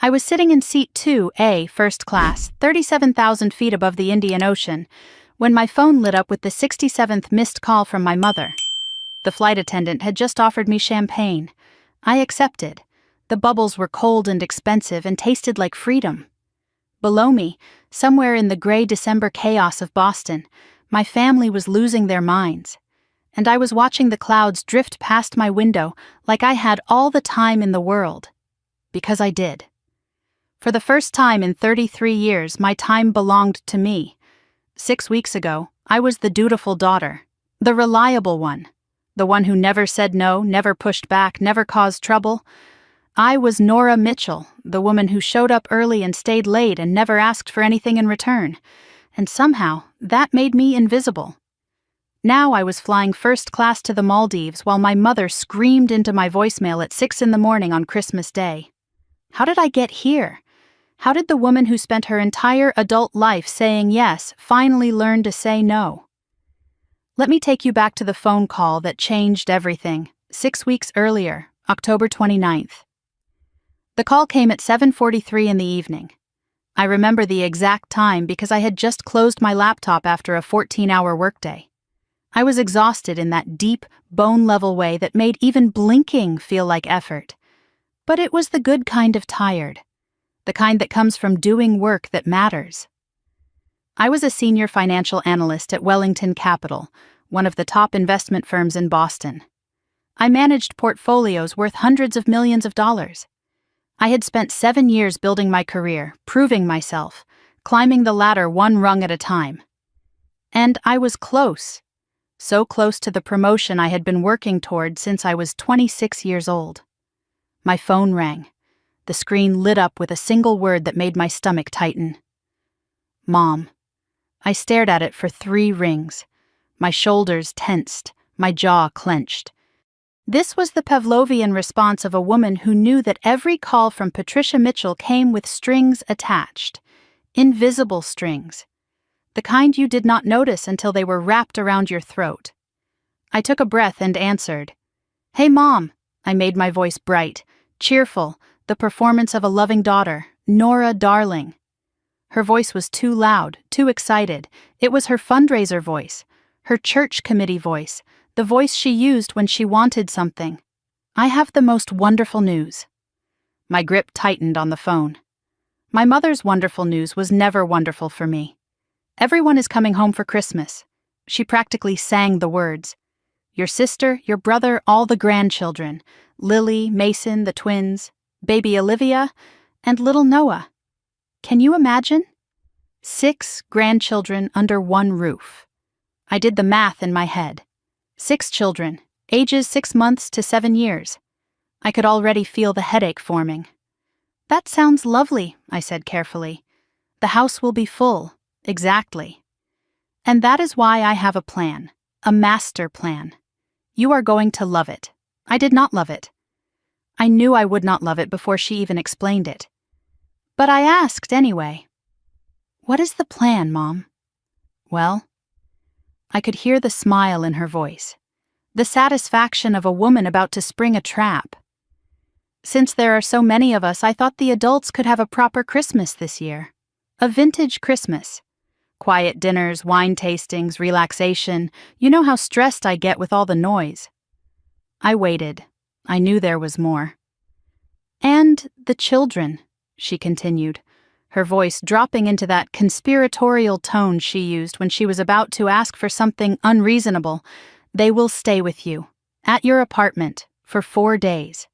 I was sitting in seat 2A, first class, 37,000 feet above the Indian Ocean, when my phone lit up with the 67th missed call from my mother. The flight attendant had just offered me champagne. I accepted. The bubbles were cold and expensive and tasted like freedom. Below me, somewhere in the gray December chaos of Boston, my family was losing their minds. And I was watching the clouds drift past my window like I had all the time in the world. Because I did. For the first time in 33 years, my time belonged to me. 6 weeks ago, I was the dutiful daughter, the reliable one, the one who never said no, never pushed back, never caused trouble. I was Nora Mitchell, the woman who showed up early and stayed late and never asked for anything in return. And somehow, that made me invisible. Now I was flying first class to the Maldives while my mother screamed into my voicemail at 6 a.m. on Christmas Day. How did I get here? How did the woman who spent her entire adult life saying yes finally learn to say no? Let me take you back to the phone call that changed everything, 6 weeks earlier, October 29th. The call came at 7:43 in the evening. I remember the exact time because I had just closed my laptop after a 14-hour workday. I was exhausted in that deep, bone-level way that made even blinking feel like effort. But it was the good kind of tired, the kind that comes from doing work that matters. I was a senior financial analyst at Wellington Capital, one of the top investment firms in Boston. I managed portfolios worth hundreds of millions of dollars. I had spent 7 years building my career, proving myself, climbing the ladder one rung at a time. And I was close, so close to the promotion I had been working toward since I was 26 years old. My phone rang. The screen lit up with a single word that made my stomach tighten. Mom. I stared at it for 3 rings. My shoulders tensed, my jaw clenched. This was the Pavlovian response of a woman who knew that every call from Patricia Mitchell came with strings attached. Invisible strings. The kind you did not notice until they were wrapped around your throat. I took a breath and answered. Hey, Mom. I made my voice bright, cheerful, the performance of a loving daughter, Nora darling. Her voice was too loud, too excited. It was her fundraiser voice, her church committee voice, the voice she used when she wanted something. I have the most wonderful news. My grip tightened on the phone. My mother's wonderful news was never wonderful for me. Everyone is coming home for Christmas. She practically sang the words. Your sister, your brother, all the grandchildren. Lily, Mason, the twins, baby Olivia, and little Noah. Can you imagine? 6 grandchildren under one roof. I did the math in my head. 6 children, ages 6 months to 7 years. I could already feel the headache forming. That sounds lovely, I said carefully. The house will be full, exactly. And that is why I have a plan, a master plan. You are going to love it. I did not love it. I knew I would not love it before she even explained it. But I asked anyway. What is the plan, Mom? Well, I could hear the smile in her voice, the satisfaction of a woman about to spring a trap. Since there are so many of us, I thought the adults could have a proper Christmas this year. A vintage Christmas. Quiet dinners, wine tastings, relaxation. You know how stressed I get with all the noise. I waited. I knew there was more. And the children, she continued, her voice dropping into that conspiratorial tone she used when she was about to ask for something unreasonable. They will stay with you, at your apartment, for 4 days.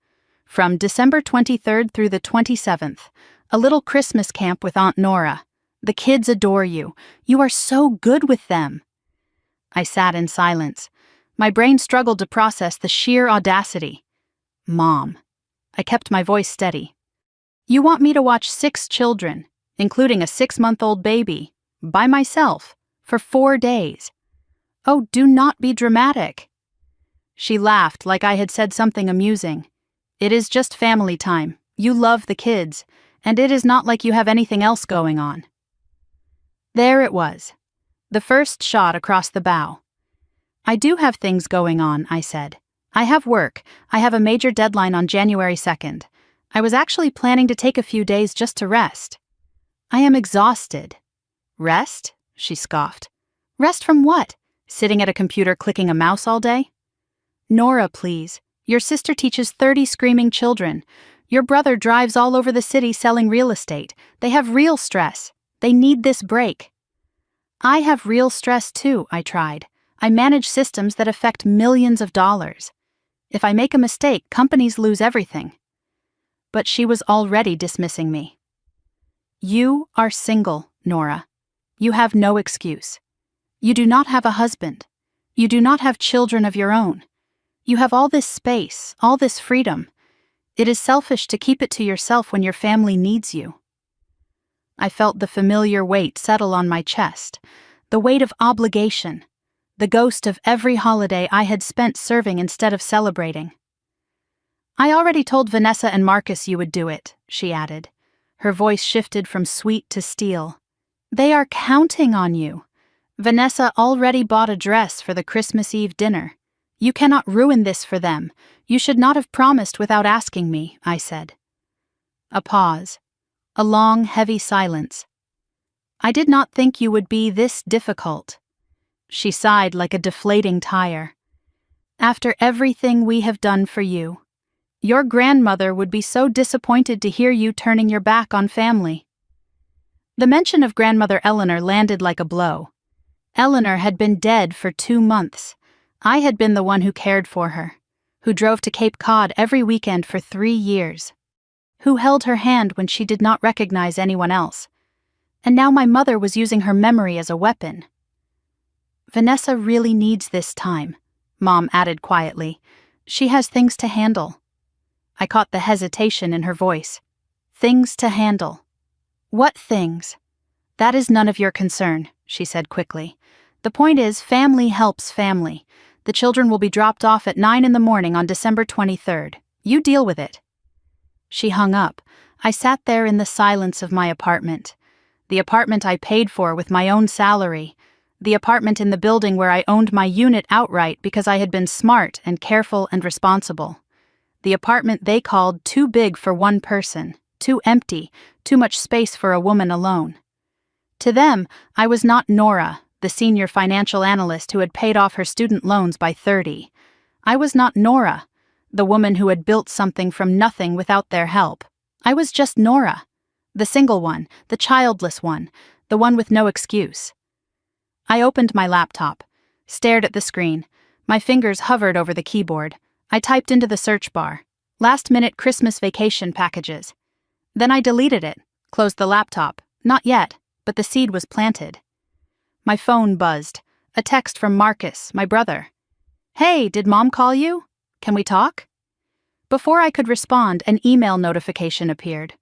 From December 23rd through the 27th, a little Christmas camp with Aunt Nora. The kids adore you. You are so good with them. I sat in silence. My brain struggled to process the sheer audacity. Mom. I kept my voice steady. You want me to watch 6 children, including a 6-month-old baby, by myself, for 4 days. Oh, do not be dramatic. She laughed like I had said something amusing. It is just family time. You love the kids, and it is not like you have anything else going on. There it was. The first shot across the bow. I do have things going on, I said. I have work. I have a major deadline on January 2nd. I was actually planning to take a few days just to rest. I am exhausted. Rest? She scoffed. Rest from what? Sitting at a computer clicking a mouse all day? Nora, please. Your sister teaches 30 screaming children. Your brother drives all over the city selling real estate. They have real stress. They need this break. I have real stress too, I tried. I manage systems that affect millions of dollars. If I make a mistake, companies lose everything. But she was already dismissing me. You are single, Nora. You have no excuse. You do not have a husband. You do not have children of your own. You have all this space, all this freedom. It is selfish to keep it to yourself when your family needs you. I felt the familiar weight settle on my chest, the weight of obligation, the ghost of every holiday I had spent serving instead of celebrating. I already told Vanessa and Marcus you would do it, she added. Her voice shifted from sweet to steel. They are counting on you. Vanessa already bought a dress for the Christmas Eve dinner. You cannot ruin this for them. You should not have promised without asking me, I said. A pause. A long, heavy silence. I did not think you would be this difficult. She sighed like a deflating tire. After everything we have done for you, your grandmother would be so disappointed to hear you turning your back on family. The mention of grandmother Eleanor landed like a blow. Eleanor had been dead for 2 months. I had been the one who cared for her, who drove to Cape Cod every weekend for 3 years, who held her hand when she did not recognize anyone else. And now my mother was using her memory as a weapon. Vanessa really needs this time, Mom added quietly. She has things to handle. I caught the hesitation in her voice. Things to handle. What things? That is none of your concern, she said quickly. The point is, family helps family. The children will be dropped off at 9 a.m. on December 23rd. You deal with it. She hung up. I sat there in the silence of my apartment. The apartment I paid for with my own salary. The apartment in the building where I owned my unit outright because I had been smart and careful and responsible. The apartment they called too big for one person, too empty, too much space for a woman alone. To them, I was not Nora, the senior financial analyst who had paid off her student loans by 30. I was not Nora, the woman who had built something from nothing without their help. I was just Nora, the single one, the childless one, the one with no excuse. I opened my laptop, stared at the screen. My fingers hovered over the keyboard. I typed into the search bar, last-minute Christmas vacation packages. Then I deleted it, closed the laptop. Not yet, but the seed was planted. My phone buzzed. A text from Marcus, my brother. Hey, did Mom call you? Can we talk? Before I could respond, an email notification appeared.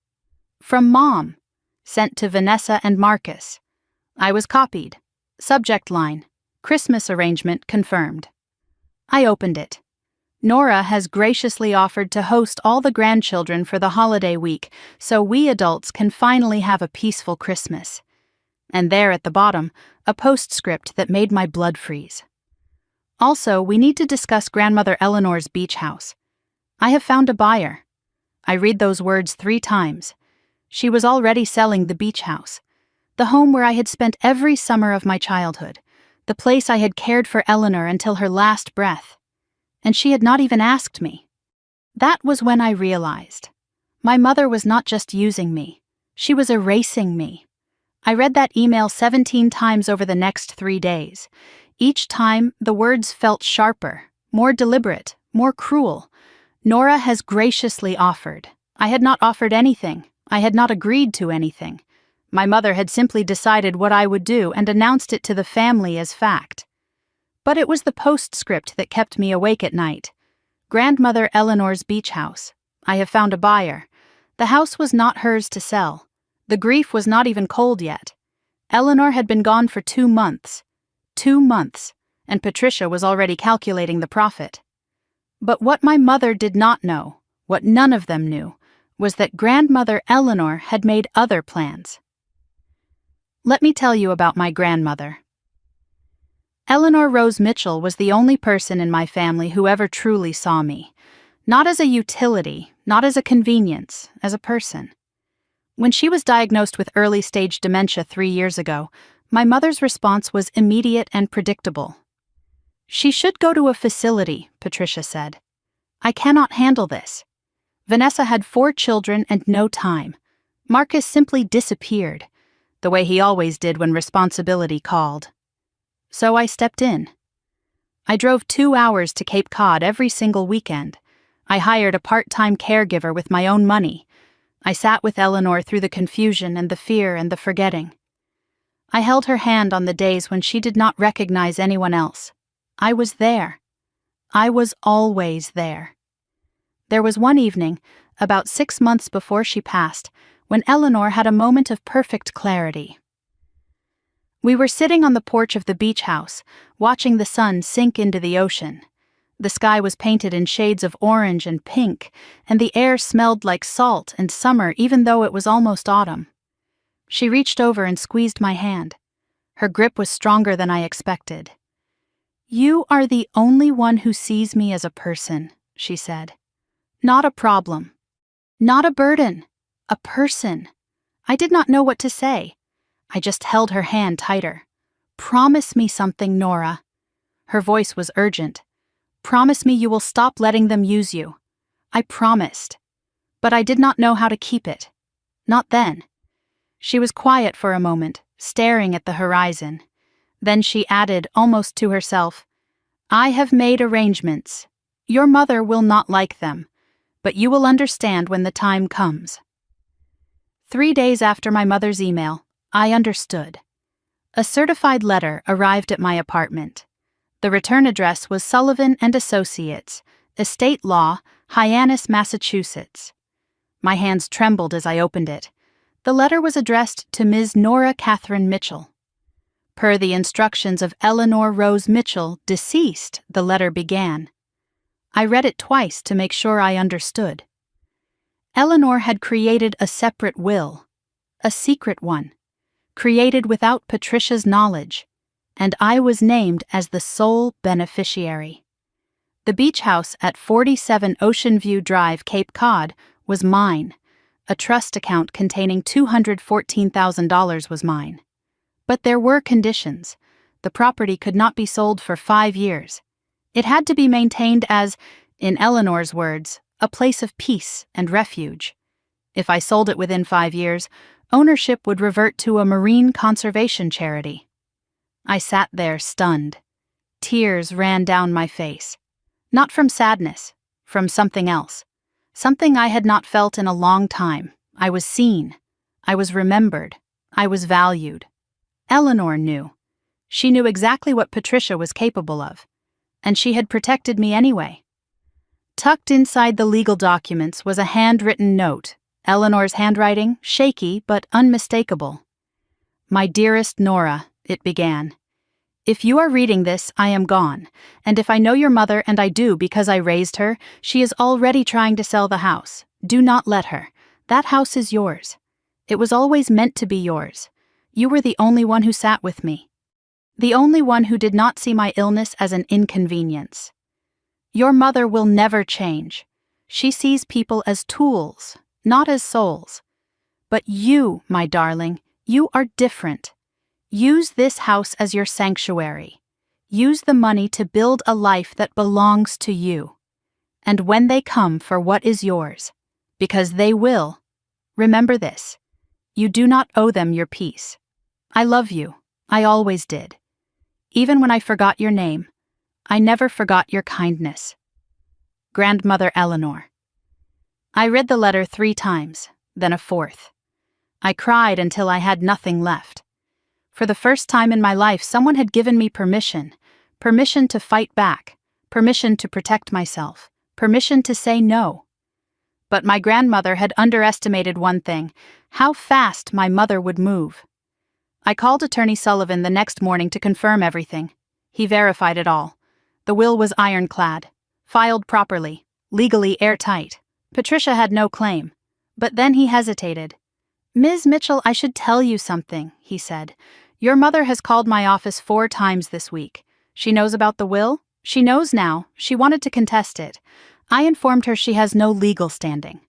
From Mom, sent to Vanessa and Marcus. I was copied. Subject line, Christmas arrangement confirmed. I opened it. Nora has graciously offered to host all the grandchildren for the holiday week so we adults can finally have a peaceful Christmas. And there at the bottom, a postscript that made my blood freeze. Also, we need to discuss Grandmother Eleanor's beach house. I have found a buyer. I read those words 3 times. She was already selling the beach house, the home where I had spent every summer of my childhood, the place I had cared for Eleanor until her last breath. And she had not even asked me. That was when I realized. My mother was not just using me. She was erasing me. I read that email 17 times over the next 3 days. Each time, the words felt sharper, more deliberate, more cruel. Nora has graciously offered. I had not offered anything. I had not agreed to anything. My mother had simply decided what I would do and announced it to the family as fact. But it was the postscript that kept me awake at night. Grandmother Eleanor's beach house. I have found a buyer. The house was not hers to sell. The grief was not even cold yet. Eleanor had been gone for 2 months. 2 months, and Patricia was already calculating the profit. But what my mother did not know, what none of them knew, was that Grandmother Eleanor had made other plans. Let me tell you about my grandmother. Eleanor Rose Mitchell was the only person in my family who ever truly saw me. Not as a utility, Not as a convenience, as a person. When she was diagnosed with early-stage dementia 3 years ago, my mother's response was immediate and predictable. "She should go to a facility," Patricia said. "I cannot handle this." Vanessa had 4 children and no time. Marcus simply disappeared, the way he always did when responsibility called. So I stepped in. I drove 2 hours to Cape Cod every single weekend. I hired a part-time caregiver with my own money. I sat with Eleanor through the confusion and the fear and the forgetting. I held her hand on the days when she did not recognize anyone else. I was there. I was always there. There was one evening, about 6 months before she passed, when Eleanor had a moment of perfect clarity. We were sitting on the porch of the beach house, watching the sun sink into the ocean. The sky was painted in shades of orange and pink, and the air smelled like salt and summer even though it was almost autumn. She reached over and squeezed my hand. Her grip was stronger than I expected. "You are the only one who sees me as a person," she said. "Not a problem. Not a burden. A person." I did not know what to say. I just held her hand tighter. "Promise me something, Nora." Her voice was urgent. "Promise me you will stop letting them use you." I promised. But I did not know how to keep it. Not then. She was quiet for a moment, staring at the horizon. Then she added, almost to herself, "I have made arrangements. Your mother will not like them, but you will understand when the time comes." 3 days after my mother's email, I understood. A certified letter arrived at my apartment. The return address was Sullivan and Associates, Estate Law, Hyannis, Massachusetts. My hands trembled as I opened it. The letter was addressed to Ms. Nora Catherine Mitchell. Per the instructions of Eleanor Rose Mitchell, deceased, the letter began. I read it twice to make sure I understood. Eleanor had created a separate will, a secret one, created without Patricia's knowledge, and I was named as the sole beneficiary. The beach house at 47 Ocean View Drive, Cape Cod, was mine. A trust account containing $214,000 was mine. But there were conditions. The property could not be sold for 5 years. It had to be maintained as, in Eleanor's words, a place of peace and refuge. If I sold it within 5 years, ownership would revert to a marine conservation charity. I sat there stunned. Tears ran down my face. Not from sadness, from something else. Something I had not felt in a long time. I was seen. I was remembered. I was valued. Eleanor knew. She knew exactly what Patricia was capable of. And she had protected me anyway. Tucked inside the legal documents was a handwritten note, Eleanor's handwriting, shaky but unmistakable. "My dearest Nora," it began. "If you are reading this, I am gone, and if I know your mother, and I do because I raised her, she is already trying to sell the house. Do not let her. That house is yours. It was always meant to be yours. You were the only one who sat with me. The only one who did not see my illness as an inconvenience. Your mother will never change. She sees people as tools, not as souls. But you, my darling, you are different. Use this house as your sanctuary. Use the money to build a life that belongs to you. And when they come for what is yours, because they will, remember this. You do not owe them your peace. I love you. I always did. Even when I forgot your name, I never forgot your kindness. Grandmother Eleanor." I read the letter 3 times, then a 4th. I cried until I had nothing left. For the first time in my life, someone had given me permission to fight back, permission to protect myself, permission to say no. But my grandmother had underestimated one thing: how fast my mother would move. I called Attorney Sullivan the next morning to confirm everything. He verified it all. The will was ironclad, filed properly, legally airtight. Patricia had no claim. But then he hesitated. "Ms. Mitchell, I should tell you something," he said. "Your mother has called my office 4 times this week. She knows about the will? She knows now. She wanted to contest it. I informed her she has no legal standing.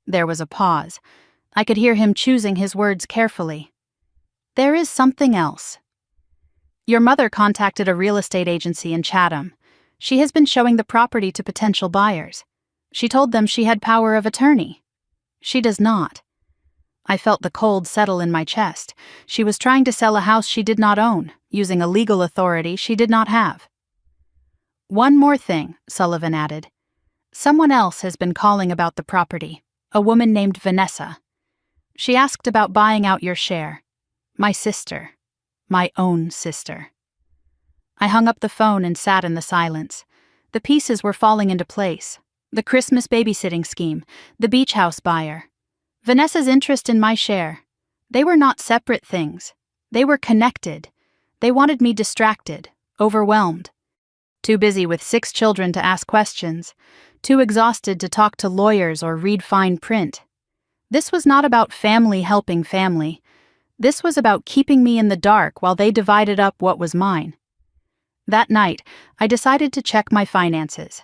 There was a pause. I could hear him choosing his words carefully. There is something else. Your mother contacted a real estate agency in Chatham. She has been showing the property to potential buyers. She told them she had power of attorney. She does not. I felt the cold settle in my chest. She was trying to sell a house she did not own, using a legal authority she did not have. One more thing, Sullivan added. Someone else has been calling about the property, a woman named Vanessa. She asked about buying out your share. My sister. My own sister. I hung up the phone and sat in the silence. The pieces were falling into place. The Christmas babysitting scheme, the beach house buyer, Vanessa's interest in my share. They were not separate things. They were connected. They wanted me distracted, overwhelmed. Too busy with 6 children to ask questions. Too exhausted to talk to lawyers or read fine print. This was not about family helping family. This was about keeping me in the dark while they divided up what was mine. That night, I decided to check my finances.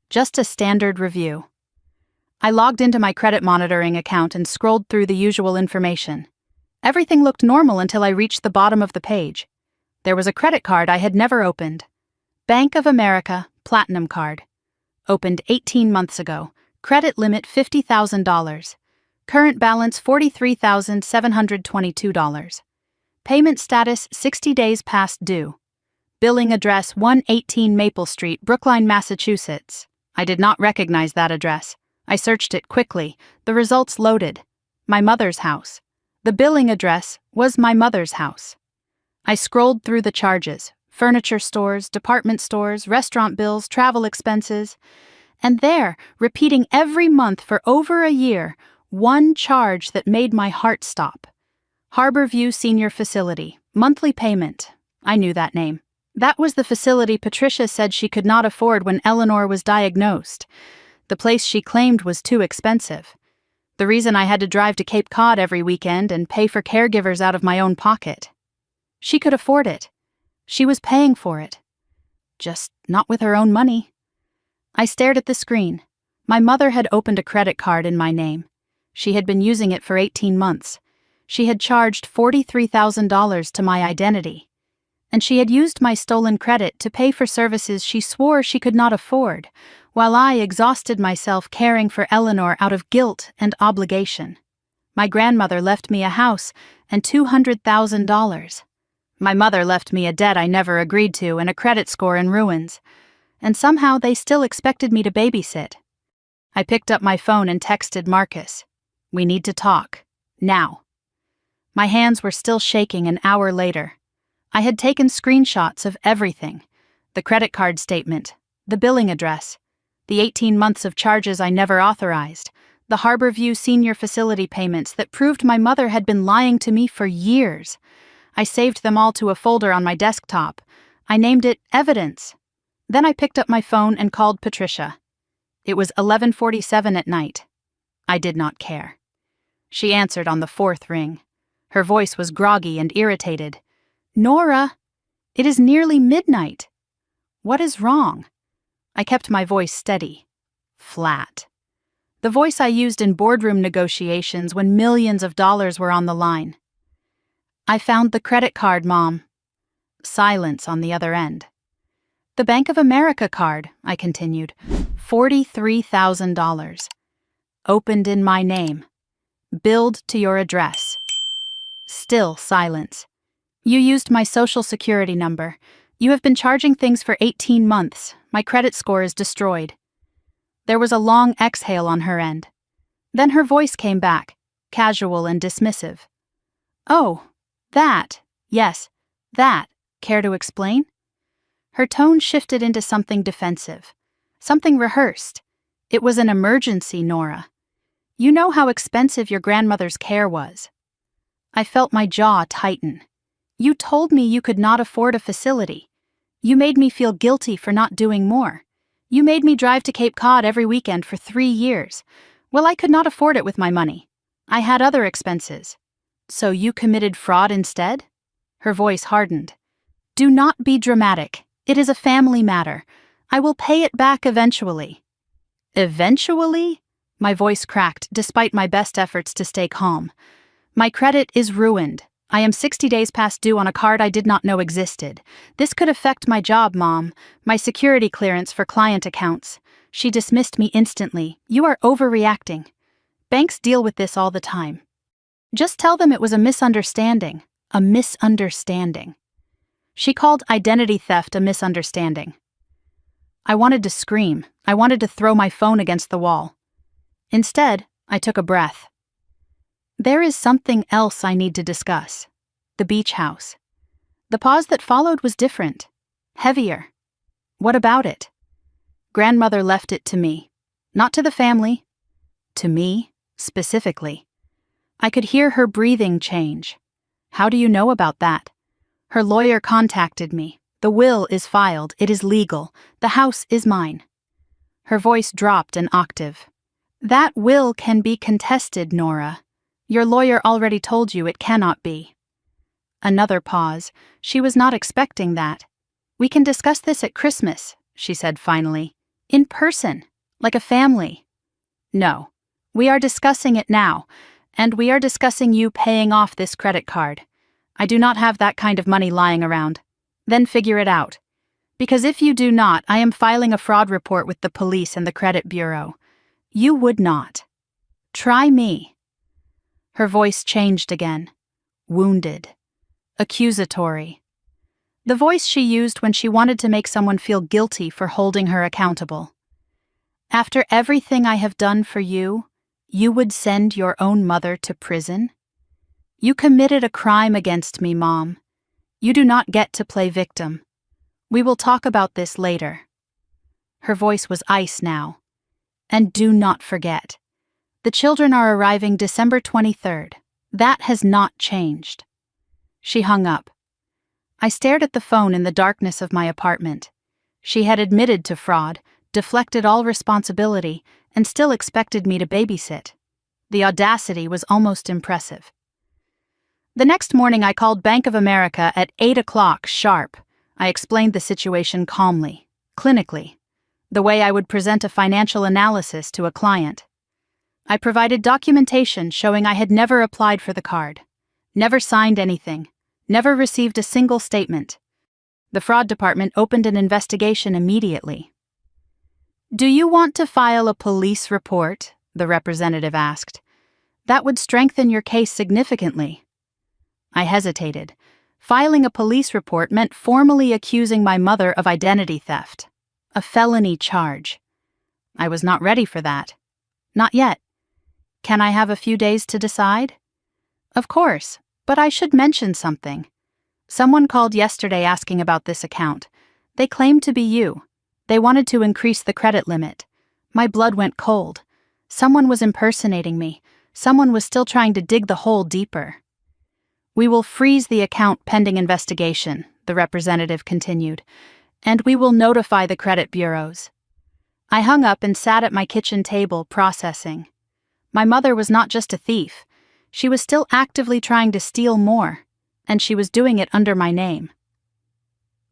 Just a standard review. I logged into my credit monitoring account and scrolled through the usual information. Everything looked normal until I reached the bottom of the page. There was a credit card I had never opened. Bank of America Platinum Card. Opened 18 months ago. Credit limit $50,000. Current balance $43,722. Payment status 60 days past due. Billing address 118 Maple Street, Brookline, Massachusetts. I did not recognize that address. I searched it quickly. The results loaded. My mother's house. The billing address was my mother's house. I scrolled through the charges. Furniture stores, department stores, restaurant bills, travel expenses. And there, repeating every month for over a year, one charge that made my heart stop. Harborview Senior Facility. Monthly payment. I knew that name. That was the facility Patricia said she could not afford when Eleanor was diagnosed. The place she claimed was too expensive. The reason I had to drive to Cape Cod every weekend and pay for caregivers out of my own pocket. She could afford it. She was paying for it. Just not with her own money. I stared at the screen. My mother had opened a credit card in my name. She had been using it for 18 months. She had charged $43,000 to my identity. And she had used my stolen credit to pay for services she swore she could not afford, while I exhausted myself caring for Eleanor out of guilt and obligation. My grandmother left me a house and $200,000. My mother left me a debt I never agreed to and a credit score in ruins. And somehow they still expected me to babysit. I picked up my phone and texted Marcus. We need to talk. Now. My hands were still shaking an hour later. I had taken screenshots of everything. The credit card statement, the billing address, the 18 months of charges I never authorized, the Harborview Senior Facility payments that proved my mother had been lying to me for years. I saved them all to a folder on my desktop. I named it Evidence. Then I picked up my phone and called Patricia. It was 11:47 at night. I did not care. She answered on the 4th ring. Her voice was groggy and irritated. Nora, it is nearly midnight. What is wrong? I kept my voice steady. Flat. The voice I used in boardroom negotiations when millions of dollars were on the line. I found the credit card, Mom. Silence on the other end. The Bank of America card, I continued. $43,000. Opened in my name. Billed to your address. Still silence. You used my social security number. You have been charging things for 18 months. My credit score is destroyed. There was a long exhale on her end. Then her voice came back, casual and dismissive. Oh, that. Yes, that. Care to explain? Her tone shifted into something defensive, something rehearsed. It was an emergency, Nora. You know how expensive your grandmother's care was. I felt my jaw tighten. You told me you could not afford a facility. You made me feel guilty for not doing more. You made me drive to Cape Cod every weekend for 3 years. Well, I could not afford it with my money. I had other expenses. So you committed fraud instead? Her voice hardened. Do not be dramatic. It is a family matter. I will pay it back eventually. Eventually? My voice cracked despite my best efforts to stay calm. My credit is ruined. I am 60 days past due on a card I did not know existed. This could affect my job, Mom, my security clearance for client accounts. She dismissed me instantly. You are overreacting. Banks deal with this all the time. Just tell them it was a misunderstanding. A misunderstanding. She called identity theft a misunderstanding. I wanted to scream. I wanted to throw my phone against the wall. Instead, I took a breath. There is something else I need to discuss. The beach house. The pause that followed was different. Heavier. What about it? Grandmother left it to me. Not to the family. To me, specifically. I could hear her breathing change. How do you know about that? Her lawyer contacted me. The will is filed. It is legal. The house is mine. Her voice dropped an octave. That will can be contested, Nora. Your lawyer already told you it cannot be. Another pause. She was not expecting that. We can discuss this at Christmas, she said finally. In person, like a family. No. We are discussing it now, and we are discussing you paying off this credit card. I do not have that kind of money lying around. Then figure it out. Because if you do not, I am filing a fraud report with the police and the credit bureau. You would not. Try me. Her voice changed again. Wounded. Accusatory. The voice she used when she wanted to make someone feel guilty for holding her accountable. After everything I have done for you, you would send your own mother to prison? You committed a crime against me, Mom. You do not get to play victim. We will talk about this later. Her voice was ice now. And do not forget. The children are arriving December 23rd. That has not changed. She hung up. I stared at the phone in the darkness of my apartment. She had admitted to fraud, deflected all responsibility, and still expected me to babysit. The audacity was almost impressive. The next morning I called Bank of America at 8 o'clock sharp. I explained the situation calmly, clinically, the way I would present a financial analysis to a client. I provided documentation showing I had never applied for the card, never signed anything, never received a single statement. The fraud department opened an investigation immediately. Do you want to file a police report? The representative asked. That would strengthen your case significantly. I hesitated. Filing a police report meant formally accusing my mother of identity theft. A felony charge. I was not ready for that. Not yet. Can I have a few days to decide? Of course, but I should mention something. Someone called yesterday asking about this account. They claimed to be you. They wanted to increase the credit limit. My blood went cold. Someone was impersonating me. Someone was still trying to dig the hole deeper. We will freeze the account pending investigation, the representative continued, and we will notify the credit bureaus. I hung up and sat at my kitchen table processing. My mother was not just a thief. She was still actively trying to steal more, and she was doing it under my name.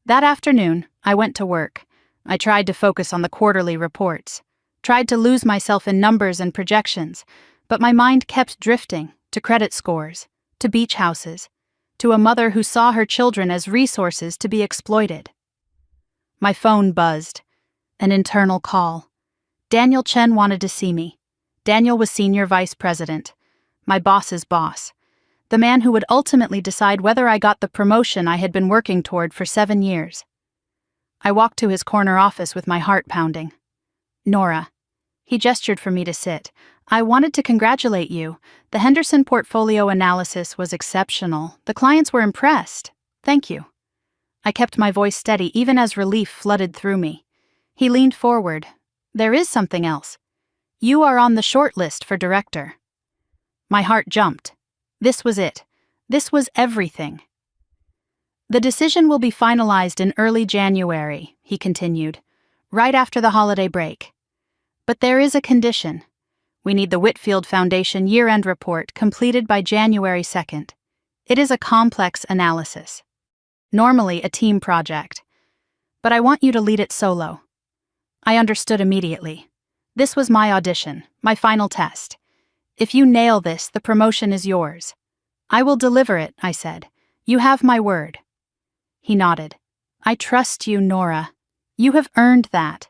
That afternoon, I went to work. I tried to focus on the quarterly reports, tried to lose myself in numbers and projections, but my mind kept drifting to credit scores, to beach houses, to a mother who saw her children as resources to be exploited. My phone buzzed. An internal call. Daniel Chen wanted to see me. Daniel was senior vice president, my boss's boss, the man who would ultimately decide whether I got the promotion I had been working toward for 7 years. I walked to his corner office with my heart pounding. Nora. He gestured for me to sit. I wanted to congratulate you. The Henderson portfolio analysis was exceptional. The clients were impressed. Thank you. I kept my voice steady even as relief flooded through me. He leaned forward. There is something else. You are on the short list for director. My heart jumped. This was it. This was everything. The decision will be finalized in early January, he continued, right after the holiday break. But there is a condition. We need the Whitfield Foundation year-end report completed by January 2nd. It is a complex analysis. Normally a team project. But I want you to lead it solo. I understood immediately. This was my audition, my final test. If you nail this, the promotion is yours. I will deliver it, I said. You have my word. He nodded. I trust you, Nora. You have earned that.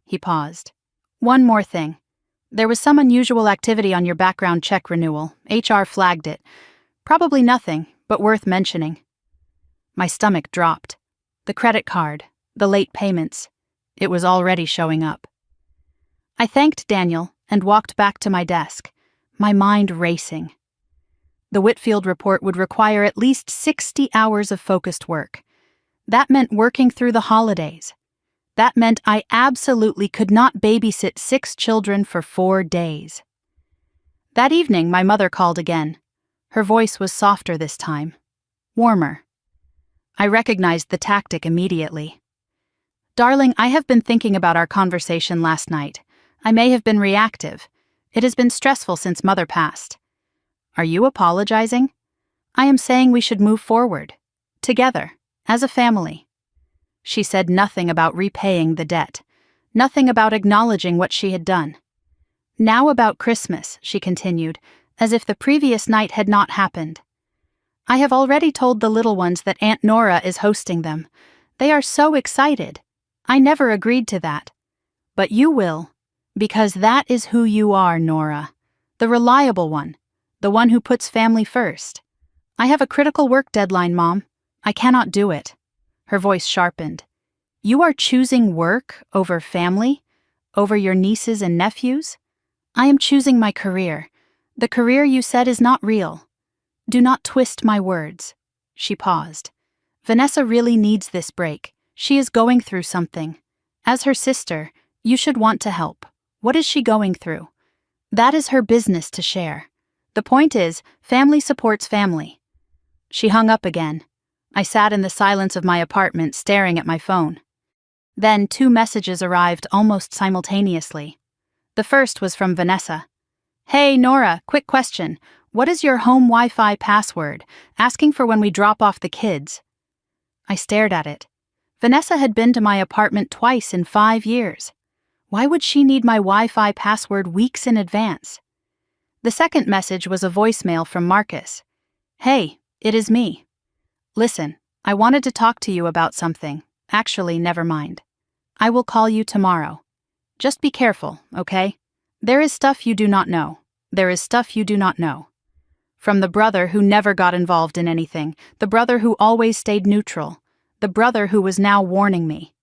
He paused. One more thing. There was some unusual activity on your background check renewal. HR flagged it. Probably nothing, but worth mentioning. My stomach dropped. The credit card, the late payments. It was already showing up. I thanked Daniel and walked back to my desk, my mind racing. The Whitfield report would require at least 60 hours of focused work. That meant working through the holidays. That meant I absolutely could not babysit 6 children for 4 days. That evening, my mother called again. Her voice was softer this time, warmer. I recognized the tactic immediately. Darling, I have been thinking about our conversation last night. I may have been reactive. It has been stressful since Mother passed. Are you apologizing? I am saying we should move forward. Together, as a family. She said nothing about repaying the debt. Nothing about acknowledging what she had done. Now about Christmas, she continued, as if the previous night had not happened. I have already told the little ones that Aunt Nora is hosting them. They are so excited. I never agreed to that. But you will. Because that is who you are, Nora. The reliable one. The one who puts family first. I have a critical work deadline, Mom. I cannot do it. Her voice sharpened. You are choosing work over family? Over your nieces and nephews? I am choosing my career. The career you said is not real. Do not twist my words. She paused. Vanessa really needs this break. She is going through something. As her sister, you should want to help. What is she going through? That is her business to share. The point is, family supports family. She hung up again. I sat in the silence of my apartment staring at my phone. Then 2 messages arrived almost simultaneously. The first was from Vanessa. Hey, Nora, quick question. What is your home Wi-Fi password? Asking for when we drop off the kids. I stared at it. Vanessa had been to my apartment twice in 5 years. Why would she need my Wi-Fi password weeks in advance? The second message was a voicemail from Marcus. Hey, it is me. Listen, I wanted to talk to you about something. Actually, never mind. I will call you tomorrow. Just be careful, okay? There is stuff you do not know. There is stuff you do not know. From the brother who never got involved in anything, the brother who always stayed neutral, the brother who was now warning me.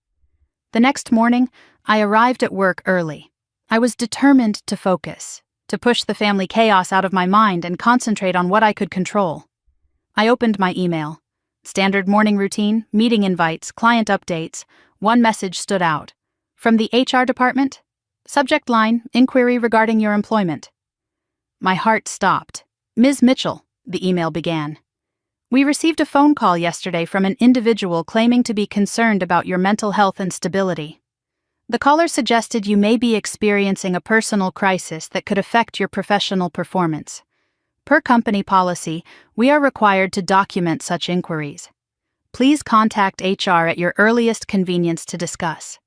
The next morning, I arrived at work early. I was determined to focus, to push the family chaos out of my mind and concentrate on what I could control. I opened my email. Standard morning routine, meeting invites, client updates. One message stood out. From the HR department? Subject line, inquiry regarding your employment. My heart stopped. Ms. Mitchell, the email began. We received a phone call yesterday from an individual claiming to be concerned about your mental health and stability. The caller suggested you may be experiencing a personal crisis that could affect your professional performance. Per company policy, we are required to document such inquiries. Please contact HR at your earliest convenience to discuss.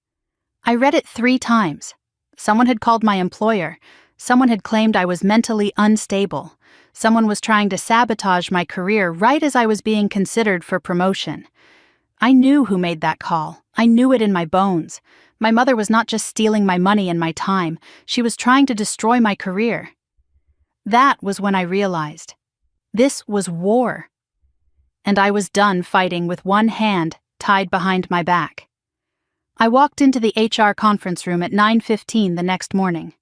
I read it 3 times. Someone had called my employer. Someone had claimed I was mentally unstable. Someone was trying to sabotage my career right as I was being considered for promotion. I knew who made that call. I knew it in my bones. My mother was not just stealing my money and my time. She was trying to destroy my career. That was when I realized. This was war. And I was done fighting with one hand tied behind my back. I walked into the HR conference room at 9:15 the next morning.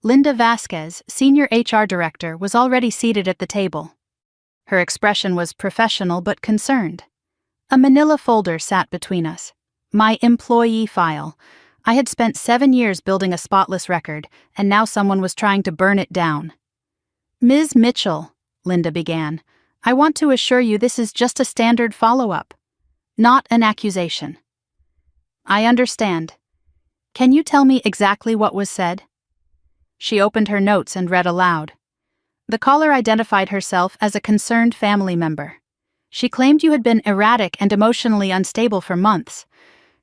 Linda Vasquez, Senior HR Director, was already seated at the table. Her expression was professional but concerned. A manila folder sat between us. My employee file. I had spent 7 years building a spotless record, and now someone was trying to burn it down. Ms. Mitchell, Linda began, I want to assure you this is just a standard follow-up, not an accusation. I understand. Can you tell me exactly what was said? She opened her notes and read aloud. The caller identified herself as a concerned family member. She claimed you had been erratic and emotionally unstable for months.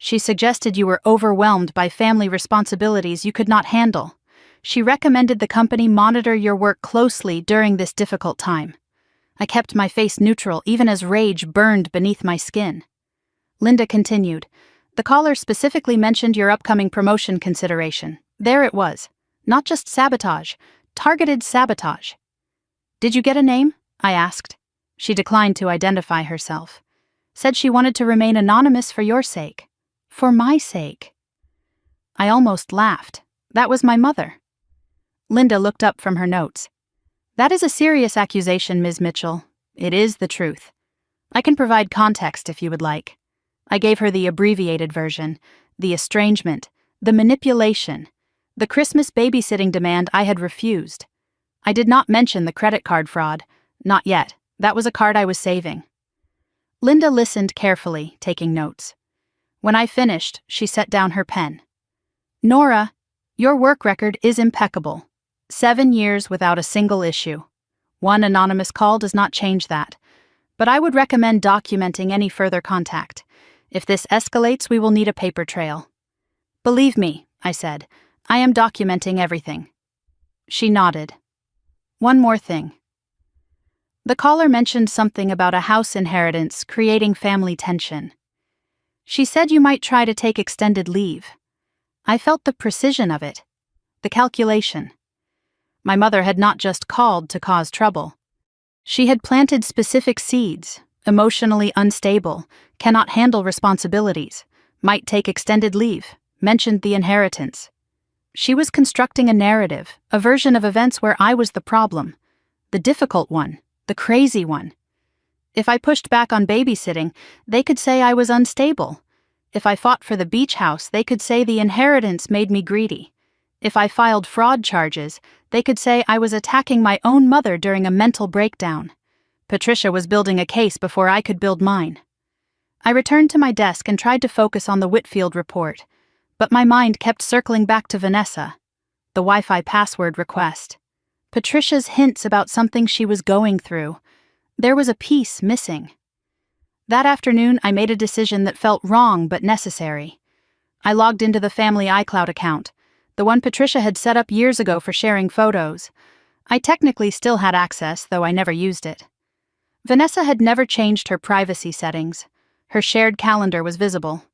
She suggested you were overwhelmed by family responsibilities you could not handle. She recommended the company monitor your work closely during this difficult time. I kept my face neutral even as rage burned beneath my skin. Linda continued, "The caller specifically mentioned your upcoming promotion consideration. There it was. Not just sabotage, targeted sabotage." "Did you get a name?" I asked. She declined to identify herself. Said she wanted to remain anonymous for your sake. For my sake. I almost laughed. That was my mother. Linda looked up from her notes. "That is a serious accusation, Ms. Mitchell. It is the truth. I can provide context if you would like." I gave her the abbreviated version, the estrangement, the manipulation, the Christmas babysitting demand I had refused. I did not mention the credit card fraud. Not yet. That was a card I was saving. Linda listened carefully, taking notes. When I finished, she set down her pen. "Nora, your work record is impeccable. 7 years without a single issue. One anonymous call does not change that. But I would recommend documenting any further contact. If this escalates, we will need a paper trail." "Believe me," I said, "I am documenting everything." She nodded. "One more thing." The caller mentioned something about a house inheritance creating family tension. She said you might try to take extended leave. I felt the precision of it, the calculation. My mother had not just called to cause trouble. She had planted specific seeds, emotionally unstable, cannot handle responsibilities, might take extended leave, mentioned the inheritance. She was constructing a narrative, a version of events where I was the problem, the difficult one, the crazy one. If I pushed back on babysitting, they could say I was unstable. If I fought for the beach house, they could say the inheritance made me greedy. If I filed fraud charges, they could say I was attacking my own mother during a mental breakdown. Patricia was building a case before I could build mine. I returned to my desk and tried to focus on the Whitfield report, but my mind kept circling back to Vanessa, the Wi-Fi password request, Patricia's hints about something she was going through. There was a piece missing. That afternoon, I made a decision that felt wrong but necessary. I logged into the family iCloud account, the one Patricia had set up years ago for sharing photos. I technically still had access, though I never used it. Vanessa had never changed her privacy settings. Her shared calendar was visible.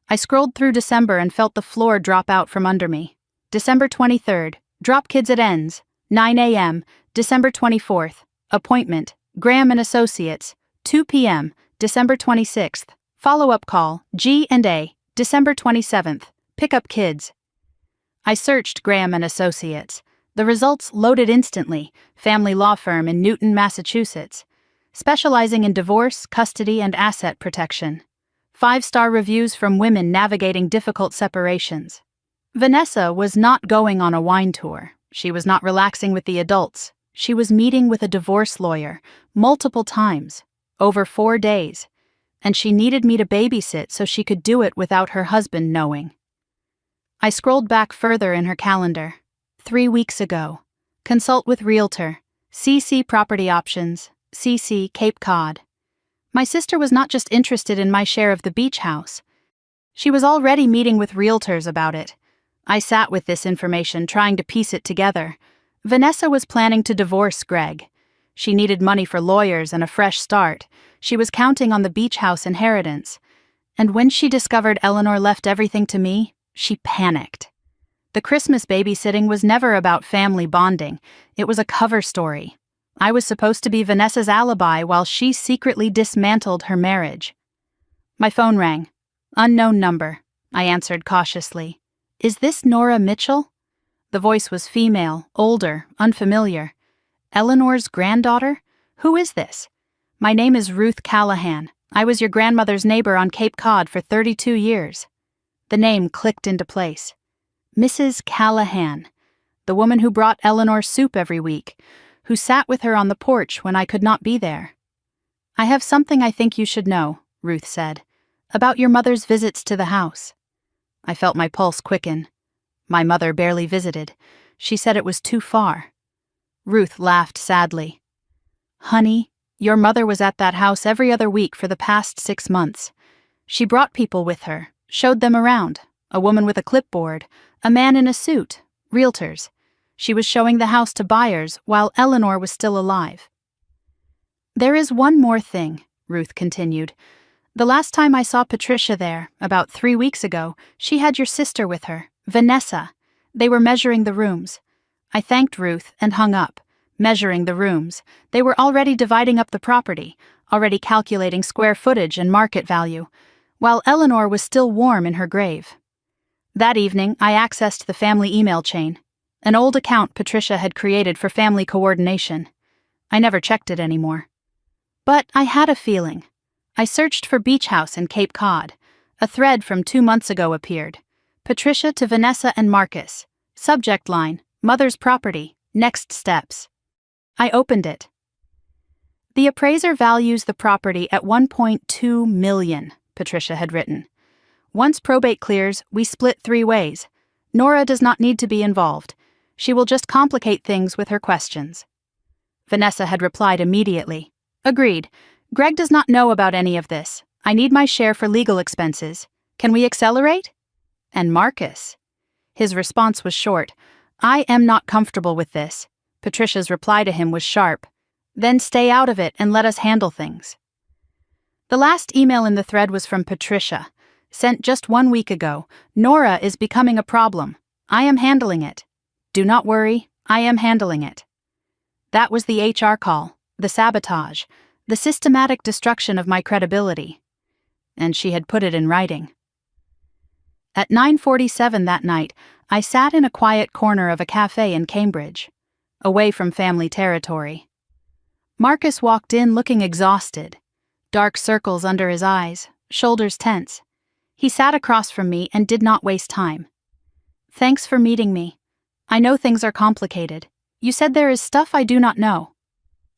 I scrolled through December and felt the floor drop out from under me. December 23rd, drop kids at ends, 9 a.m., December 24th, appointment, Graham and Associates, 2 p.m., December 26th, follow-up call, G&A, December 27th, pick up kids. I searched Graham and Associates. The results loaded instantly, family law firm in Newton, Massachusetts, specializing in divorce, custody, and asset protection. 5-star reviews from women navigating difficult separations. Vanessa was not going on a wine tour. She was not relaxing with the adults. She was meeting with a divorce lawyer, multiple times, over 4 days, and she needed me to babysit so she could do it without her husband knowing. I scrolled back further in her calendar. 3 weeks ago. Consult with Realtor. CC Property Options. CC Cape Cod. My sister was not just interested in my share of the beach house. She was already meeting with realtors about it. I sat with this information, trying to piece it together. Vanessa was planning to divorce Greg. She needed money for lawyers and a fresh start. She was counting on the beach house inheritance. And when she discovered Eleanor left everything to me, she panicked. The Christmas babysitting was never about family bonding. It was a cover story. I was supposed to be Vanessa's alibi while she secretly dismantled her marriage. My phone rang. Unknown number. I answered cautiously. "Is this Nora Mitchell?" The voice was female, older, unfamiliar. Eleanor's granddaughter? Who is this? "My name is Ruth Callahan. I was your grandmother's neighbor on Cape Cod for 32 years. The name clicked into place. Mrs. Callahan, the woman who brought Eleanor soup every week, who sat with her on the porch when I could not be there. "I have something I think you should know," Ruth said, "about your mother's visits to the house." I felt my pulse quicken. My mother barely visited. She said it was too far. Ruth laughed sadly. "Honey, your mother was at that house every other week for the past 6 months. She brought people with her, showed them around, a woman with a clipboard, a man in a suit, realtors. She was showing the house to buyers while Eleanor was still alive. "There is one more thing," Ruth continued. "The last time I saw Patricia there, about 3 weeks ago, she had your sister with her, Vanessa. They were measuring the rooms." I thanked Ruth and hung up. Measuring the rooms. They were already dividing up the property, already calculating square footage and market value, while Eleanor was still warm in her grave. That evening, I accessed the family email chain, an old account Patricia had created for family coordination. I never checked it anymore. But I had a feeling. I searched for beach house in Cape Cod. A thread from 2 months ago appeared. Patricia to Vanessa and Marcus. Subject line, mother's property, next steps. I opened it. "The appraiser values the property at $1.2 million, Patricia had written. "Once probate clears, we split 3 ways. Nora does not need to be involved. She will just complicate things with her questions." Vanessa had replied immediately. "Agreed. Greg does not know about any of this. I need my share for legal expenses. Can we accelerate?" And Marcus? His response was short. "I am not comfortable with this." Patricia's reply to him was sharp. "Then stay out of it and let us handle things." The last email in the thread was from Patricia, sent just 1 week ago. "Nora is becoming a problem. I am handling it. Do not worry, I am handling it." That was the HR call, the sabotage, the systematic destruction of my credibility. And she had put it in writing. At 9:47 that night, I sat in a quiet corner of a cafe in Cambridge, away from family territory. Marcus walked in looking exhausted, dark circles under his eyes, shoulders tense. He sat across from me and did not waste time. "Thanks for meeting me. I know things are complicated. You said there is stuff I do not know.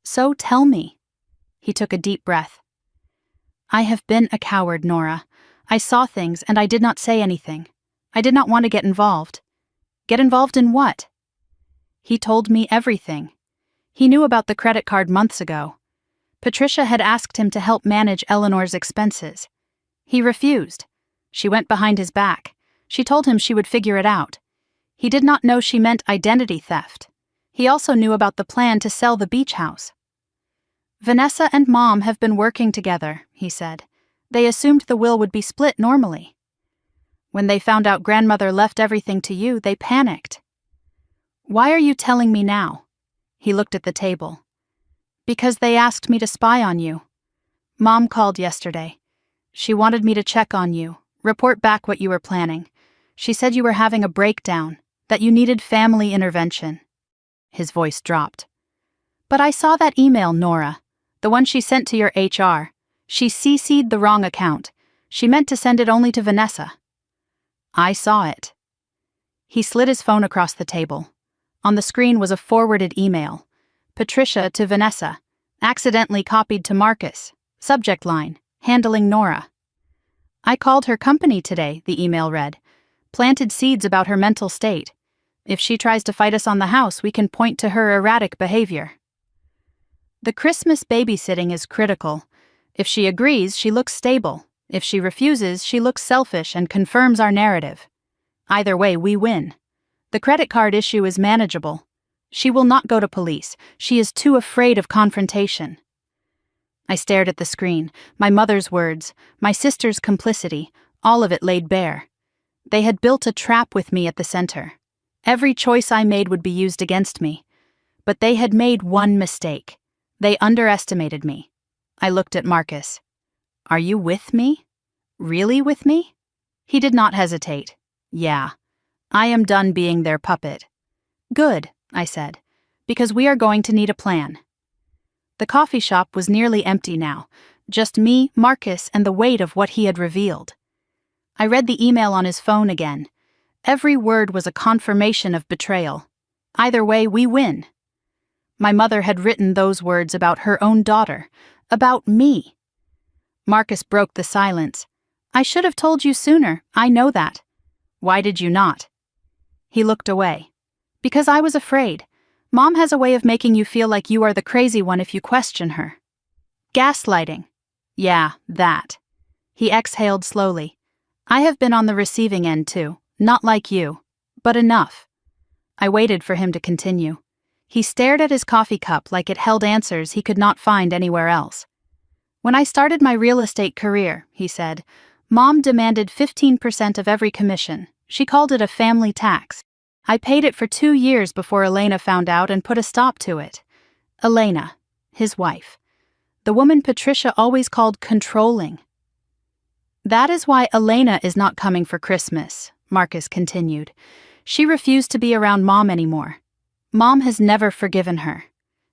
So tell me." He took a deep breath. "I have been a coward, Nora. I saw things and I did not say anything. I did not want to get involved." "Get involved in what?" He told me everything. He knew about the credit card months ago. Patricia had asked him to help manage Eleanor's expenses. He refused. She went behind his back. She told him she would figure it out. He did not know she meant identity theft. He also knew about the plan to sell the beach house. "Vanessa and Mom have been working together," he said. "They assumed the will would be split normally. When they found out grandmother left everything to you, they panicked." "Why are you telling me now?" He looked at the table. "Because they asked me to spy on you. Mom called yesterday. She wanted me to check on you, report back what you were planning. She said you were having a breakdown, that you needed family intervention." His voice dropped. "But I saw that email, Nora, the one she sent to your HR. She CC'd the wrong account. She meant to send it only to Vanessa." "I saw it." He slid his phone across the table. On the screen was a forwarded email. Patricia to Vanessa, accidentally copied to Marcus. Subject line, handling Nora. "I called her company today," the email read. "Planted seeds about her mental state. If she tries to fight us on the house, we can point to her erratic behavior. The Christmas babysitting is critical. If she agrees, she looks stable. If she refuses, she looks selfish and confirms our narrative. Either way, we win. The credit card issue is manageable. She will not go to police. She is too afraid of confrontation." I stared at the screen, my mother's words, my sister's complicity, all of it laid bare. They had built a trap with me at the center. Every choice I made would be used against me. But they had made one mistake. They underestimated me. I looked at Marcus. "Are you with me? Really with me?" He did not hesitate. "Yeah. I am done being their puppet." "Good," I said, "because we are going to need a plan." The coffee shop was nearly empty now, just me, Marcus, and the weight of what he had revealed. I read the email on his phone again. Every word was a confirmation of betrayal. Either way, we win. My mother had written those words about her own daughter, about me. Marcus broke the silence. "I should have told you sooner, I know that." "Why did you not?" He looked away. "Because I was afraid. Mom has a way of making you feel like you are the crazy one if you question her." "Gaslighting." "Yeah, that." He exhaled slowly. "I have been on the receiving end too, not like you, but enough." I waited for him to continue. He stared at his coffee cup like it held answers he could not find anywhere else. When I started my real estate career, he said, Mom demanded 15% of every commission. She called it a family tax. I paid it for 2 years before Elena found out and put a stop to it. Elena, his wife. The woman Patricia always called controlling. That is why Elena is not coming for Christmas, Marcus continued. She refused to be around Mom anymore. Mom has never forgiven her.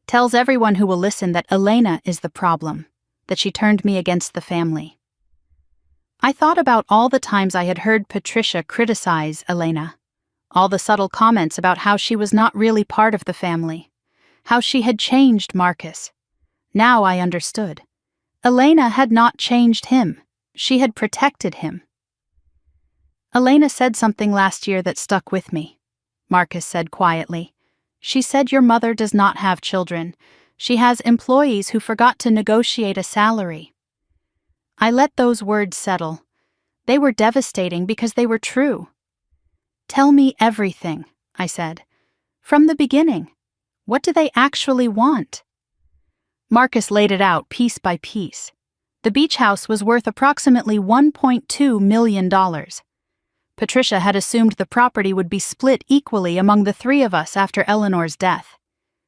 Tells everyone who will listen that Elena is the problem, that she turned me against the family. I thought about all the times I had heard Patricia criticize Elena, all the subtle comments about how she was not really part of the family, how she had changed Marcus. Now I understood. Elena had not changed him. She had protected him. Elena said something last year that stuck with me, Marcus said quietly. She said your mother does not have children. She has employees who forgot to negotiate a salary. I let those words settle. They were devastating because they were true. Tell me everything, I said. From the beginning. What do they actually want? Marcus laid it out piece by piece. The beach house was worth approximately $1.2 million. Patricia had assumed the property would be split equally among the 3 of us after Eleanor's death.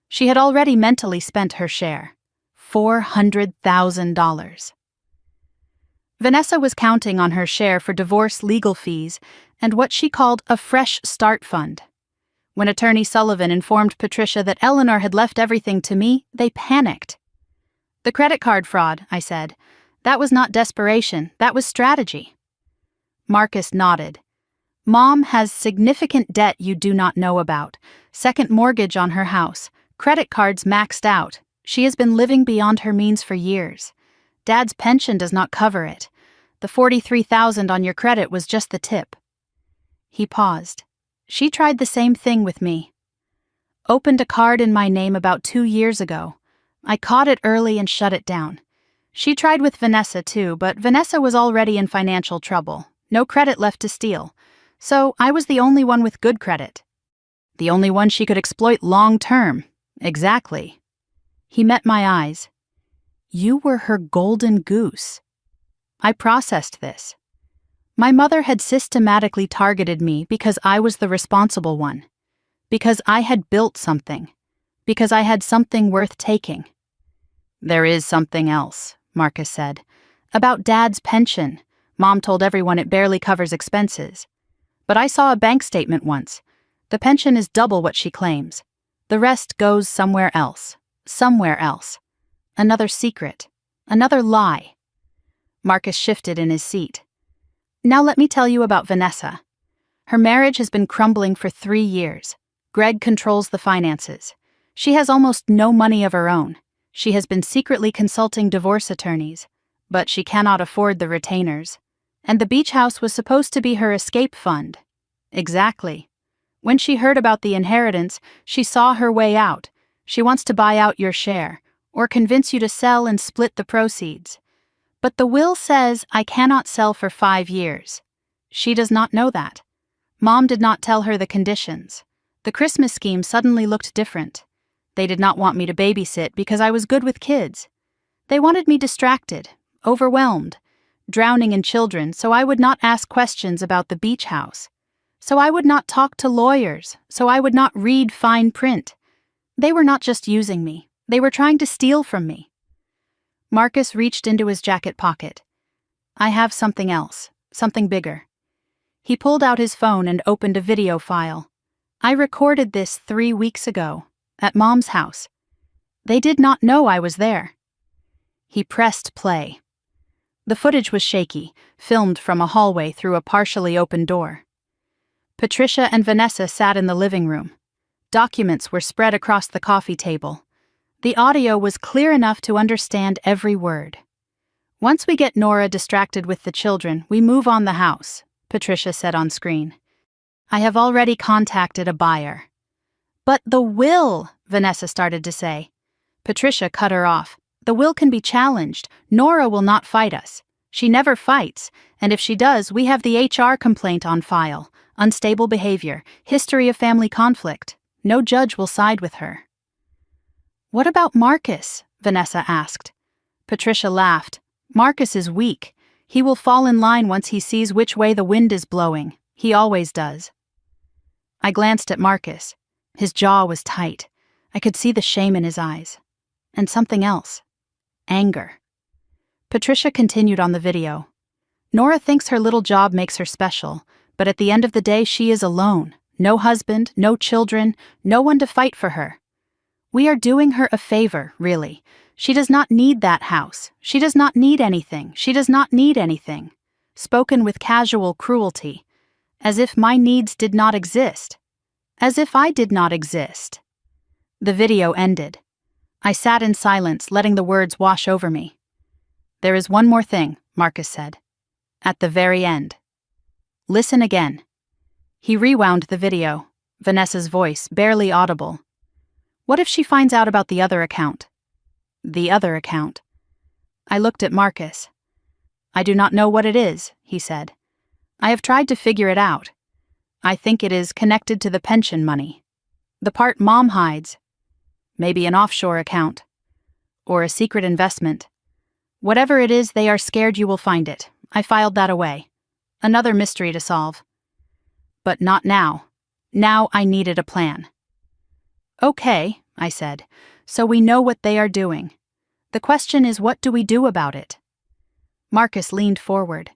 She had already mentally spent her share, $400,000. Vanessa was counting on her share for divorce legal fees and what she called a fresh start fund. When Attorney Sullivan informed Patricia that Eleanor had left everything to me, they panicked. The credit card fraud, I said. That was not desperation, that was strategy. Marcus nodded. Mom has significant debt you do not know about, second mortgage on her house, credit cards maxed out. She has been living beyond her means for years. Dad's pension does not cover it. The $43,000 on your credit was just the tip. He paused. She tried the same thing with me. Opened a card in my name about 2 years ago. I caught it early and shut it down. She tried with Vanessa too, but Vanessa was already in financial trouble. No credit left to steal. So I was the only one with good credit. The only one she could exploit long term. Exactly. He met my eyes. You were her golden goose. I processed this. My mother had systematically targeted me because I was the responsible one. Because I had built something. Because I had something worth taking. There is something else, Marcus said. About Dad's pension. Mom told everyone it barely covers expenses. But I saw a bank statement once. The pension is double what she claims. The rest goes somewhere else. Somewhere else. Another secret. Another lie. Marcus shifted in his seat. Now let me tell you about Vanessa. Her marriage has been crumbling for 3 years. Greg controls the finances. She has almost no money of her own. She has been secretly consulting divorce attorneys, but she cannot afford the retainers. And the beach house was supposed to be her escape fund. Exactly. When she heard about the inheritance, she saw her way out. She wants to buy out your share, or convince you to sell and split the proceeds. But the will says I cannot sell for 5 years. She does not know that. Mom did not tell her the conditions. The Christmas scheme suddenly looked different. They did not want me to babysit because I was good with kids. They wanted me distracted, overwhelmed, drowning in children so I would not ask questions about the beach house. So I would not talk to lawyers, so I would not read fine print. They were not just using me. They were trying to steal from me. Marcus reached into his jacket pocket. I have something else, something bigger. He pulled out his phone and opened a video file. I recorded this 3 weeks ago, at Mom's house. They did not know I was there. He pressed play. The footage was shaky, filmed from a hallway through a partially open door. Patricia and Vanessa sat in the living room. Documents were spread across the coffee table. The audio was clear enough to understand every word. Once we get Nora distracted with the children, we move on the house, Patricia said on screen. I have already contacted a buyer. But the will, Vanessa started to say. Patricia cut her off. The will can be challenged. Nora will not fight us. She never fights, and if she does, we have the HR complaint on file. Unstable behavior, history of family conflict. No judge will side with her. What about Marcus? Vanessa asked. Patricia laughed. Marcus is weak. He will fall in line once he sees which way the wind is blowing. He always does. I glanced at Marcus. His jaw was tight. I could see the shame in his eyes. And something else. Anger. Patricia continued on the video. Nora thinks her little job makes her special, but at the end of the day she is alone. No husband, no children, no one to fight for her. We are doing her a favor, really. She does not need that house. She does not need anything. She does not need anything. Spoken with casual cruelty. As if my needs did not exist. As if I did not exist. The video ended. I sat in silence, letting the words wash over me. There is one more thing, Marcus said. At the very end. Listen again. He rewound the video, Vanessa's voice barely audible. What if she finds out about the other account? The other account. I looked at Marcus. I do not know what it is, he said. I have tried to figure it out. I think it is connected to the pension money. The part Mom hides. Maybe an offshore account. Or a secret investment. Whatever it is, they are scared you will find it. I filed that away. Another mystery to solve. But not now. Now I needed a plan. Okay, I said, so we know what they are doing. The question is, what do we do about it? Marcus leaned forward.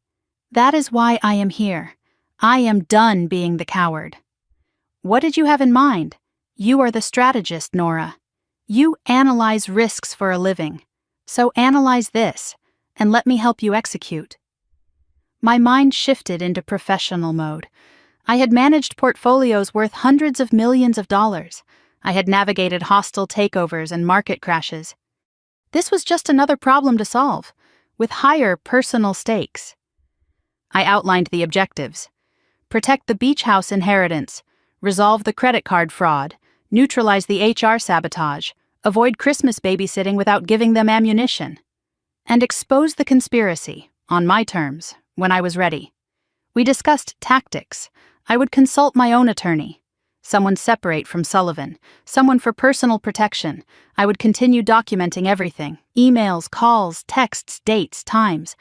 That is why I am here. I am done being the coward. What did you have in mind? You are the strategist, Nora. You analyze risks for a living. So analyze this, and let me help you execute. My mind shifted into professional mode. I had managed portfolios worth hundreds of millions of dollars. I had navigated hostile takeovers and market crashes. This was just another problem to solve, with higher personal stakes. I outlined the objectives. Protect the beach house inheritance, resolve the credit card fraud, neutralize the HR sabotage, avoid Christmas babysitting without giving them ammunition, and expose the conspiracy, on my terms, when I was ready. We discussed tactics. I would consult my own attorney. Someone separate from Sullivan. Someone for personal protection. I would continue documenting everything. Emails, calls, texts, dates, times.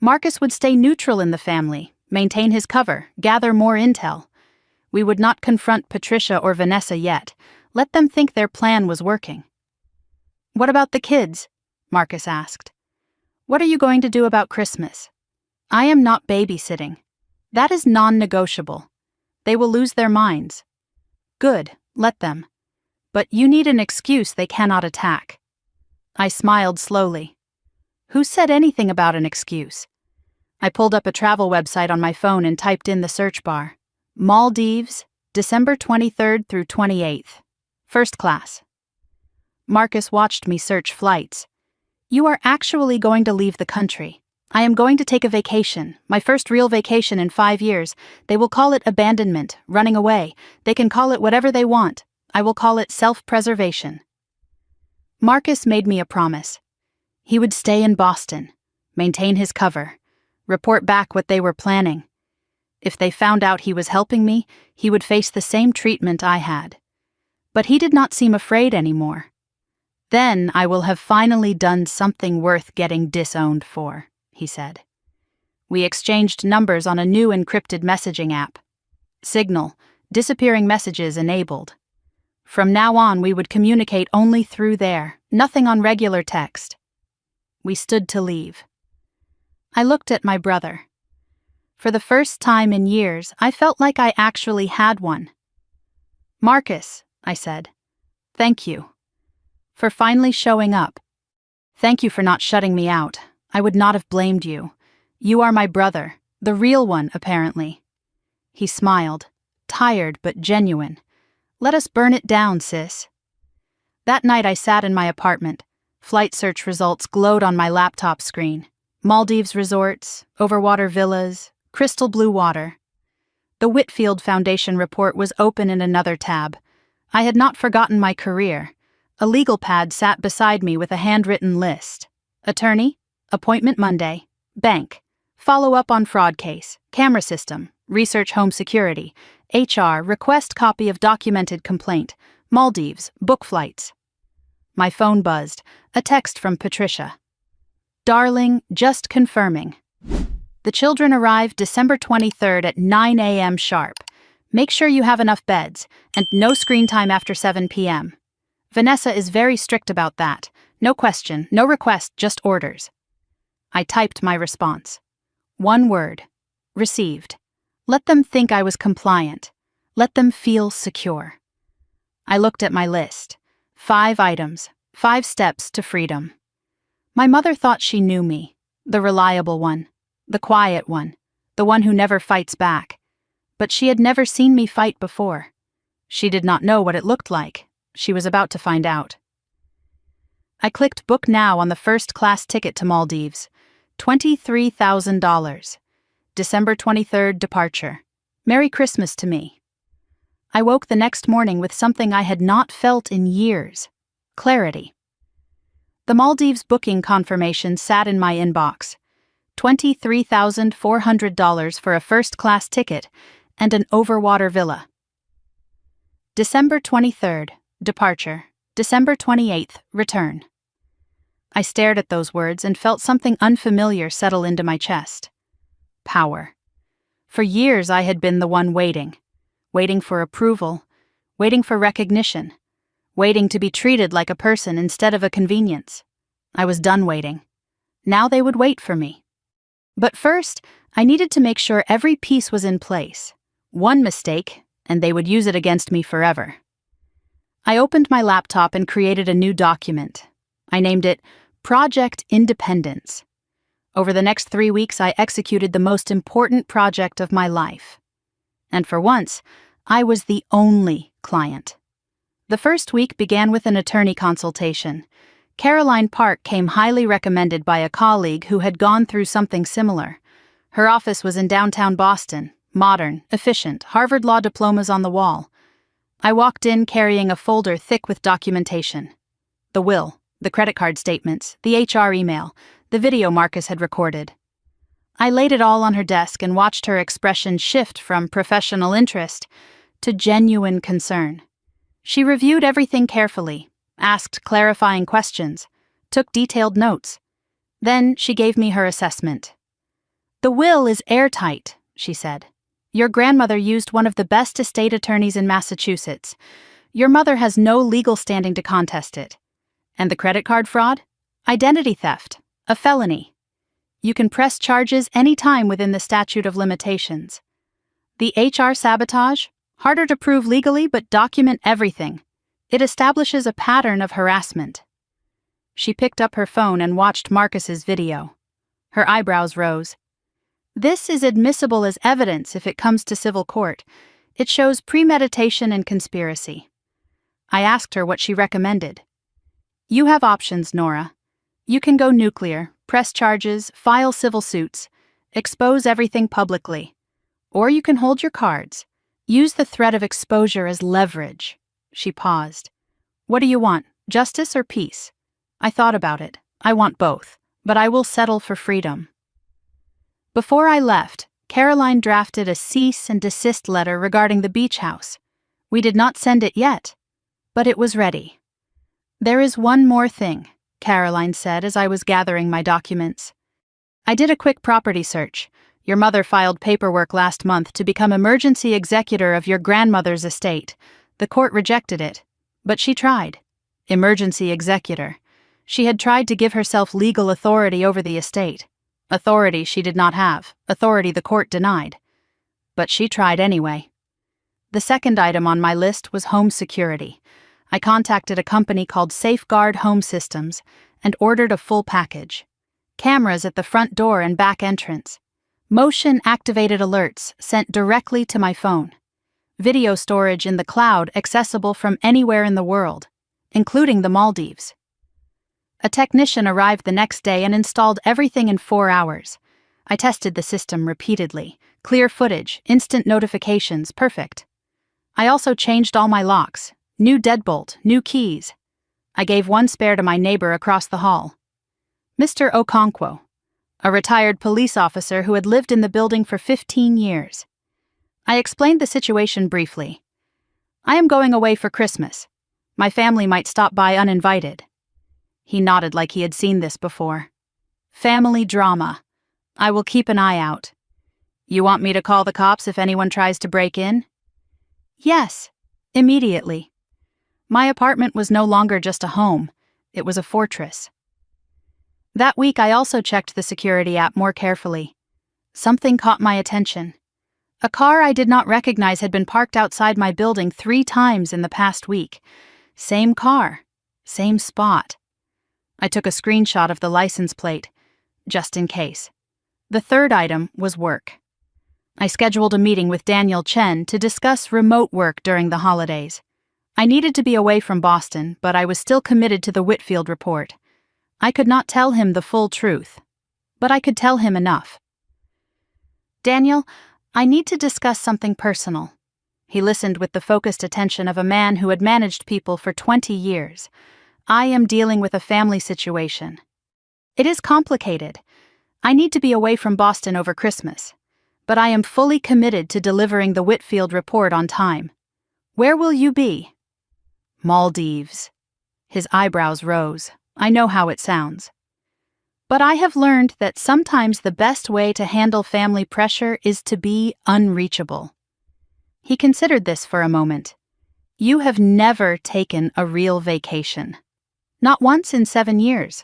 Marcus would stay neutral in the family, maintain his cover, gather more intel. We would not confront Patricia or Vanessa yet. Let them think their plan was working. What about the kids? Marcus asked. What are you going to do about Christmas? I am not babysitting. That is non-negotiable. They will lose their minds. Good, let them. But you need an excuse they cannot attack. I smiled slowly. Who said anything about an excuse? I pulled up a travel website on my phone and typed in the search bar. Maldives, December 23rd through 28th. First class. Marcus watched me search flights. You are actually going to leave the country. I am going to take a vacation, my first real vacation in 5 years. They will call it abandonment, running away. They can call it whatever they want. I will call it self-preservation. Marcus made me a promise. He would stay in Boston, maintain his cover, report back what they were planning. If they found out he was helping me, he would face the same treatment I had. But he did not seem afraid anymore. Then I will have finally done something worth getting disowned for, he said. We exchanged numbers on a new encrypted messaging app. Signal, disappearing messages enabled. From now on, we would communicate only through there, nothing on regular text. We stood to leave. I looked at my brother. For the first time in years, I felt like I actually had one. Marcus, I said, thank you. For finally showing up. Thank you for not shutting me out. I would not have blamed you. You are my brother, the real one, apparently. He smiled, tired but genuine. Let us burn it down, sis. That night I sat in my apartment. Flight search results glowed on my laptop screen. Maldives resorts, overwater villas, crystal blue water. The Whitfield Foundation report was open in another tab. I had not forgotten my career. A legal pad sat beside me with a handwritten list. Attorney, appointment Monday, bank, follow up on fraud case, camera system, research home security, HR, request copy of documented complaint, Maldives, book flights. My phone buzzed, a text from Patricia. Darling, just confirming. The children arrive December 23rd at 9 a.m. sharp. Make sure you have enough beds, and no screen time after 7 p.m. Vanessa is very strict about that. No question, no request, just orders. I typed my response. One word. Received. Let them think I was compliant. Let them feel secure. I looked at my list. 5 items, 5 steps to freedom. My mother thought she knew me, the reliable one, the quiet one, the one who never fights back. But she had never seen me fight before. She did not know what it looked like. She was about to find out. I clicked book now on the first-class ticket to Maldives. $23,000. December 23rd departure. Merry Christmas to me. I woke the next morning with something I had not felt in years. Clarity. The Maldives booking confirmation sat in my inbox. $23,400 for a first-class ticket and an overwater villa. December 23rd, departure. December 28th, return. I stared at those words and felt something unfamiliar settle into my chest. Power. For years I had been the one waiting for approval, waiting for recognition, waiting to be treated like a person instead of a convenience. I was done waiting. Now they would wait for me. But first, I needed to make sure every piece was in place. One mistake, and they would use it against me forever. I opened my laptop and created a new document. I named it Project Independence. Over the next 3 weeks, I executed the most important project of my life. And for once, I was the only client. The first week began with an attorney consultation. Caroline Park came highly recommended by a colleague who had gone through something similar. Her office was in downtown Boston, modern, efficient, Harvard Law diplomas on the wall. I walked in carrying a folder thick with documentation. The will, the credit card statements, the HR email, the video Marcus had recorded. I laid it all on her desk and watched her expression shift from professional interest to genuine concern. She reviewed everything carefully, asked clarifying questions, took detailed notes. Then she gave me her assessment. "The will is airtight," she said. "Your grandmother used one of the best estate attorneys in Massachusetts. Your mother has no legal standing to contest it. And the credit card fraud? Identity theft, a felony. You can press charges any time within the statute of limitations. The HR sabotage? Harder to prove legally, but document everything. It establishes a pattern of harassment." She picked up her phone and watched Marcus's video. Her eyebrows rose. "This is admissible as evidence if it comes to civil court. It shows premeditation and conspiracy." I asked her what she recommended. "You have options, Nora. You can go nuclear, press charges, file civil suits, expose everything publicly. Or you can hold your cards. Use the threat of exposure as leverage." She paused. "What do you want, justice or peace?" I thought about it. I want both, but I will settle for freedom. Before I left, Caroline drafted a cease and desist letter regarding the beach house. We did not send it yet, but it was ready. "There is one more thing," Caroline said as I was gathering my documents. "I did a quick property search. Your mother filed paperwork last month to become emergency executor of your grandmother's estate. The court rejected it, but she tried. Emergency executor. She had tried to give herself legal authority over the estate. Authority she did not have, authority the court denied. But she tried anyway." The second item on my list was home security. I contacted a company called Safeguard Home Systems and ordered a full package. Cameras at the front door and back entrance. Motion-activated alerts sent directly to my phone. Video storage in the cloud accessible from anywhere in the world, including the Maldives. A technician arrived the next day and installed everything in 4 hours. I tested the system repeatedly. Clear footage, instant notifications, perfect. I also changed all my locks. New deadbolt, new keys. I gave one spare to my neighbor across the hall. "Mr. Okonkwo." a retired police officer who had lived in the building for 15 years. I explained the situation briefly. I am going away for Christmas. My family might stop by uninvited. He nodded like he had seen this before. Family drama. I will keep an eye out. You want me to call the cops if anyone tries to break in? Yes, immediately. My apartment was no longer just a home, it was a fortress. That week I also checked the security app more carefully. Something caught my attention. A car I did not recognize had been parked outside my building 3 times in the past week. Same car, same spot. I took a screenshot of the license plate, just in case. The third item was work. I scheduled a meeting with Daniel Chen to discuss remote work during the holidays. I needed to be away from Boston, but I was still committed to the Whitfield report. I could not tell him the full truth, but I could tell him enough. Daniel, I need to discuss something personal. He listened with the focused attention of a man who had managed people for 20 years. I am dealing with a family situation. It is complicated. I need to be away from Boston over Christmas, but I am fully committed to delivering the Whitfield report on time. Where will you be? Maldives. His eyebrows rose. I know how it sounds. But I have learned that sometimes the best way to handle family pressure is to be unreachable. He considered this for a moment. You have never taken a real vacation. Not once in 7 years.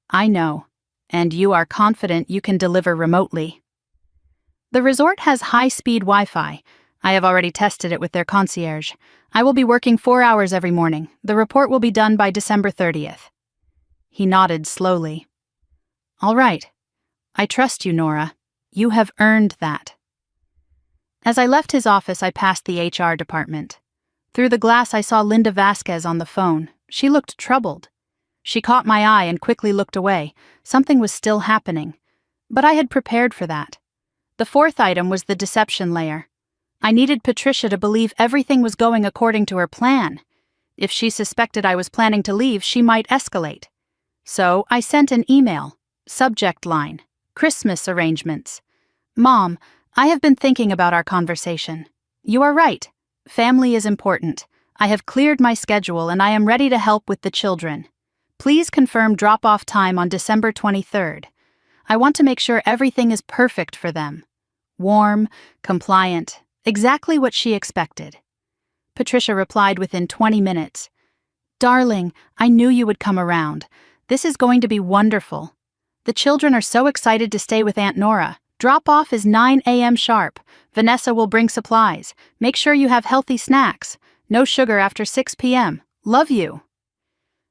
I know, and you are confident you can deliver remotely. The resort has high-speed Wi-Fi. I have already tested it with their concierge. I will be working 4 hours every morning. The report will be done by December 30th. He nodded slowly. All right. I trust you, Nora. You have earned that. As I left his office, I passed the HR department. Through the glass, I saw Linda Vasquez on the phone. She looked troubled. She caught my eye and quickly looked away. Something was still happening. But I had prepared for that. The fourth item was the deception layer. I needed Patricia to believe everything was going according to her plan. If she suspected I was planning to leave, she might escalate. So I sent an email. Subject line: Christmas arrangements. Mom, I have been thinking about our conversation. You are right. Family is important. I have cleared my schedule and I am ready to help with the children. Please confirm drop-off time on December 23rd. I want to make sure everything is perfect for them. Warm, compliant, exactly what she expected. Patricia replied within 20 minutes. Darling, I knew you would come around. This is going to be wonderful. The children are so excited to stay with Aunt Nora. Drop-off is 9 a.m. sharp. Vanessa will bring supplies. Make sure you have healthy snacks. No sugar after 6 p.m. Love you.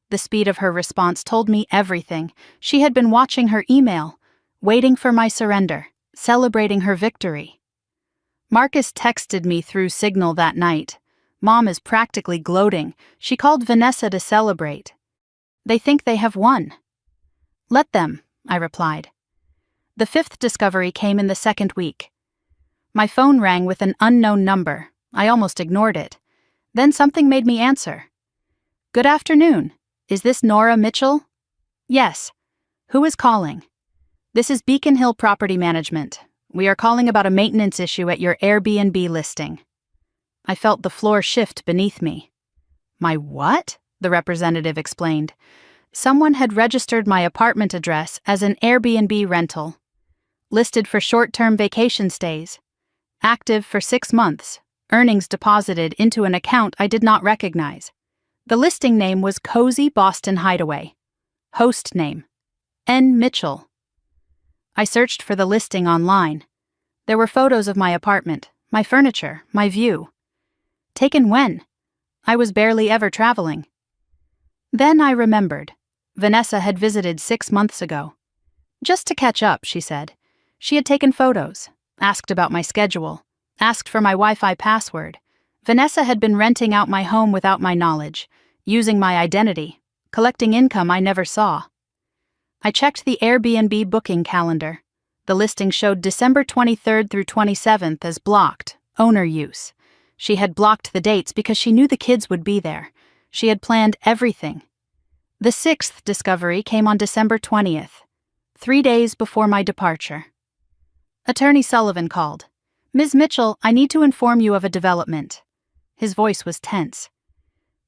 The speed of her response told me everything. She had been watching her email, waiting for my surrender, celebrating her victory. Marcus texted me through Signal that night. Mom is practically gloating. She called Vanessa to celebrate. They think they have won. Let them, I replied. The fifth discovery came in the second week. My phone rang with an unknown number. I almost ignored it. Then something made me answer. Good afternoon. Is this Nora Mitchell? Yes. Who is calling? This is Beacon Hill Property Management. We are calling about a maintenance issue at your Airbnb listing. I felt the floor shift beneath me. My what? The representative explained. Someone had registered my apartment address as an Airbnb rental. Listed for short-term vacation stays. Active for 6 months. Earnings deposited into an account I did not recognize. The listing name was Cozy Boston Hideaway. Host name: N. Mitchell. I searched for the listing online. There were photos of my apartment, my furniture, my view. Taken when? I was barely ever traveling. Then I remembered. Vanessa had visited 6 months ago. Just to catch up, she said. She had taken photos, asked about my schedule, asked for my Wi-Fi password. Vanessa had been renting out my home without my knowledge, using my identity, collecting income I never saw. I checked the Airbnb booking calendar. The listing showed December 23rd through 27th as blocked, owner use. She had blocked the dates because she knew the kids would be there. She had planned everything. The sixth discovery came on December 20th. 3 days before my departure. Attorney Sullivan called. "Ms. Mitchell, I need to inform you of a development." His voice was tense.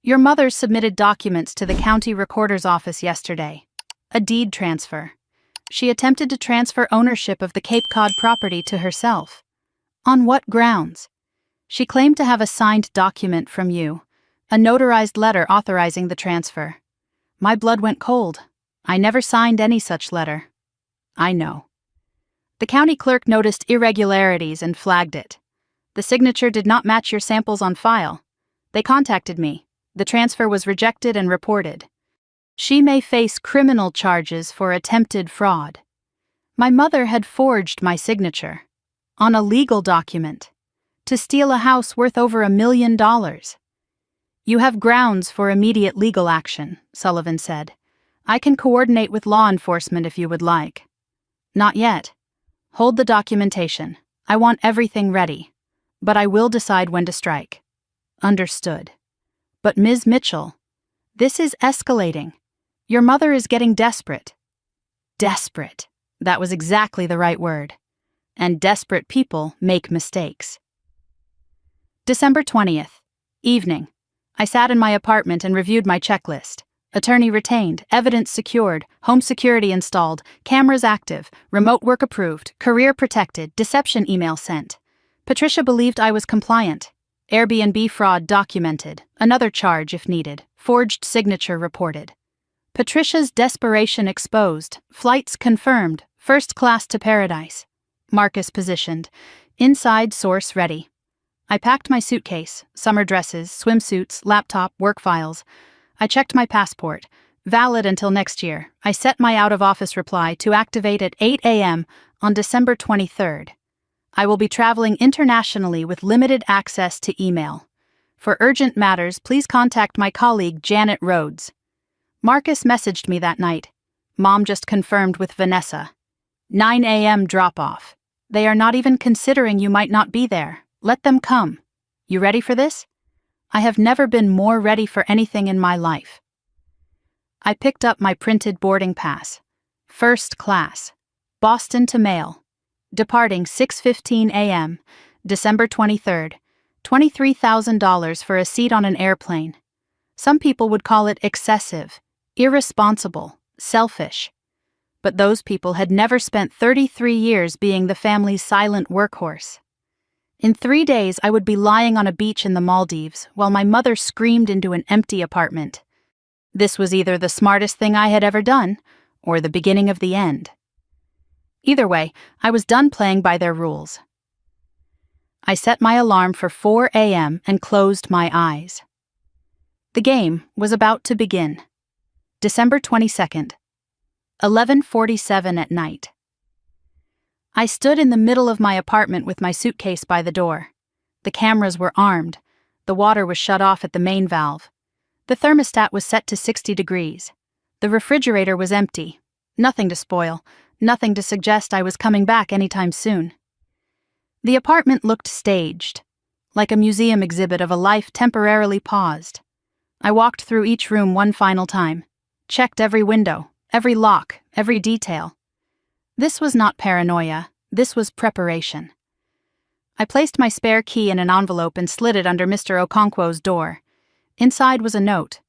"Your mother submitted documents to the county recorder's office yesterday. A deed transfer. She attempted to transfer ownership of the Cape Cod property to herself. On what grounds? She claimed to have a signed document from you, a notarized letter authorizing the transfer. My blood went cold. I never signed any such letter." "I know." "The county clerk noticed irregularities and flagged it. The signature did not match your samples on file. They contacted me. The transfer was rejected and reported. She may face criminal charges for attempted fraud. My mother had forged my signature on a legal document to steal a house worth over $1 million. You have grounds for immediate legal action," Sullivan said. "I can coordinate with law enforcement if you would like." "Not yet. Hold the documentation. I want everything ready. But I will decide when to strike." "Understood." "But Ms. Mitchell, this is escalating. Your mother is getting desperate." Desperate. That was exactly the right word. And desperate people make mistakes. December 20th. Evening. I sat in my apartment and reviewed my checklist. Attorney retained, evidence secured, home security installed, cameras active, remote work approved, career protected, deception email sent. Patricia believed I was compliant. Airbnb fraud documented, another charge if needed, forged signature reported. Patricia's desperation exposed, flights confirmed, first class to paradise. Marcus positioned, inside source ready. I packed my suitcase, summer dresses, swimsuits, laptop, work files. I checked my passport, valid until next year. I set my out-of-office reply to activate at 8 a.m. on December 23rd. I will be traveling internationally with limited access to email. For urgent matters, please contact my colleague Janet Rhodes. Marcus messaged me that night. Mom just confirmed with Vanessa. 9 a.m. drop-off. They are not even considering you might not be there. Let them come. You ready for this? I have never been more ready for anything in my life. I picked up my printed boarding pass. First class. Boston to Mail. Departing 6:15 a.m., December 23rd. $23,000 for a seat on an airplane. Some people would call it excessive, irresponsible, selfish. But those people had never spent 33 years being the family's silent workhorse. In 3 days, I would be lying on a beach in the Maldives while my mother screamed into an empty apartment. This was either the smartest thing I had ever done, or the beginning of the end. Either way, I was done playing by their rules. I set my alarm for 4 a.m. and closed my eyes. The game was about to begin. December 22nd, 11:47 at night. I stood in the middle of my apartment with my suitcase by the door. The cameras were armed. The water was shut off at the main valve. The thermostat was set to 60 degrees. The refrigerator was empty. Nothing to spoil, nothing to suggest I was coming back anytime soon. The apartment looked staged, like a museum exhibit of a life temporarily paused. I walked through each room one final time, checked every window, every lock, every detail. This was not paranoia, this was preparation. I placed my spare key in an envelope and slid it under Mr. Okonkwo's door. Inside was a note.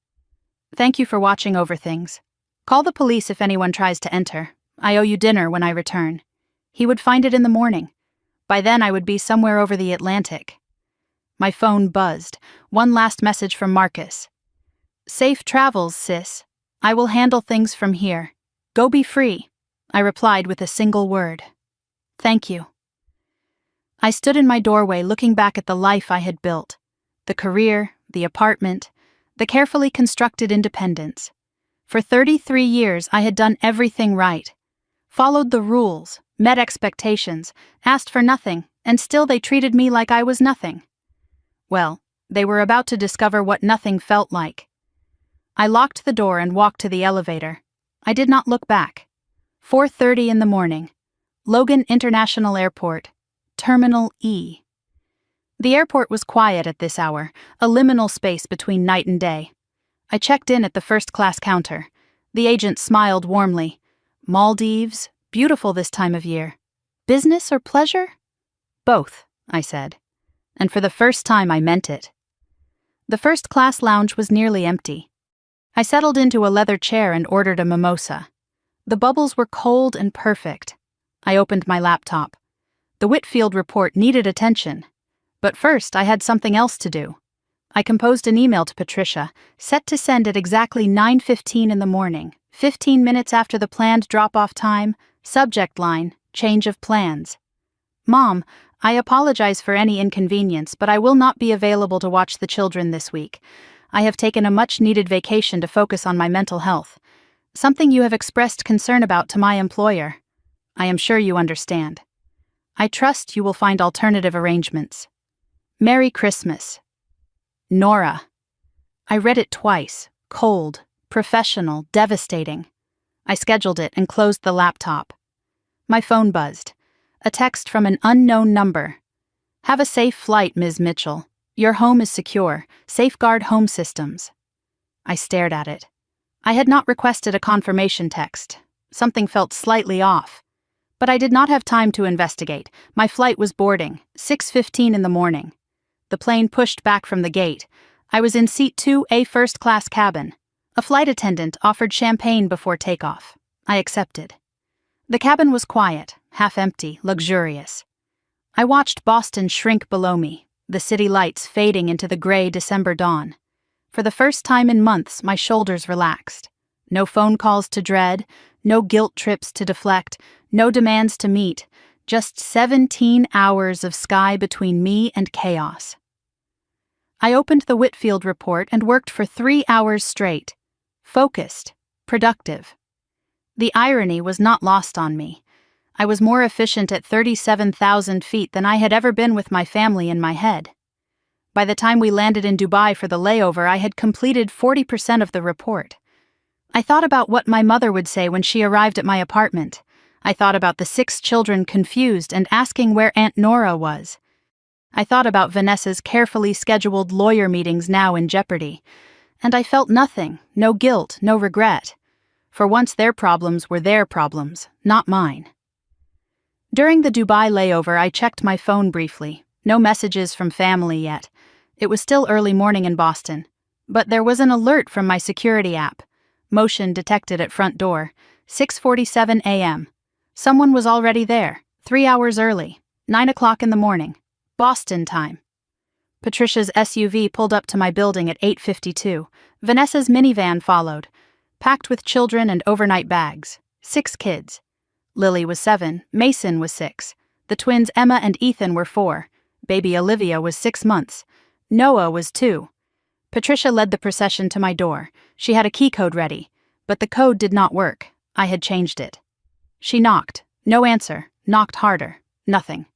"Thank you for watching over things. Call the police if anyone tries to enter. I owe you dinner when I return." He would find it in the morning. By then I would be somewhere over the Atlantic. My phone buzzed. One last message from Marcus. "Safe travels, sis. I will handle things from here. Go be free." I replied with a single word. "Thank you." I stood in my doorway looking back at the life I had built. The career, the apartment, the carefully constructed independence. For 33 years I had done everything right. Followed the rules, met expectations, asked for nothing, and still they treated me like I was nothing. Well, they were about to discover what nothing felt like. I locked the door and walked to the elevator. I did not look back. 4:30 in the morning. Logan International Airport, Terminal E. The airport was quiet at this hour, a liminal space between night and day. I checked in at the first-class counter. The agent smiled warmly. Maldives, Beautiful this time of year. Business or pleasure? Both, I said. And for the first time I meant it. The first-class lounge was nearly empty. I settled into a leather chair and ordered a mimosa. The bubbles were cold and perfect. I opened my laptop. The Whitfield report needed attention. But first, I had something else to do. I composed an email to Patricia, set to send at exactly 9:15 in the morning, 15 minutes after the planned drop-off time, subject line, change of plans. Mom, I apologize for any inconvenience, but I will not be available to watch the children this week. I have taken a much-needed vacation to focus on my mental health. Something you have expressed concern about to my employer. I am sure you understand. I trust you will find alternative arrangements. Merry Christmas. Nora. I read it twice, cold, professional, devastating. I scheduled it and closed the laptop. My phone buzzed. A text from an unknown number. Have a safe flight, Ms. Mitchell. Your home is secure. Safeguard Home Systems. I stared at it. I had not requested a confirmation text. Something felt slightly off. But I did not have time to investigate. My flight was boarding, 6:15 in the morning. The plane pushed back from the gate. I was in seat 2A first-class cabin. A flight attendant offered champagne before takeoff. I accepted. The cabin was quiet, half-empty, luxurious. I watched Boston shrink below me, the city lights fading into the gray December dawn. For the first time in months, my shoulders relaxed. No phone calls to dread, no guilt trips to deflect, no demands to meet, just 17 hours of sky between me and chaos. I opened the Whitfield report and worked for 3 hours straight. Focused, productive. The irony was not lost on me. I was more efficient at 37,000 feet than I had ever been with my family in my head. By the time we landed in Dubai for the layover, I had completed 40% of the report. I thought about what my mother would say when she arrived at my apartment. I thought about the 6 children confused and asking where Aunt Nora was. I thought about Vanessa's carefully scheduled lawyer meetings now in jeopardy. And I felt nothing, no guilt, no regret. For once their problems were their problems, not mine. During the Dubai layover, I checked my phone briefly. No messages from family yet. It was still early morning in Boston. But there was an alert from my security app. Motion detected at front door. 6:47 a.m. Someone was already there, 3 hours early, 9 o'clock in the morning. Boston time. Patricia's SUV pulled up to my building at 8:52. Vanessa's minivan followed, packed with children and overnight bags. 6 kids. Lily was 7, Mason was 6. The twins Emma and Ethan were 4. Baby Olivia was 6 months. Noah was 2. Patricia led the procession to my door. She had a key code ready, but the code did not work. I had changed it. She knocked. No answer. Knocked harder. Nothing.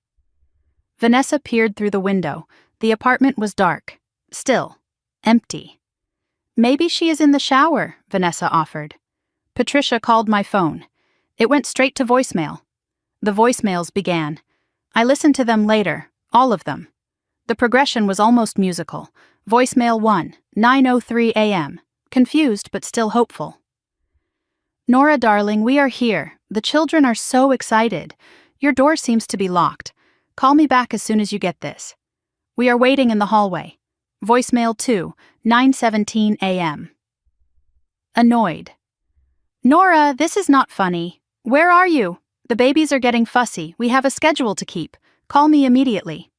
Vanessa peered through the window. The apartment was dark. Still. Empty. Maybe she is in the shower, Vanessa offered. Patricia called my phone. It went straight to voicemail. The voicemails began. I listened to them later, all of them. The progression was almost musical. Voicemail 1, 9:03 a.m. Confused but still hopeful. Nora, darling, we are here. The children are so excited. Your door seems to be locked. Call me back as soon as you get this. We are waiting in the hallway. Voicemail 2, 9:17 a.m. Annoyed. Nora, this is not funny. Where are you? The babies are getting fussy. We have a schedule to keep. Call me immediately.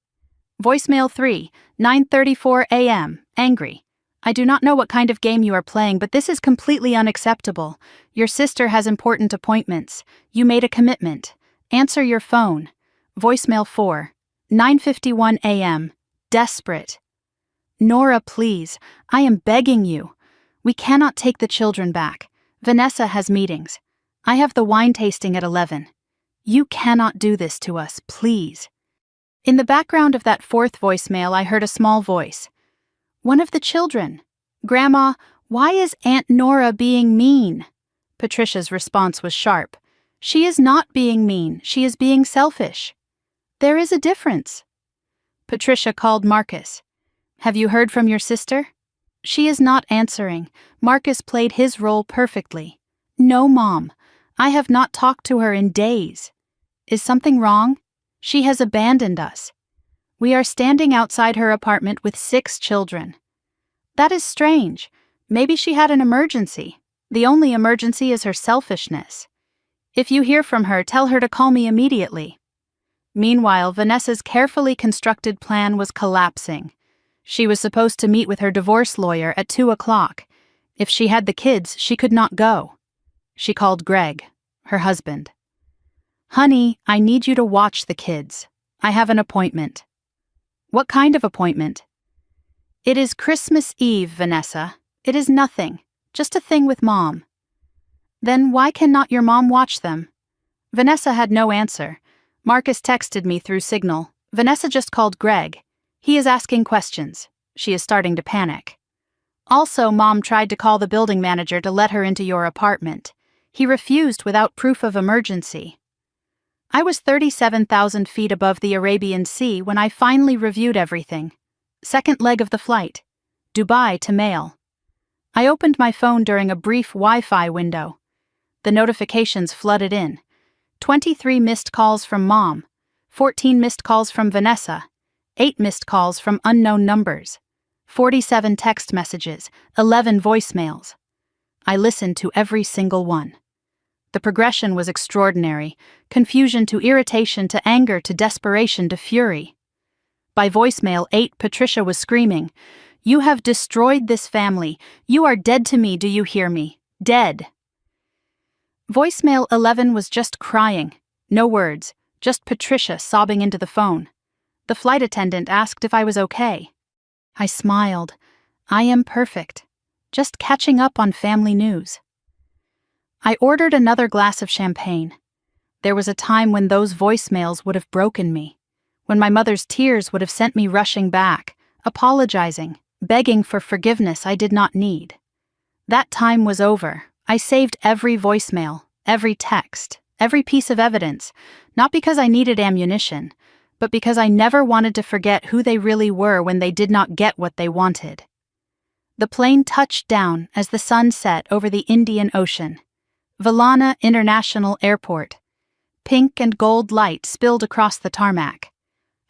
Voicemail 3, 9:34 a.m. Angry. I do not know what kind of game you are playing, but this is completely unacceptable. Your sister has important appointments. You made a commitment. Answer your phone. Voicemail 4, 9:51 a.m. Desperate. Nora, please. I am begging you. We cannot take the children back. Vanessa has meetings. I have the wine tasting at 11. You cannot do this to us, please. In the background of that 4th voicemail, I heard a small voice. One of the children. Grandma, why is Aunt Nora being mean? Patricia's response was sharp. She is not being mean. She is being selfish. There is a difference. Patricia called Marcus. Have you heard from your sister? She is not answering. Marcus played his role perfectly. No, Mom. I have not talked to her in days. Is something wrong? She has abandoned us. We are standing outside her apartment with 6 children. That is strange. Maybe she had an emergency. The only emergency is her selfishness. If you hear from her, tell her to call me immediately. Meanwhile, Vanessa's carefully constructed plan was collapsing. She was supposed to meet with her divorce lawyer at 2 o'clock. If she had the kids, she could not go. She called Greg, her husband. "Honey, I need you to watch the kids. I have an appointment." "What kind of appointment?" "It is Christmas Eve, Vanessa. It is nothing. Just a thing with Mom." "Then why cannot your mom watch them?" Vanessa had no answer. Marcus texted me through Signal. "Vanessa just called Greg. He is asking questions. She is starting to panic. Also, Mom tried to call the building manager to let her into your apartment. He refused without proof of emergency." I was 37,000 feet above the Arabian Sea when I finally reviewed everything. Second leg of the flight. Dubai to Mail. I opened my phone during a brief Wi-Fi window. The notifications flooded in. 23 missed calls from Mom, 14 missed calls from Vanessa, 8 missed calls from unknown numbers, 47 text messages, 11 voicemails. I listened to every single one. The progression was extraordinary, confusion to irritation to anger to desperation to fury. By voicemail 8, Patricia was screaming, "You have destroyed this family. You are dead to me, do you hear me? Dead." Voicemail 11 was just crying. No words, just Patricia sobbing into the phone. The flight attendant asked if I was okay. I smiled. I am perfect. Just catching up on family news. I ordered another glass of champagne. There was a time when those voicemails would have broken me, when my mother's tears would have sent me rushing back, apologizing, begging for forgiveness I did not need. That time was over. I saved every voicemail, every text, every piece of evidence, not because I needed ammunition, but because I never wanted to forget who they really were when they did not get what they wanted. The plane touched down as the sun set over the Indian Ocean. Vallana International Airport. Pink and gold light spilled across the tarmac.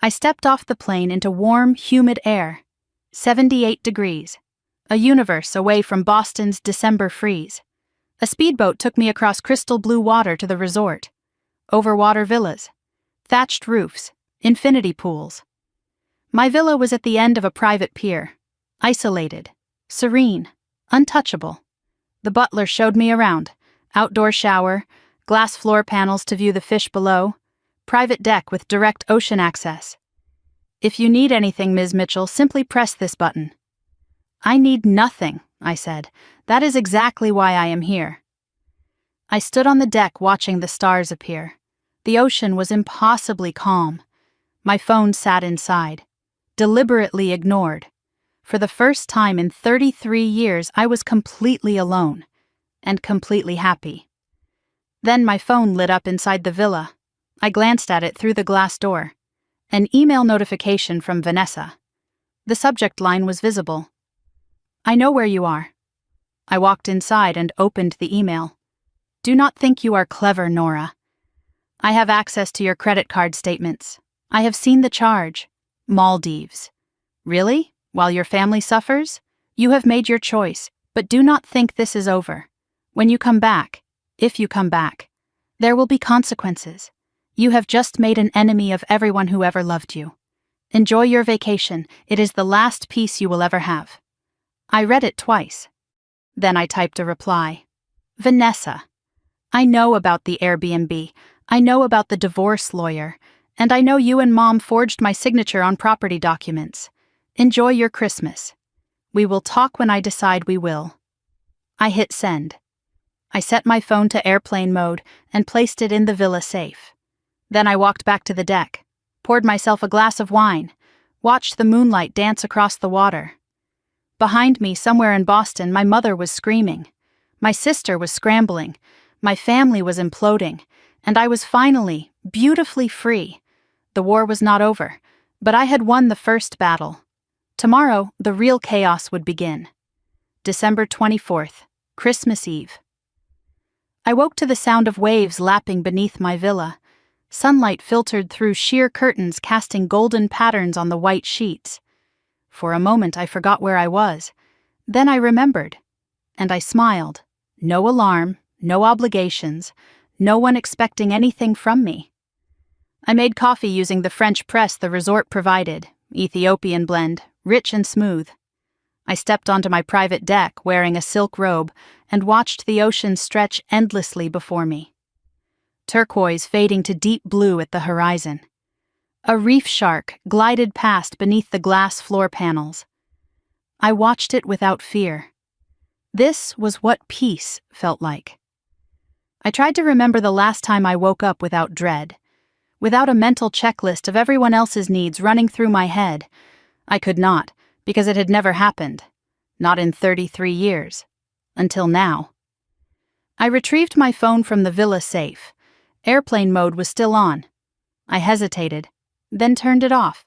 I stepped off the plane into warm, humid air. 78 degrees. A universe away from Boston's December freeze. A speedboat took me across crystal blue water to the resort. Overwater villas. Thatched roofs. Infinity pools. My villa was at the end of a private pier. Isolated. Serene. Untouchable. The butler showed me around. Outdoor shower, glass floor panels to view the fish below, private deck with direct ocean access. "If you need anything, Ms. Mitchell, simply press this button." "I need nothing," I said. "That is exactly why I am here." I stood on the deck watching the stars appear. The ocean was impossibly calm. My phone sat inside, deliberately ignored. For the first time in 33 years, I was completely alone. And completely happy. Then my phone lit up inside the villa. I glanced at it through the glass door. An email notification from Vanessa. The subject line was visible. "I know where you are." I walked inside and opened the email. "Do not think you are clever, Nora. I have access to your credit card statements. I have seen the charge. Maldives. Really? While your family suffers? You have made your choice, but do not think this is over. When you come back, if you come back, there will be consequences. You have just made an enemy of everyone who ever loved you. Enjoy your vacation. It is the last peace you will ever have." I read it twice. Then I typed a reply. "Vanessa, I know about the Airbnb. I know about the divorce lawyer. And I know you and Mom forged my signature on property documents. Enjoy your Christmas. We will talk when I decide we will." I hit send. I set my phone to airplane mode and placed it in the villa safe. Then I walked back to the deck, poured myself a glass of wine, watched the moonlight dance across the water. Behind me, somewhere in Boston, my mother was screaming. My sister was scrambling. My family was imploding. And I was finally, beautifully free. The war was not over, but I had won the first battle. Tomorrow, the real chaos would begin. December 24th, Christmas Eve. I woke to the sound of waves lapping beneath my villa. Sunlight filtered through sheer curtains, casting golden patterns on the white sheets. For a moment I forgot where I was. Then I remembered. And I smiled. No alarm, no obligations, no one expecting anything from me. I made coffee using the French press the resort provided, Ethiopian blend, rich and smooth. I stepped onto my private deck wearing a silk robe and watched the ocean stretch endlessly before me. Turquoise fading to deep blue at the horizon. A reef shark glided past beneath the glass floor panels. I watched it without fear. This was what peace felt like. I tried to remember the last time I woke up without dread, without a mental checklist of everyone else's needs running through my head. I could not, because it had never happened. Not in 33 years. Until now. I retrieved my phone from the villa safe. Airplane mode was still on. I hesitated, then turned it off.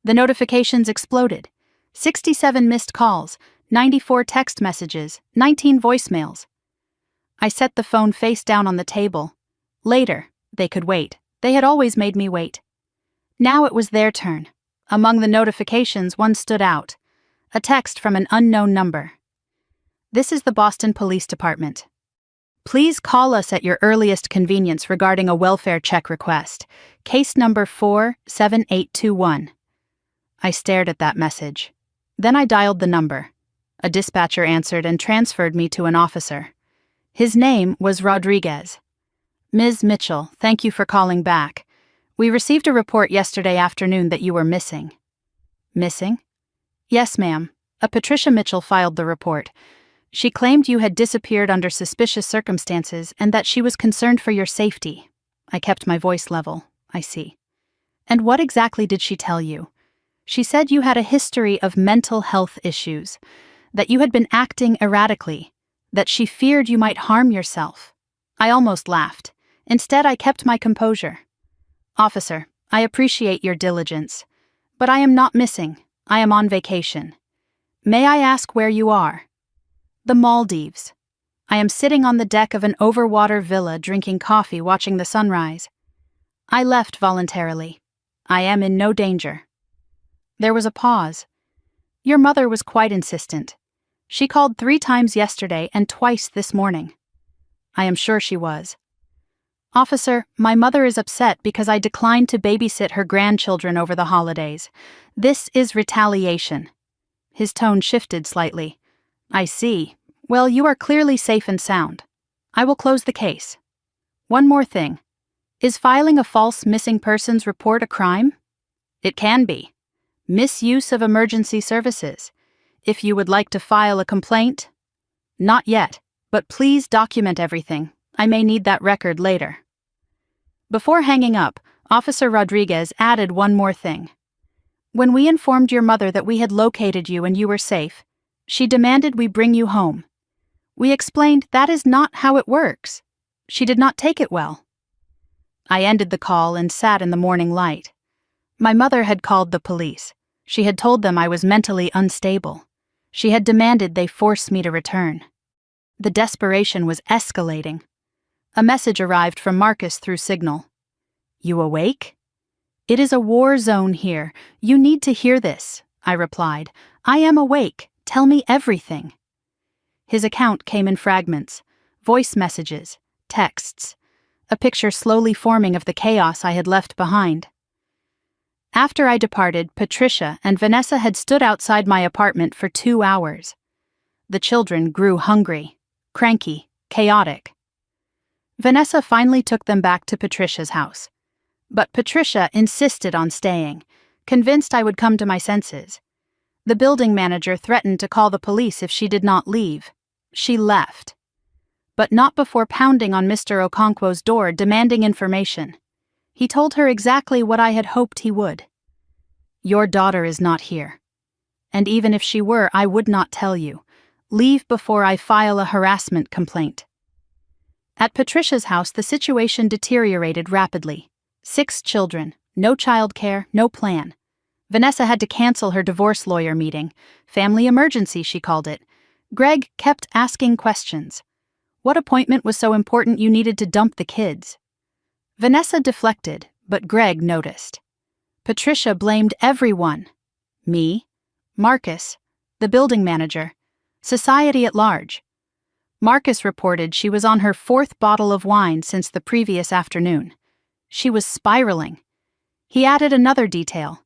The notifications exploded. 67 missed calls, 94 text messages, 19 voicemails. I set the phone face down on the table. Later, they could wait. They had always made me wait. Now it was their turn. Among the notifications, one stood out. A text from an unknown number. This is the Boston Police Department. Please call us at your earliest convenience regarding a welfare check request. Case number 47821. I stared at that message. Then I dialed the number. A dispatcher answered and transferred me to an officer. His name was Rodriguez. Ms. Mitchell, thank you for calling back. We received a report yesterday afternoon that you were missing. Missing? Yes, ma'am. A Patricia Mitchell filed the report. She claimed you had disappeared under suspicious circumstances and that she was concerned for your safety. I kept my voice level. I see. And what exactly did she tell you? She said you had a history of mental health issues, that you had been acting erratically, that she feared you might harm yourself. I almost laughed. Instead, I kept my composure. Officer, I appreciate your diligence, but I am not missing. I am on vacation. May I ask where you are? The Maldives. I am sitting on the deck of an overwater villa drinking coffee watching the sunrise. I left voluntarily. I am in no danger. There was a pause. Your mother was quite insistent. She called 3 times yesterday and twice this morning. I am sure she was. Officer, my mother is upset because I declined to babysit her grandchildren over the holidays. This is retaliation. His tone shifted slightly. I see. Well, you are clearly safe and sound. I will close the case. One more thing. Is filing a false missing persons report a crime? It can be. Misuse of emergency services. If you would like to file a complaint? Not yet, but please document everything. I may need that record later. Before hanging up, Officer Rodriguez added one more thing. When we informed your mother that we had located you and you were safe, she demanded we bring you home. We explained that is not how it works. She did not take it well. I ended the call and sat in the morning light. My mother had called the police. She had told them I was mentally unstable. She had demanded they force me to return. The desperation was escalating. A message arrived from Marcus through Signal. You awake? It is a war zone here. You need to hear this, I replied. I am awake. Tell me everything. His account came in fragments, voice messages, texts, a picture slowly forming of the chaos I had left behind. After I departed, Patricia and Vanessa had stood outside my apartment for 2 hours. The children grew hungry, cranky, chaotic. Vanessa finally took them back to Patricia's house. But Patricia insisted on staying, convinced I would come to my senses. The building manager threatened to call the police if she did not leave. She left. But not before pounding on Mr. Okonkwo's door demanding information. He told her exactly what I had hoped he would. Your daughter is not here. And even if she were, I would not tell you. Leave before I file a harassment complaint. At Patricia's house, the situation deteriorated rapidly. 6 children, no childcare, no plan. Vanessa had to cancel her divorce lawyer meeting. Family emergency, she called it. Greg kept asking questions. What appointment was so important you needed to dump the kids? Vanessa deflected, but Greg noticed. Patricia blamed everyone. Me, Marcus, the building manager, society at large. Marcus reported she was on her 4th bottle of wine since the previous afternoon. She was spiraling. He added another detail.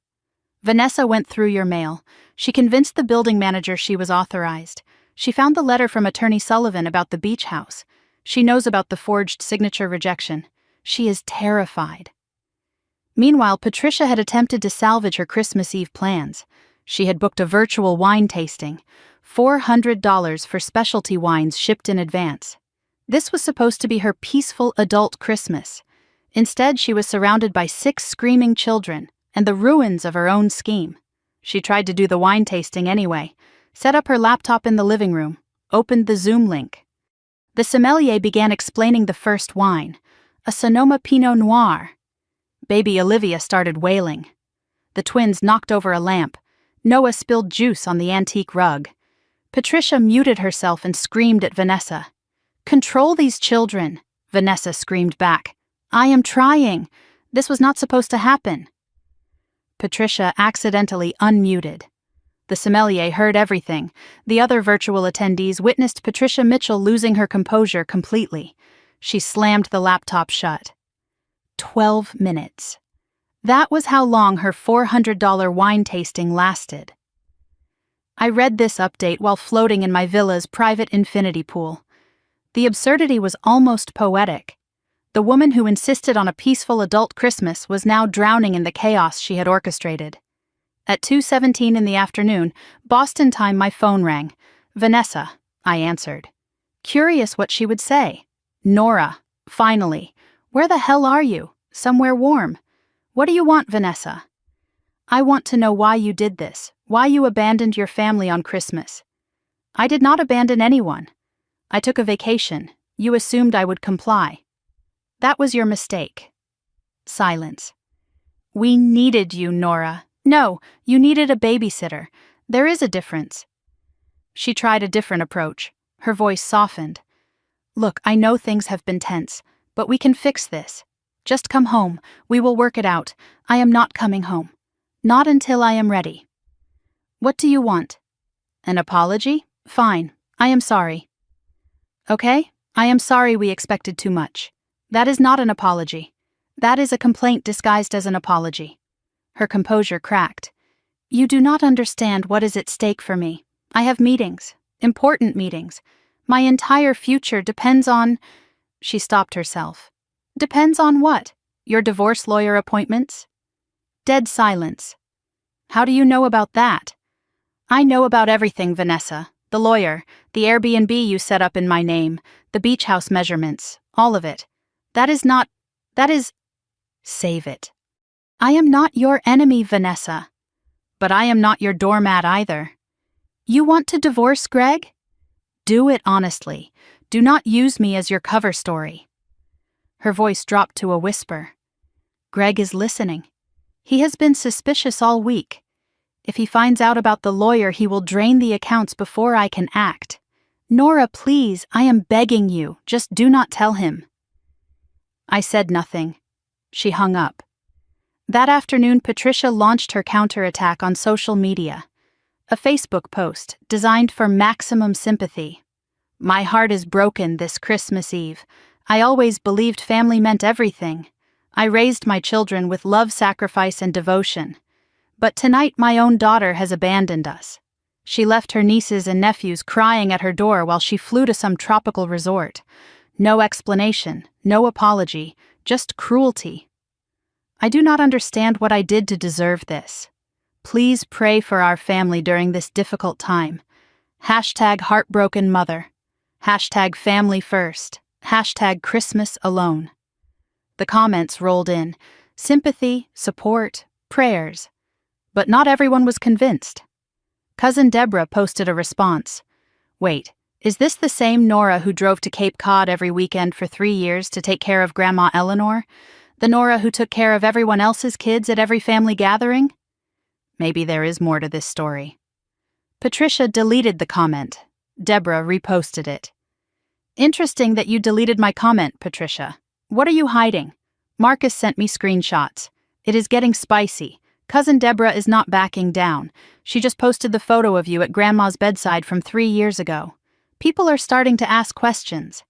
Vanessa went through your mail. She convinced the building manager she was authorized. She found the letter from Attorney Sullivan about the beach house. She knows about the forged signature rejection. She is terrified. Meanwhile, Patricia had attempted to salvage her Christmas Eve plans. She had booked a virtual wine tasting, $400 for specialty wines shipped in advance. This was supposed to be her peaceful adult Christmas. Instead, she was surrounded by 6 screaming children and the ruins of her own scheme. She tried to do the wine tasting anyway, set up her laptop in the living room, opened the Zoom link. The sommelier began explaining the first wine, a Sonoma Pinot Noir. Baby Olivia started wailing. The twins knocked over a lamp. Noah spilled juice on the antique rug. Patricia muted herself and screamed at Vanessa. "Control these children," Vanessa screamed back. "I am trying. This was not supposed to happen." Patricia accidentally unmuted. The sommelier heard everything. The other virtual attendees witnessed Patricia Mitchell losing her composure completely. She slammed the laptop shut. 12 minutes. That was how long her $400 wine tasting lasted. I read this update while floating in my villa's private infinity pool. The absurdity was almost poetic. The woman who insisted on a peaceful adult Christmas was now drowning in the chaos she had orchestrated. At 2:17 in the afternoon, Boston time, my phone rang. "Vanessa," I answered. Curious what she would say. "Nora, finally. Where the hell are you? Somewhere warm. What do you want, Vanessa?" "I want to know why you did this, why you abandoned your family on Christmas." "I did not abandon anyone. I took a vacation. You assumed I would comply." "That was your mistake." Silence. "We needed you, Nora." "No, you needed a babysitter. There is a difference." She tried a different approach. Her voice softened. "Look, I know things have been tense, but we can fix this. Just come home. We will work it out. I am not coming home. Not until I am ready." "What do you want?" "An apology? Fine. I am sorry." "Okay, I am sorry we expected too much. That is not an apology. That is a complaint disguised as an apology." Her composure cracked. "You do not understand what is at stake for me. I have meetings, important meetings. My entire future depends on—" She stopped herself. "Depends on what? Your divorce lawyer appointments?" Dead silence. "How do you know about that?" "I know about everything, Vanessa. The lawyer, the Airbnb you set up in my name, the beach house measurements, all of it. That is... Save it. I am not your enemy, Vanessa. But I am not your doormat either. You want to divorce Greg? Do it honestly. Do not use me as your cover story." Her voice dropped to a whisper. "Greg is listening. He has been suspicious all week. If he finds out about the lawyer, he will drain the accounts before I can act. Nora, please, I am begging you, just do not tell him." I said nothing. She hung up. That afternoon, Patricia launched her counterattack on social media. A Facebook post designed for maximum sympathy. "My heart is broken this Christmas Eve. I always believed family meant everything. I raised my children with love, sacrifice, and devotion. But tonight my own daughter has abandoned us. She left her nieces and nephews crying at her door while she flew to some tropical resort. No explanation, no apology, just cruelty. I do not understand what I did to deserve this. Please pray for our family during this difficult time. #heartbroken-mother. #family first. #Christmas alone." The comments rolled in. Sympathy, support, prayers. But not everyone was convinced. Cousin Deborah posted a response. "Wait, is this the same Nora who drove to Cape Cod every weekend for 3 years to take care of Grandma Eleanor? The Nora who took care of everyone else's kids at every family gathering?" Maybe there is more to this story. Patricia deleted the comment. Deborah reposted it. Interesting that you deleted my comment, Patricia. What are you hiding? Marcus sent me screenshots. It is getting spicy. Cousin Deborah is not backing down. She just posted the photo of you at Grandma's bedside from 3 years ago. People are starting to ask questions.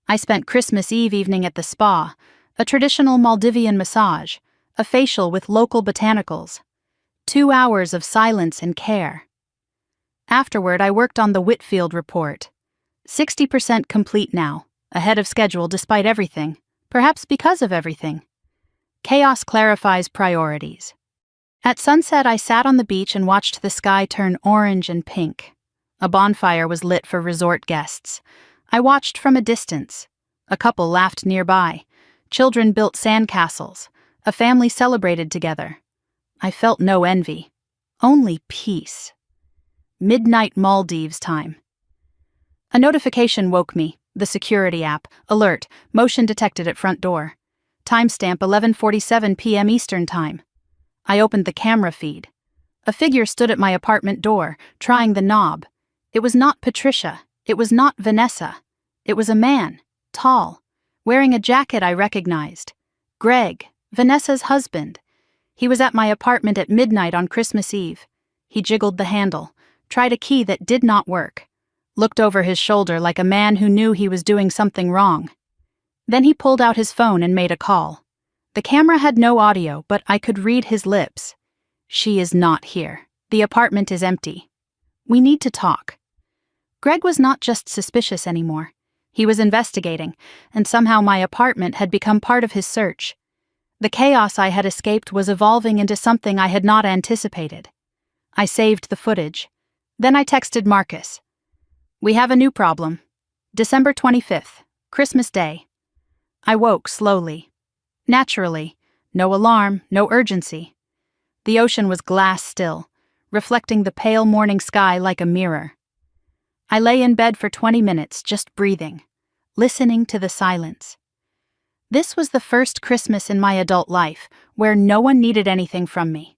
I spent Christmas Eve evening at the spa, a traditional Maldivian massage, a facial with local botanicals. 2 hours of silence and care. Afterward, I worked on the Whitfield report. 60% complete now, ahead of schedule despite everything, perhaps because of everything. Chaos clarifies priorities. At sunset, I sat on the beach and watched the sky turn orange and pink. A bonfire was lit for resort guests. I watched from a distance. A couple laughed nearby. Children built sandcastles. A family celebrated together. I felt no envy, only peace. Midnight Maldives time. A notification woke me, the security app, alert, motion detected at front door. Timestamp 11:47 p.m. Eastern Time. I opened the camera feed. A figure stood at my apartment door, trying the knob. It was not Patricia. It was not Vanessa. It was a man, tall, wearing a jacket I recognized. Greg, Vanessa's husband. He was at my apartment at midnight on Christmas Eve. He jiggled the handle, tried a key that did not work, looked over his shoulder like a man who knew he was doing something wrong. Then he pulled out his phone and made a call. The camera had no audio, but I could read his lips. She is not here. The apartment is empty. We need to talk. Greg was not just suspicious anymore. He was investigating, and somehow my apartment had become part of his search. The chaos I had escaped was evolving into something I had not anticipated. I saved the footage. Then I texted Marcus. We have a new problem. December 25th, Christmas Day. I woke slowly. Naturally. No alarm, no urgency. The ocean was glass still, reflecting the pale morning sky like a mirror. I lay in bed for 20 minutes, just breathing, listening to the silence. This was the first Christmas in my adult life where no one needed anything from me.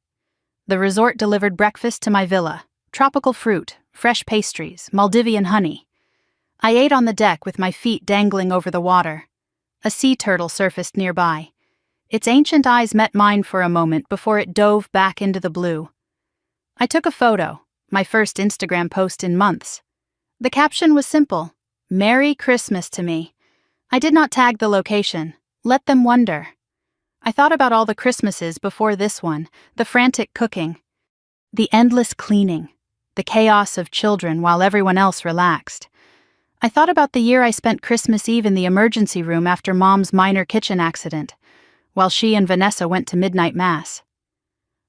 The resort delivered breakfast to my villa, tropical fruit, fresh pastries, Maldivian honey. I ate on the deck with my feet dangling over the water. A sea turtle surfaced nearby. Its ancient eyes met mine for a moment before it dove back into the blue. I took a photo, my first Instagram post in months. The caption was simple, "Merry Christmas to me." I did not tag the location. Let them wonder. I thought about all the Christmases before this one, the frantic cooking, the endless cleaning, the chaos of children while everyone else relaxed. I thought about the year I spent Christmas Eve in the emergency room after Mom's minor kitchen accident, while she and Vanessa went to midnight mass.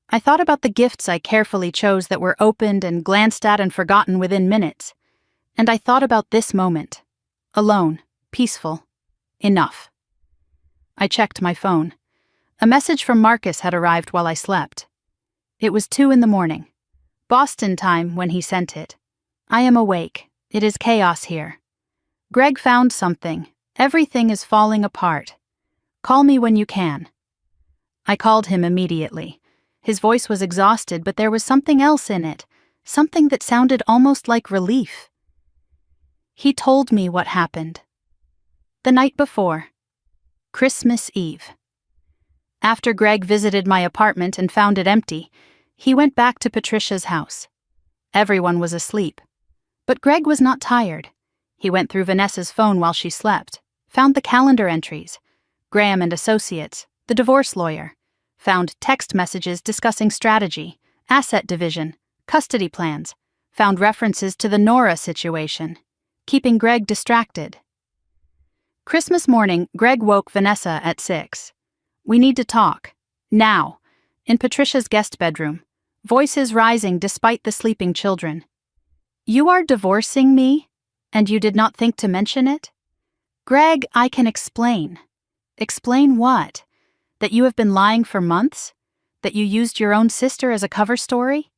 I thought about the gifts I carefully chose that were opened and glanced at and forgotten within minutes. And I thought about this moment. Alone, peaceful, enough. I checked my phone. A message from Marcus had arrived while I slept. It was 2 a.m, Boston time when he sent it. I am awake. It is chaos here. Greg found something. Everything is falling apart. Call me when you can. I called him immediately. His voice was exhausted, but there was something else in it, something that sounded almost like relief. He told me what happened. The night before, Christmas Eve. After Greg visited my apartment and found it empty, he went back to Patricia's house. Everyone was asleep. But Greg was not tired. He went through Vanessa's phone while she slept, found the calendar entries, Graham and Associates, the divorce lawyer, found text messages discussing strategy, asset division, custody plans, found references to the Nora situation, keeping Greg distracted. Christmas morning, Greg woke Vanessa at 6. We need to talk. Now. In Patricia's guest bedroom, voices rising despite the sleeping children. You are divorcing me? And you did not think to mention it? Greg, I can explain. Explain what? That you have been lying for months? That you used your own sister as a cover story?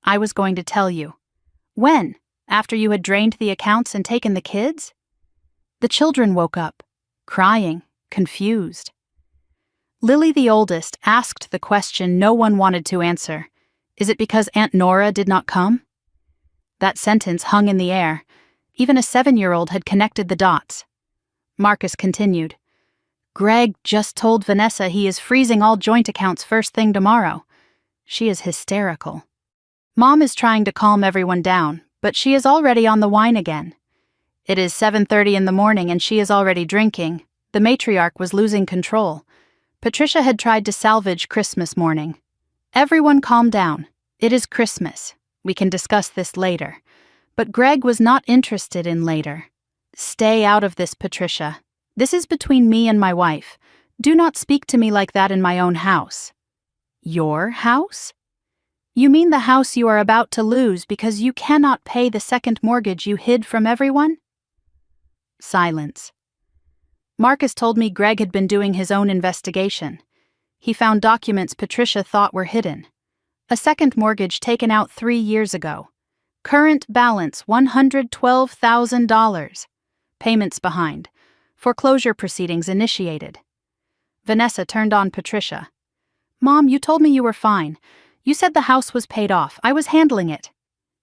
I was going to tell you. When? After you had drained the accounts and taken the kids? The children woke up, crying, confused. Lily, the oldest, asked the question no one wanted to answer. Is it because Aunt Nora did not come? That sentence hung in the air. Even a 7-year-old had connected the dots. Marcus continued. Greg just told Vanessa he is freezing all joint accounts first thing tomorrow. She is hysterical. Mom is trying to calm everyone down, but she is already on the wine again. It is 7:30 in the morning and she is already drinking. The matriarch was losing control. Patricia had tried to salvage Christmas morning. Everyone calm down. It is Christmas. We can discuss this later. But Greg was not interested in later. Stay out of this, Patricia. This is between me and my wife. Do not speak to me like that in my own house. Your house? You mean the house you are about to lose because you cannot pay the second mortgage you hid from everyone? Silence. Marcus told me Greg had been doing his own investigation. He found documents Patricia thought were hidden. A second mortgage taken out 3 years ago. Current balance $112,000. Payments behind. Foreclosure proceedings initiated. Vanessa turned on Patricia. Mom, you told me you were fine. You said the house was paid off. I was handling it.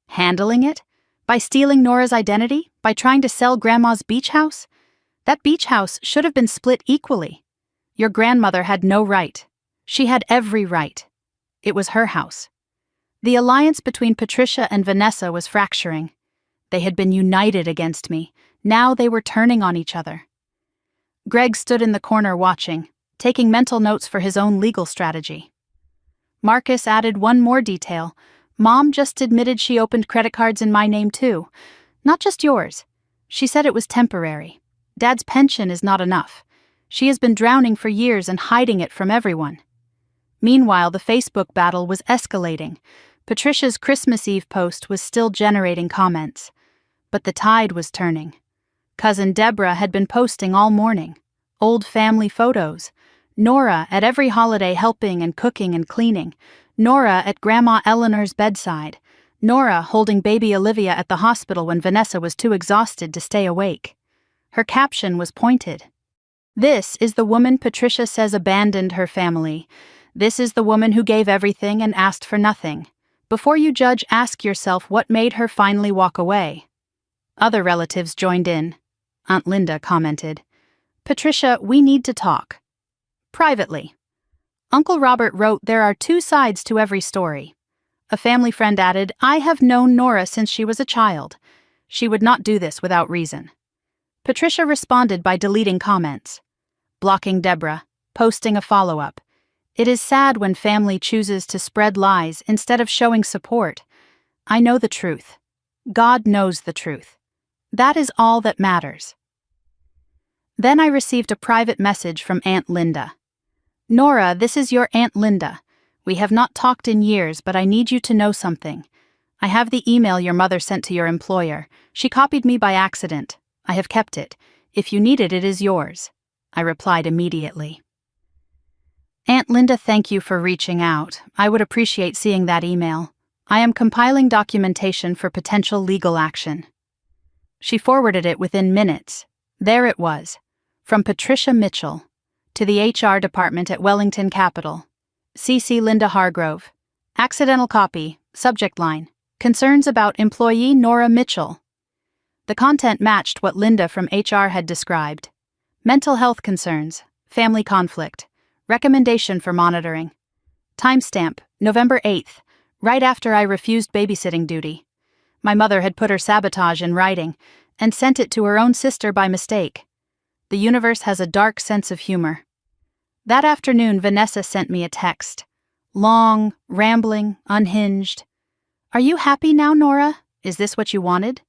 Handling it? By stealing Nora's identity? By trying to sell Grandma's beach house? That beach house should have been split equally. Your grandmother had no right. She had every right. It was her house. The alliance between Patricia and Vanessa was fracturing. They had been united against me. Now they were turning on each other. Greg stood in the corner watching, taking mental notes for his own legal strategy. Marcus added one more detail. Mom just admitted she opened credit cards in my name too. Not just yours. She said it was temporary. Dad's pension is not enough. She has been drowning for years and hiding it from everyone. Meanwhile, the Facebook battle was escalating. Patricia's Christmas Eve post was still generating comments. But the tide was turning. Cousin Deborah had been posting all morning. Old family photos. Nora at every holiday helping and cooking and cleaning. Nora at Grandma Eleanor's bedside. Nora holding baby Olivia at the hospital when Vanessa was too exhausted to stay awake. Her caption was pointed. This is the woman Patricia says abandoned her family. This is the woman who gave everything and asked for nothing. Before you judge, ask yourself what made her finally walk away. Other relatives joined in. Aunt Linda commented, Patricia, we need to talk. Privately. Uncle Robert wrote there are 2 sides to every story. A family friend added, I have known Nora since she was a child. She would not do this without reason. Patricia responded by deleting comments. Blocking Deborah. Posting a follow-up. It is sad when family chooses to spread lies instead of showing support. I know the truth. God knows the truth. That is all that matters. Then I received a private message from Aunt Linda. Nora, this is your Aunt Linda. We have not talked in years, but I need you to know something. I have the email your mother sent to your employer. She copied me by accident. I have kept it. If you need it, it is yours. I replied immediately. Aunt Linda, thank you for reaching out. I would appreciate seeing that email. I am compiling documentation for potential legal action. She forwarded it within minutes. There it was. From Patricia Mitchell. To the HR department at Wellington Capital. CC Linda Hargrove. Accidental copy. Subject line. Concerns about employee Nora Mitchell. The content matched what Linda from HR had described. Mental health concerns. Family conflict. Recommendation for monitoring. Timestamp, November 8th, right after I refused babysitting duty. My mother had put her sabotage in writing and sent it to her own sister by mistake. The universe has a dark sense of humor. That afternoon, Vanessa sent me a text. Long, rambling, unhinged. Are you happy now, Nora? Is this what you wanted?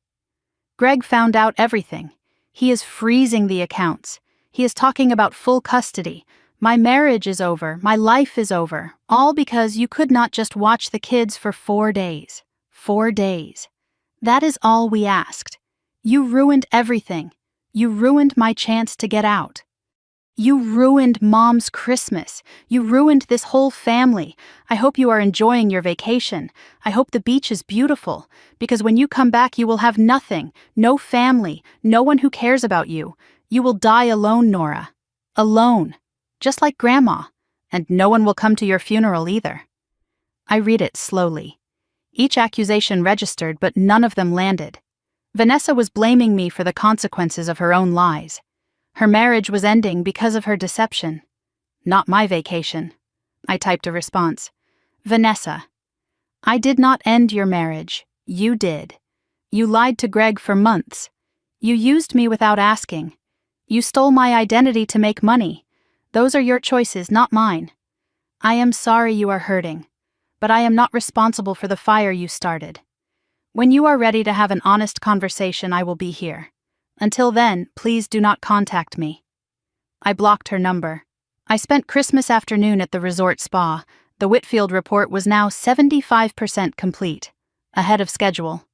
Greg found out everything. He is freezing the accounts. He is talking about full custody. My marriage is over. My life is over. All because you could not just watch the kids for 4 days. 4 days. That is all we asked. You ruined everything. You ruined my chance to get out. You ruined Mom's Christmas. You ruined this whole family. I hope you are enjoying your vacation. I hope the beach is beautiful, because when you come back you will have nothing, no family, no one who cares about you. You will die alone, Nora. Alone. Just like Grandma. And no one will come to your funeral either. I read it slowly. Each accusation registered, but none of them landed. Vanessa was blaming me for the consequences of her own lies. Her marriage was ending because of her deception. Not my vacation. I typed a response. Vanessa, I did not end your marriage. You did. You lied to Greg for months. You used me without asking. You stole my identity to make money. Those are your choices, not mine. I am sorry you are hurting, but I am not responsible for the fire you started. When you are ready to have an honest conversation, I will be here. Until then, please do not contact me. I blocked her number. I spent Christmas afternoon at the resort spa. The Whitfield report was now 75% complete, ahead of schedule.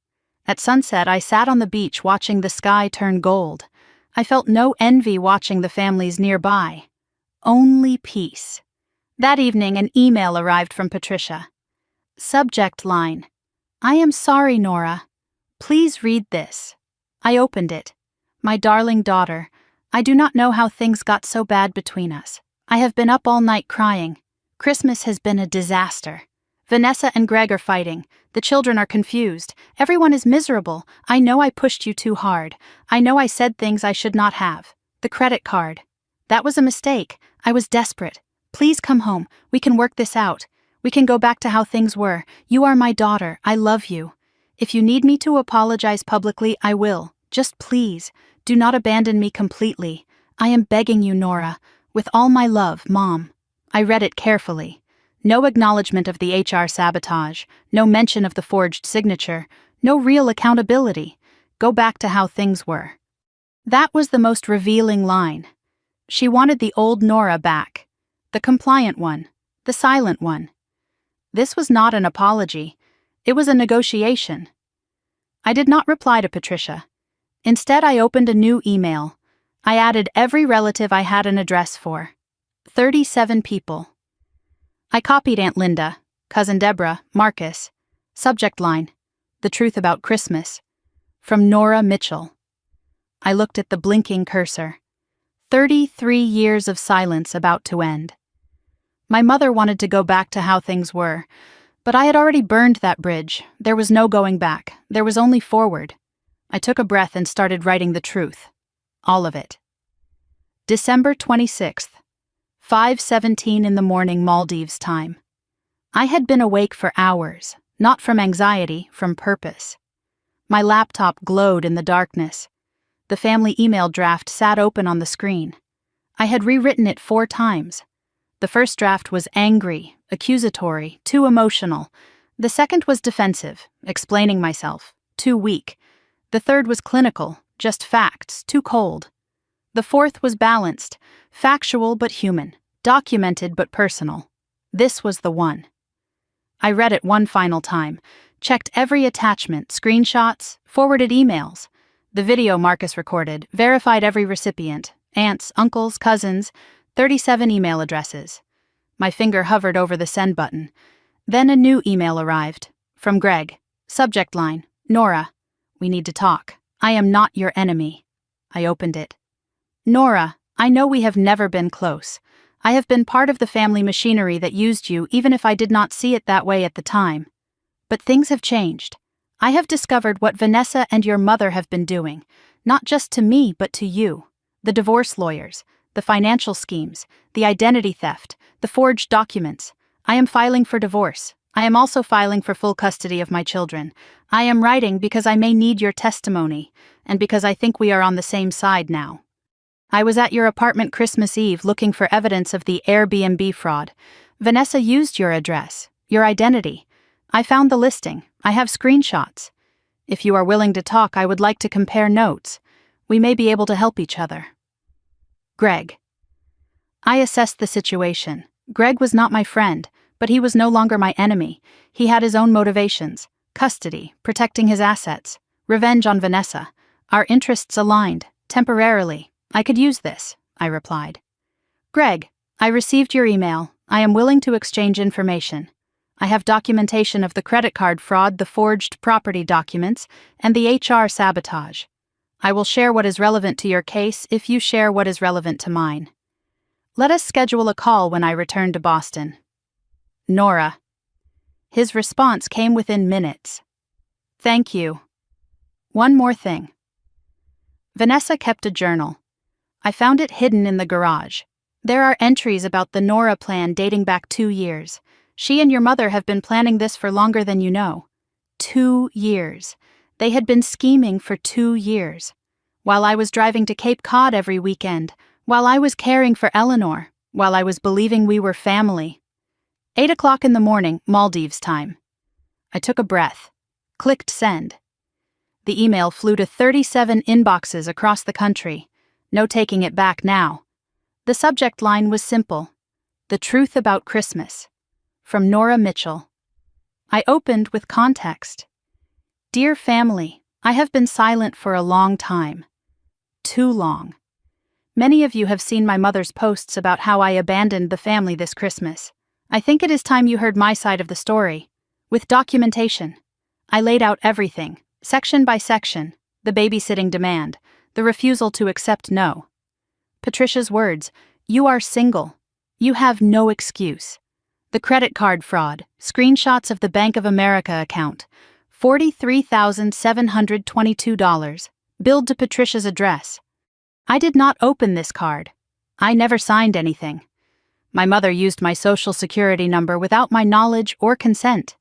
At sunset, I sat on the beach watching the sky turn gold. I felt no envy watching the families nearby. Only peace. That evening, an email arrived from Patricia. Subject line: I am sorry, Nora. Please read this. I opened it. My darling daughter, I do not know how things got so bad between us. I have been up all night crying. Christmas has been a disaster. Vanessa and Greg are fighting. The children are confused. Everyone is miserable. I know I pushed you too hard. I know I said things I should not have. The credit card. That was a mistake. I was desperate. Please come home. We can work this out. We can go back to how things were. You are my daughter. I love you. If you need me to apologize publicly, I will. Just please, do not abandon me completely. I am begging you, Nora. With all my love, Mom. I read it carefully. No acknowledgement of the HR sabotage, no mention of the forged signature, no real accountability. Go back to how things were. That was the most revealing line. She wanted the old Nora back. The compliant one. The silent one. This was not an apology. It was a negotiation. I did not reply to Patricia. Instead, I opened a new email. I added every relative I had an address for. 37 people. I copied Aunt Linda, Cousin Deborah, Marcus. Subject line: The truth about Christmas. From Nora Mitchell. I looked at the blinking cursor. 33 years of silence about to end. My mother wanted to go back to how things were, but I had already burned that bridge. There was no going back. There was only forward. I took a breath and started writing the truth. All of it. December 26th. 5:17 in the morning, Maldives time. I had been awake for hours, not from anxiety, from purpose. My laptop glowed in the darkness. The family email draft sat open on the screen. I had rewritten it 4 times. The first draft was angry, accusatory, too emotional. The second was defensive, explaining myself, too weak. The third was clinical, just facts, too cold. The fourth was balanced, factual but human, documented but personal. This was the one. I read it one final time, checked every attachment, screenshots, forwarded emails. The video Marcus recorded, verified every recipient, aunts, uncles, cousins, 37 email addresses. My finger hovered over the send button. Then a new email arrived. From Greg. Subject line: Nora, we need to talk. I am not your enemy. I opened it. Nora, I know we have never been close. I have been part of the family machinery that used you, even if I did not see it that way at the time. But things have changed. I have discovered what Vanessa and your mother have been doing, not just to me, but to you. The divorce lawyers, the financial schemes, the identity theft, the forged documents. I am filing for divorce. I am also filing for full custody of my children. I am writing because I may need your testimony, and because I think we are on the same side now. I was at your apartment Christmas Eve looking for evidence of the Airbnb fraud. Vanessa used your address, your identity. I found the listing. I have screenshots. If you are willing to talk, I would like to compare notes. We may be able to help each other. Greg. I assessed the situation. Greg was not my friend, but he was no longer my enemy. He had his own motivations: custody, protecting his assets, revenge on Vanessa. Our interests aligned, temporarily. I could use this, I replied. Greg, I received your email. I am willing to exchange information. I have documentation of the credit card fraud, the forged property documents, and the HR sabotage. I will share what is relevant to your case if you share what is relevant to mine. Let us schedule a call when I return to Boston. Nora. His response came within minutes. Thank you. One more thing. Vanessa kept a journal. I found it hidden in the garage. There are entries about the Nora plan dating back 2 years. She and your mother have been planning this for longer than you know. 2 years. They had been scheming for 2 years. While I was driving to Cape Cod every weekend, while I was caring for Eleanor, while I was believing we were family. 8 o'clock in the morning, Maldives time. I took a breath, clicked send. The email flew to 37 inboxes across the country. No taking it back now. The subject line was simple. The truth about Christmas. From Nora Mitchell. I opened with context. Dear family, I have been silent for a long time. Too long. Many of you have seen my mother's posts about how I abandoned the family this Christmas. I think it is time you heard my side of the story. With documentation. I laid out everything, section by section, the babysitting demand, the refusal to accept no. Patricia's words, you are single. You have no excuse. The credit card fraud, screenshots of the Bank of America account, $43,722, billed to Patricia's address. I did not open this card. I never signed anything. My mother used my social security number without my knowledge or consent.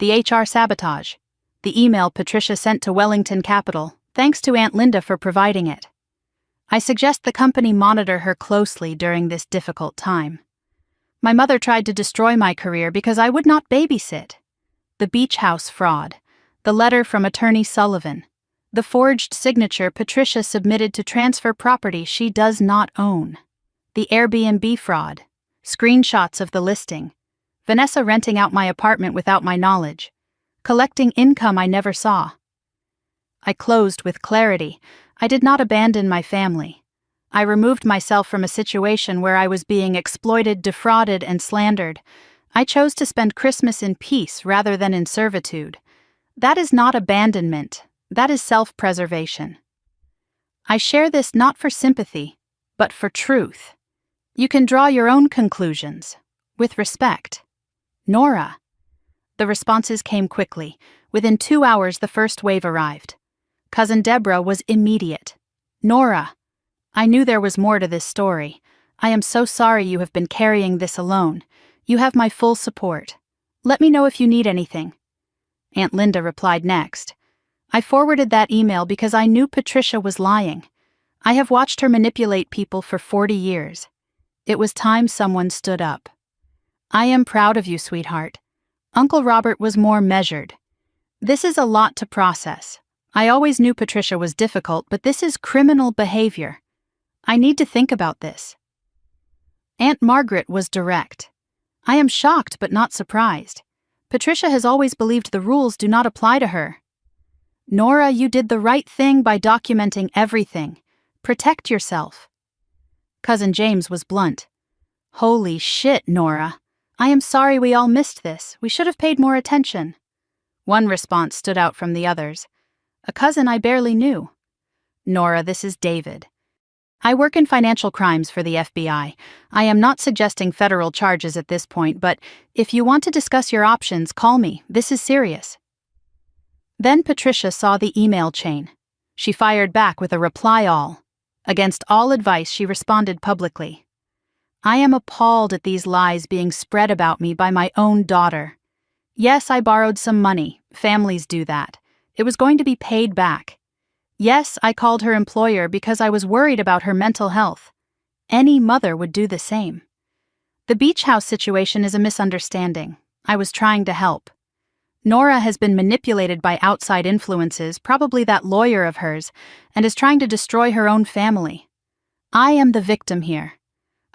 The HR sabotage. The email Patricia sent to Wellington Capital, thanks to Aunt Linda for providing it. I suggest the company monitor her closely during this difficult time. My mother tried to destroy my career because I would not babysit. The beach house fraud. The letter from Attorney Sullivan. The forged signature Patricia submitted to transfer property she does not own. The Airbnb fraud. Screenshots of the listing. Vanessa renting out my apartment without my knowledge. Collecting income I never saw. I closed with clarity. I did not abandon my family. I removed myself from a situation where I was being exploited, defrauded, and slandered. I chose to spend Christmas in peace rather than in servitude. That is not abandonment. That is self-preservation. I share this not for sympathy, but for truth. You can draw your own conclusions. With respect. Nora. The responses came quickly. Within 2 hours, the first wave arrived. Cousin Deborah was immediate. Nora. I knew there was more to this story. I am so sorry you have been carrying this alone. You have my full support. Let me know if you need anything. Aunt Linda replied next. I forwarded that email because I knew Patricia was lying. I have watched her manipulate people for 40 years. It was time someone stood up. I am proud of you, sweetheart. Uncle Robert was more measured. This is a lot to process. I always knew Patricia was difficult, but this is criminal behavior. I need to think about this. Aunt Margaret was direct. I am shocked but not surprised. Patricia has always believed the rules do not apply to her. Nora, you did the right thing by documenting everything. Protect yourself. Cousin James was blunt. Holy shit, Nora. I am sorry we all missed this. We should have paid more attention. One response stood out from the others. A cousin I barely knew. Nora, this is David. I work in financial crimes for the FBI. I am not suggesting federal charges at this point, but if you want to discuss your options, call me. This is serious. Then Patricia saw the email chain. She fired back with a reply all. Against all advice, she responded publicly. I am appalled at these lies being spread about me by my own daughter. Yes, I borrowed some money. Families do that. It was going to be paid back. Yes, I called her employer because I was worried about her mental health. Any mother would do the same. The beach house situation is a misunderstanding. I was trying to help. Nora has been manipulated by outside influences, probably that lawyer of hers, and is trying to destroy her own family. I am the victim here.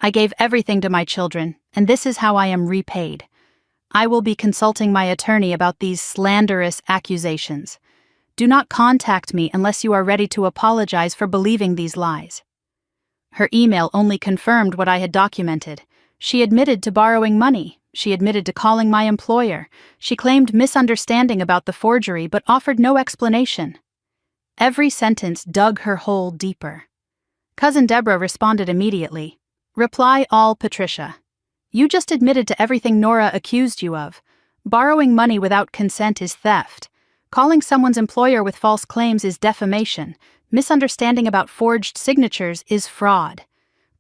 I gave everything to my children, and this is how I am repaid. I will be consulting my attorney about these slanderous accusations. Do not contact me unless you are ready to apologize for believing these lies. Her email only confirmed what I had documented. She admitted to borrowing money. She admitted to calling my employer. She claimed misunderstanding about the forgery but offered no explanation. Every sentence dug her hole deeper. Cousin Deborah responded immediately. Reply all, Patricia. You just admitted to everything Nora accused you of. Borrowing money without consent is theft. Calling someone's employer with false claims is defamation. Misunderstanding about forged signatures is fraud.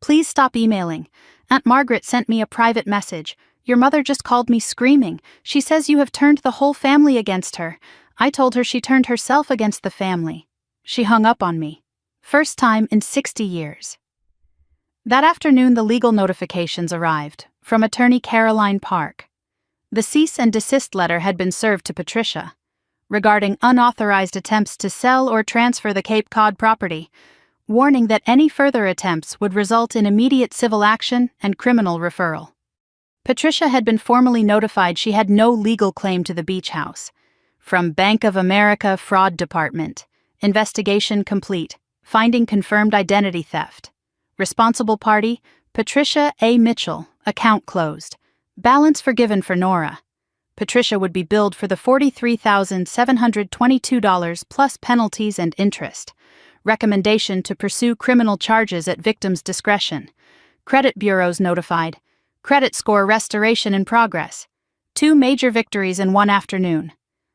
Please stop emailing. Aunt Margaret sent me a private message. Your mother just called me screaming. She says you have turned the whole family against her. I told her she turned herself against the family. She hung up on me. First time in 60 years. That afternoon, the legal notifications arrived from attorney Caroline Park. The cease and desist letter had been served to Patricia regarding unauthorized attempts to sell or transfer the Cape Cod property, warning that any further attempts would result in immediate civil action and criminal referral. Patricia had been formally notified she had no legal claim to the beach house. From Bank of America Fraud Department. Investigation complete. Finding confirmed identity theft. Responsible party, Patricia A. Mitchell. Account closed. Balance forgiven for Nora. Patricia would be billed for the $43,722 plus penalties and interest. Recommendation to pursue criminal charges at victim's discretion. Credit bureaus notified. Credit score restoration in progress. 2 major victories in one afternoon.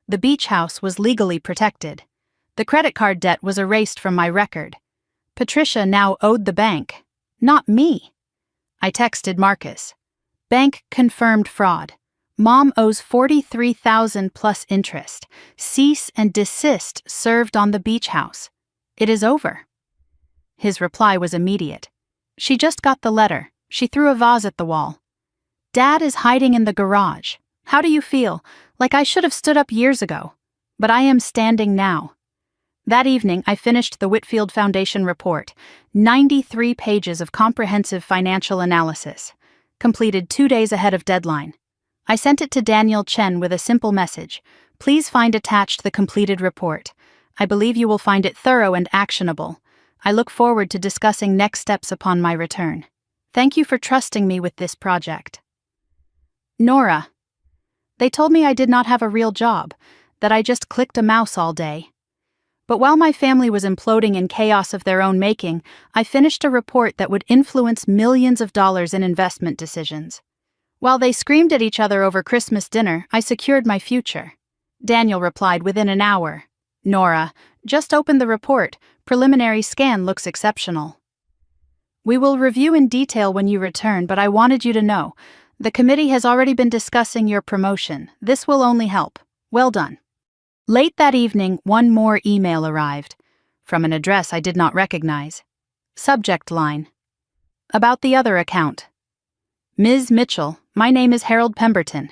The beach house was legally protected. The credit card debt was erased from my record. Patricia now owed the bank, not me. I texted Marcus. Bank confirmed fraud. Mom owes $43,000 plus interest. Cease and desist served on the beach house. It is over. His reply was immediate. She just got the letter. She threw a vase at the wall. Dad is hiding in the garage. How do you feel? Like I should have stood up years ago. But I am standing now. That evening, I finished the Whitfield Foundation report, 93 pages of comprehensive financial analysis, completed 2 days ahead of deadline. I sent it to Daniel Chen with a simple message. Please find attached the completed report. I believe you will find it thorough and actionable. I look forward to discussing next steps upon my return. Thank you for trusting me with this project. Nora. They told me I did not have a real job, that I just clicked a mouse all day. But while my family was imploding in chaos of their own making, I finished a report that would influence millions of dollars in investment decisions. While they screamed at each other over Christmas dinner, I secured my future. Daniel replied within an hour. Nora, just opened the report. Preliminary scan looks exceptional. We will review in detail when you return, but I wanted you to know. The committee has already been discussing your promotion. This will only help. Well done. Late that evening, one more email arrived, from an address I did not recognize. Subject line. About the other account. Ms. Mitchell, my name is Harold Pemberton.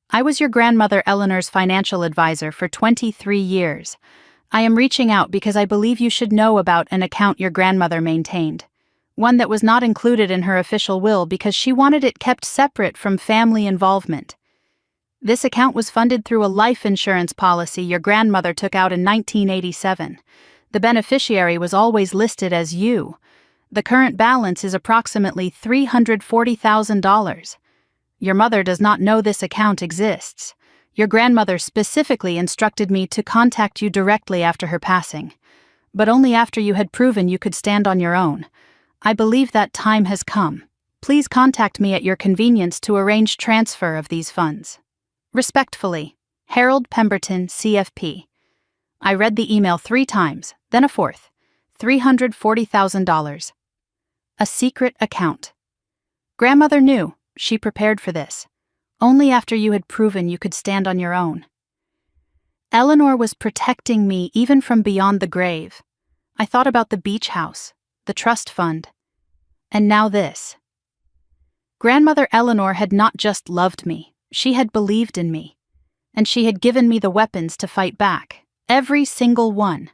I was your grandmother Eleanor's financial advisor for 23 years. I am reaching out because I believe you should know about an account your grandmother maintained. One that was not included in her official will because she wanted it kept separate from family involvement. This account was funded through a life insurance policy your grandmother took out in 1987. The beneficiary was always listed as you. The current balance is approximately $340,000. Your mother does not know this account exists. Your grandmother specifically instructed me to contact you directly after her passing, but only after you had proven you could stand on your own. I believe that time has come. Please contact me at your convenience to arrange transfer of these funds. Respectfully, Harold Pemberton, CFP. I read the email 3 times, then a 4th. $340,000. A secret account. Grandmother knew. She prepared for this. Only after you had proven you could stand on your own. Eleanor was protecting me even from beyond the grave. I thought about the beach house, the trust fund, and now this. Grandmother Eleanor had not just loved me, she had believed in me, and she had given me the weapons to fight back, every single one.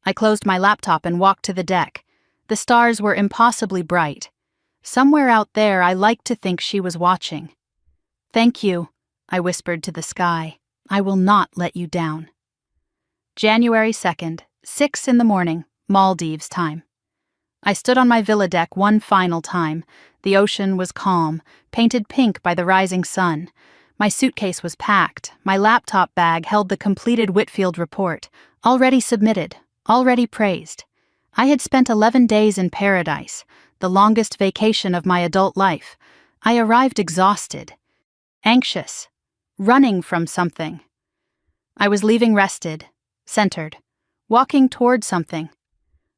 I closed my laptop and walked to the deck. The stars were impossibly bright. Somewhere out there, I liked to think she was watching. Thank you, I whispered to the sky. I will not let you down. January 2nd, 6 in the morning, Maldives time. I stood on my villa deck one final time. The ocean was calm, painted pink by the rising sun. My suitcase was packed. My laptop bag held the completed Whitfield report, already submitted, already praised. I had spent 11 days in paradise, the longest vacation of my adult life. I arrived exhausted, anxious, running from something. I was leaving rested, centered, walking toward something.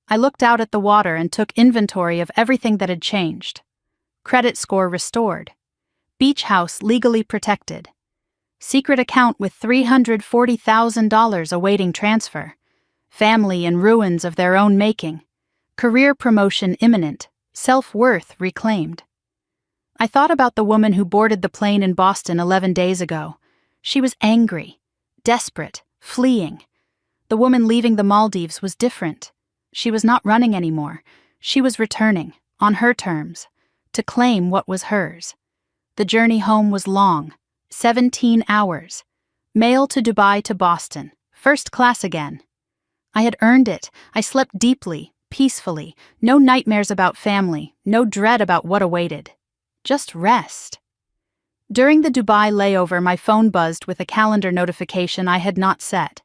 I looked out at the water and took inventory of everything that had changed. Credit score restored. Beach house legally protected. Secret account with $340,000 awaiting transfer. Family in ruins of their own making. Career promotion imminent. Self-worth reclaimed. I thought about the woman who boarded the plane in Boston 11 days ago. She was angry, desperate, fleeing. The woman leaving the Maldives was different. She was not running anymore. She was returning, on her terms, to claim what was hers. The journey home was long, 17 hours. Mail to Dubai to Boston, first class again. I had earned it. I slept deeply, peacefully, no nightmares about family, no dread about what awaited. Just rest. During the Dubai layover, my phone buzzed with a calendar notification I had not set.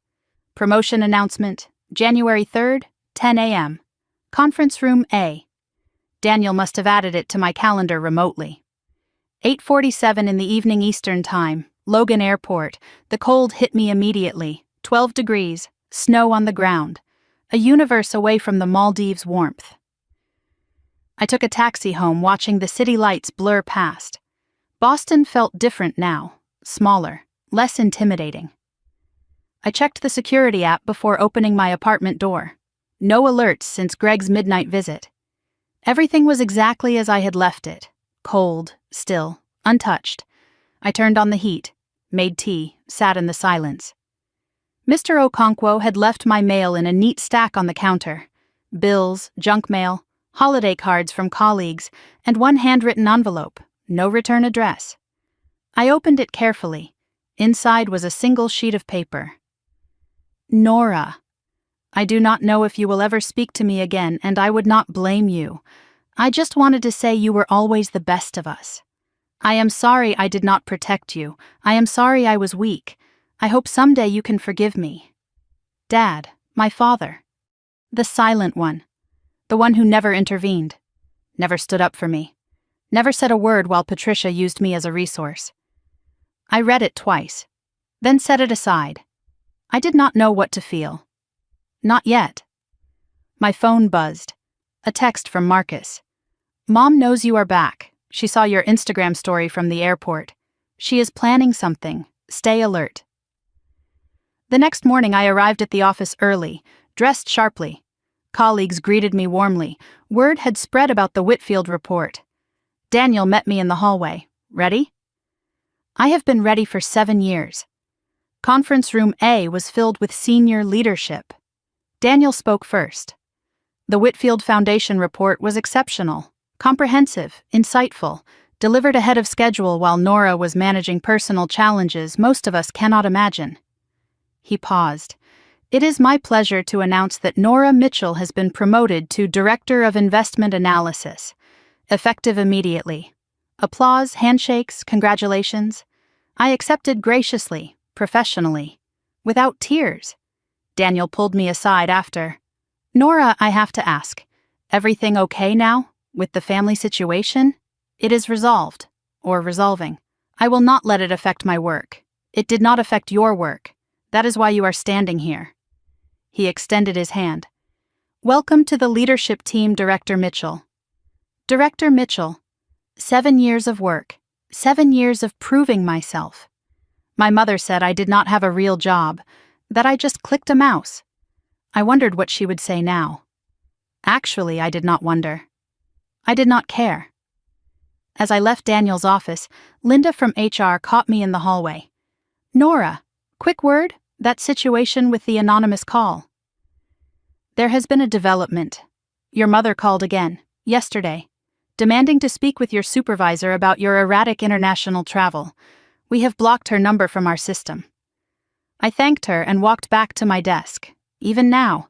Promotion announcement, January 3rd, 10 a.m. Conference room A. Daniel must have added it to my calendar remotely. 8:47 in the evening Eastern Time, Logan Airport. The cold hit me immediately. 12 degrees, snow on the ground. A universe away from the Maldives' warmth. I took a taxi home, watching the city lights blur past. Boston felt different now, smaller, less intimidating. I checked the security app before opening my apartment door. No alerts since Greg's midnight visit. Everything was exactly as I had left it. Cold, still, untouched. I turned on the heat, made tea, sat in the silence. Mr. Okonkwo had left my mail in a neat stack on the counter. Bills, junk mail, holiday cards from colleagues, and one handwritten envelope, no return address. I opened it carefully. Inside was a single sheet of paper. Nora, I do not know if you will ever speak to me again, and I would not blame you. I just wanted to say you were always the best of us. I am sorry I did not protect you. I am sorry I was weak. I hope someday you can forgive me. Dad, my father. The silent one. The one who never intervened. Never stood up for me. Never said a word while Patricia used me as a resource. I read it twice, then set it aside. I did not know what to feel. Not yet. My phone buzzed. A text from Marcus. Mom knows you are back. She saw your Instagram story from the airport. She is planning something. Stay alert. The next morning I arrived at the office early, dressed sharply. Colleagues greeted me warmly. Word had spread about the Whitfield report. Daniel met me in the hallway. Ready? I have been ready for 7 years. Conference room A was filled with senior leadership. Daniel spoke first. The Whitfield Foundation report was exceptional, comprehensive, insightful, delivered ahead of schedule while Nora was managing personal challenges most of us cannot imagine. He paused. It is my pleasure to announce that Nora Mitchell has been promoted to Director of Investment Analysis, effective immediately. Applause, handshakes, congratulations. I accepted graciously, professionally, without tears. Daniel pulled me aside after. Nora, I have to ask, everything okay now, with the family situation? It is resolved, or resolving. I will not let it affect my work. It did not affect your work. That is why you are standing here. He extended his hand. Welcome to the leadership team, Director Mitchell. Director Mitchell, 7 years of work, 7 years of proving myself. My mother said I did not have a real job, that I just clicked a mouse. I wondered what she would say now. Actually, I did not wonder. I did not care. As I left Daniel's office, Linda from HR caught me in the hallway. Nora, quick word, that situation with the anonymous call. There has been a development. Your mother called again, yesterday, demanding to speak with your supervisor about your erratic international travel. We have blocked her number from our system. I thanked her and walked back to my desk, even now,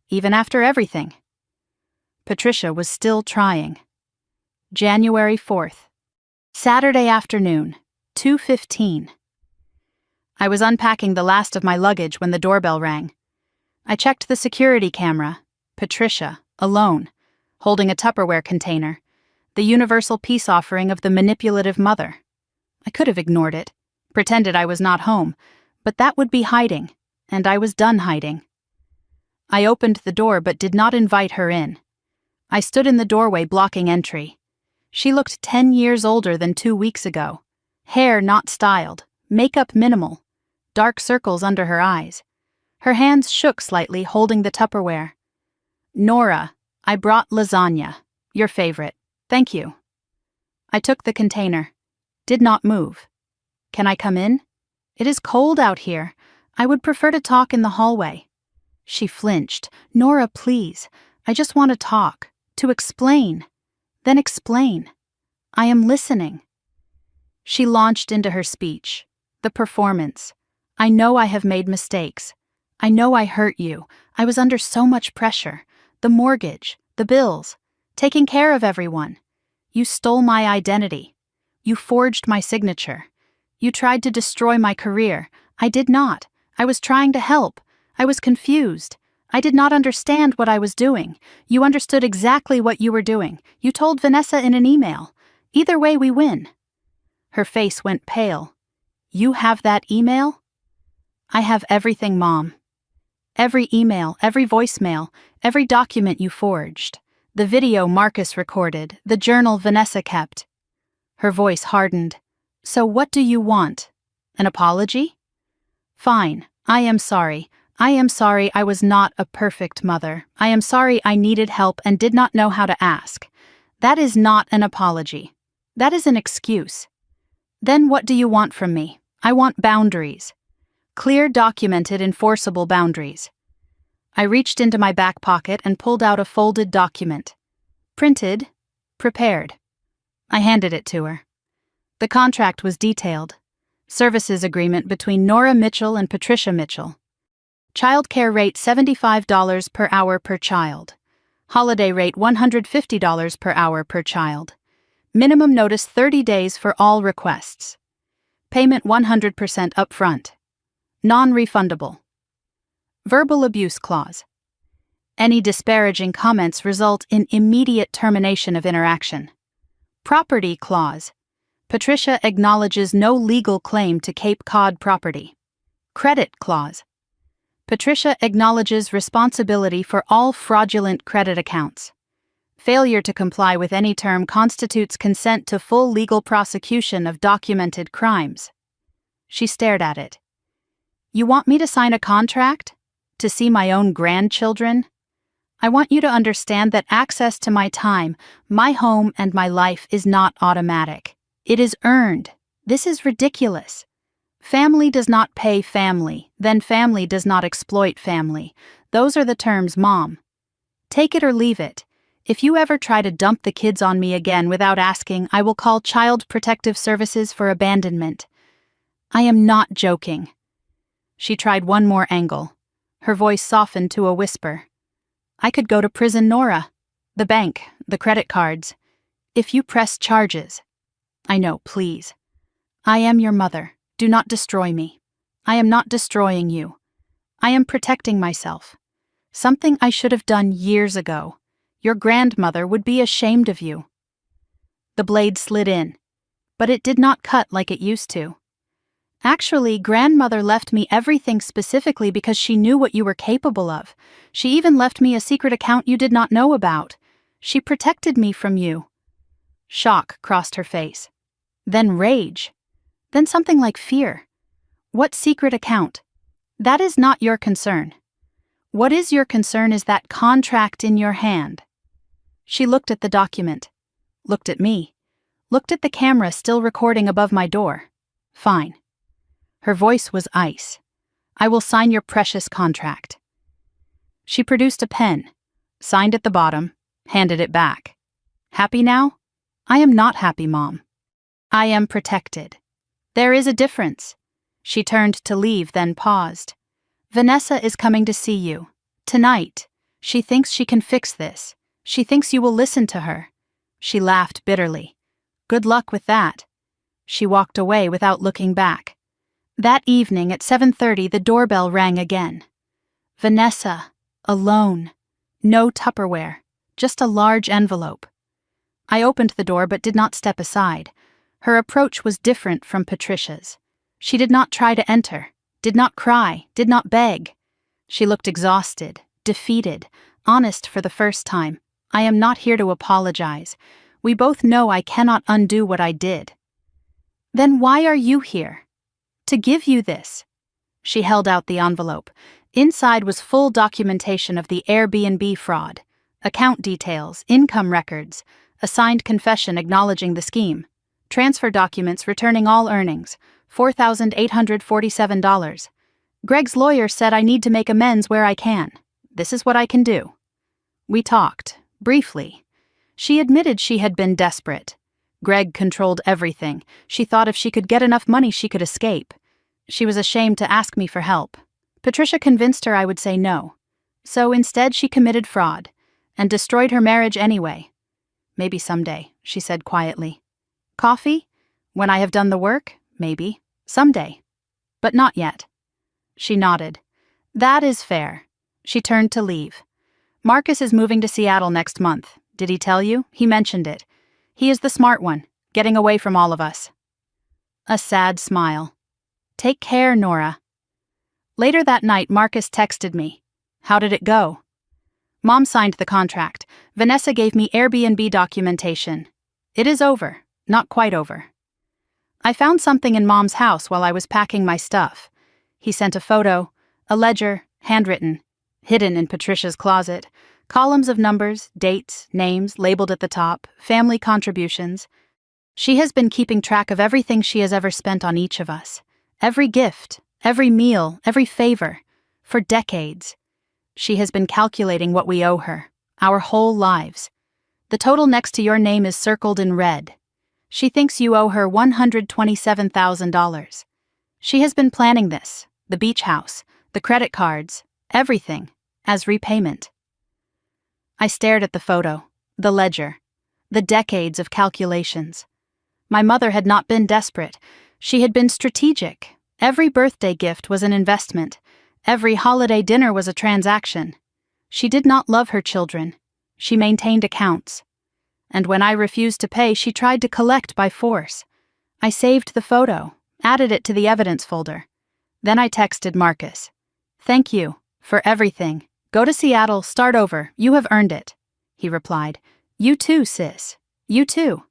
even after everything. Patricia was still trying. January 4th. Saturday afternoon, 2:15. I was unpacking the last of my luggage when the doorbell rang. I checked the security camera. Patricia, alone, holding a Tupperware container, the universal peace offering of the manipulative mother. I could have ignored it, pretended I was not home, But that would be hiding, and I was done hiding. I opened the door but did not invite her in. I stood in the doorway blocking entry. She looked 10 years older than 2 weeks ago. Hair not styled, makeup minimal, dark circles under her eyes. Her hands shook slightly, holding the Tupperware. "Nora, I brought lasagna. Your favorite. Thank you." I took the container. Did not move. "Can I come in? It is cold out here. I would prefer to talk in the hallway." She flinched. "Nora, please. I just want to talk. To explain. Then explain. I am listening." She launched into her speech. The performance. "I know I have made mistakes. I know I hurt you. I was under so much pressure. The mortgage, the bills, taking care of everyone. You stole my identity. You forged my signature. You tried to destroy my career. I did not. I was trying to help. I was confused. I did not understand what I was doing. You understood exactly what you were doing. You told Vanessa in an email. Either way, we win." Her face went pale. "You have that email?" "I have everything, Mom. Every email, every voicemail, every document you forged. The video Marcus recorded, the journal Vanessa kept." Her voice hardened. "So what do you want? An apology?" "Fine. I am sorry. I am sorry I was not a perfect mother. I am sorry I needed help and did not know how to ask. That is not an apology. That is an excuse. Then what do you want from me? I want boundaries. Clear, documented, enforceable boundaries." I reached into my back pocket and pulled out a folded document. Printed, prepared. I handed it to her. The contract was detailed. Services agreement between Nora Mitchell and Patricia Mitchell. Childcare rate $75 per hour per child. Holiday rate $150 per hour per child. Minimum notice 30 days for all requests. Payment 100% upfront. Non-refundable. Verbal abuse clause. Any disparaging comments result in immediate termination of interaction. Property clause. Patricia acknowledges no legal claim to Cape Cod property. Credit clause. Patricia acknowledges responsibility for all fraudulent credit accounts. Failure to comply with any term constitutes consent to full legal prosecution of documented crimes. She stared at it. "You want me to sign a contract? To see my own grandchildren? I want you to understand that access to my time, my home, and my life is not automatic. It is earned. This is ridiculous. Family does not pay family, then family does not exploit family. Those are the terms, Mom. Take it or leave it. If you ever try to dump the kids on me again without asking, I will call Child Protective Services for abandonment. I am not joking." She tried one more angle. Her voice softened to a whisper. "I could go to prison, Nora. The bank, the credit cards. If you press charges." "I know, please. I am your mother. Do not destroy me. I am not destroying you. I am protecting myself. Something I should have done years ago. Your grandmother would be ashamed of you." The blade slid in, but it did not cut like it used to. "Actually, grandmother left me everything specifically because she knew what you were capable of. She even left me a secret account you did not know about. She protected me from you." Shock crossed her face. Then rage. Then something like fear. "What secret account? That is not your concern. What is your concern is that contract in your hand." She looked at the document. Looked at me. Looked at the camera still recording above my door. "Fine." Her voice was ice. "I will sign your precious contract." She produced a pen, signed at the bottom, handed it back. "Happy now?" "I am not happy, Mom. I am protected. There is a difference." She turned to leave, then paused. "Vanessa is coming to see you. Tonight. She thinks she can fix this. She thinks you will listen to her." She laughed bitterly. "Good luck with that." She walked away without looking back. That evening at 7:30 the doorbell rang again. Vanessa, alone. No Tupperware, just a large envelope. I opened the door but did not step aside. Her approach was different from Patricia's. She did not try to enter, Did not cry, did not beg. She looked exhausted, defeated, honest for the first time. I am not here to apologize. We both know I cannot undo what I did. Then why are you here? To give you this. She held out the envelope. Inside was full documentation of the Airbnb fraud, account details, income records, a signed confession acknowledging the scheme, transfer documents returning all earnings, $4,847. Greg's lawyer said I need to make amends where I can. This is what I can do. We talked, briefly. She admitted she had been desperate. Greg controlled everything. She thought if she could get enough money she could escape. She was ashamed to ask me for help. Patricia convinced her I would say no. So instead she committed fraud, and destroyed her marriage anyway. Maybe someday, she said quietly. Coffee? When I have done the work? Maybe. Someday. But not yet. She nodded. That is fair. She turned to leave. Marcus is moving to Seattle next month. Did he tell you? He mentioned it. He is the smart one, getting away from all of us. A sad smile. Take care, Nora. Later that night, Marcus texted me. How did it go? Mom signed the contract. Vanessa gave me Airbnb documentation. It is over. Not quite over. I found something in Mom's house while I was packing my stuff. He sent a photo, a ledger, handwritten, hidden in Patricia's closet, columns of numbers, dates, names labeled at the top, family contributions. She has been keeping track of everything she has ever spent on each of us. Every gift, every meal, every favor, for decades. She has been calculating what we owe her, our whole lives. The total next to your name is circled in red. She thinks you owe her $127,000. She has been planning this, the beach house, the credit cards, everything, as repayment. I stared at the photo, the ledger, the decades of calculations. My mother had not been desperate. She had been strategic. Every birthday gift was an investment. Every holiday dinner was a transaction. She did not love her children. She maintained accounts. And when I refused to pay, she tried to collect by force. I saved the photo, added it to the evidence folder. Then I texted Marcus. Thank you, for everything. Go to Seattle, start over, you have earned it. He replied. You too, sis. You too.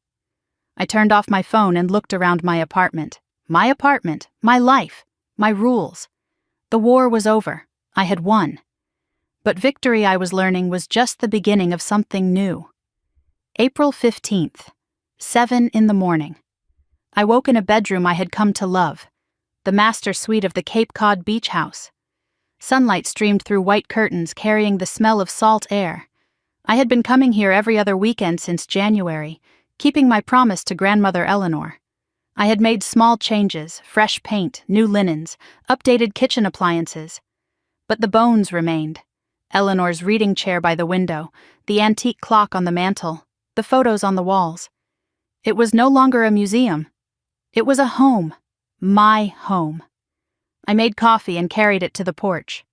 I turned off my phone and looked around my apartment. My apartment, my life, my rules. The war was over. I had won. But victory, I was learning, was just the beginning of something new. April 15th, 7 a.m. I woke in a bedroom I had come to love, the master suite of the Cape Cod beach house. Sunlight streamed through white curtains carrying the smell of salt air. I had been coming here every other weekend since January, keeping my promise to grandmother Eleanor. I had made small changes, fresh paint, new linens, updated kitchen appliances. But the bones remained. Eleanor's reading chair by the window, the antique clock on the mantel, the photos on the walls. It was no longer a museum. It was a home. My home. I made coffee and carried it to the porch.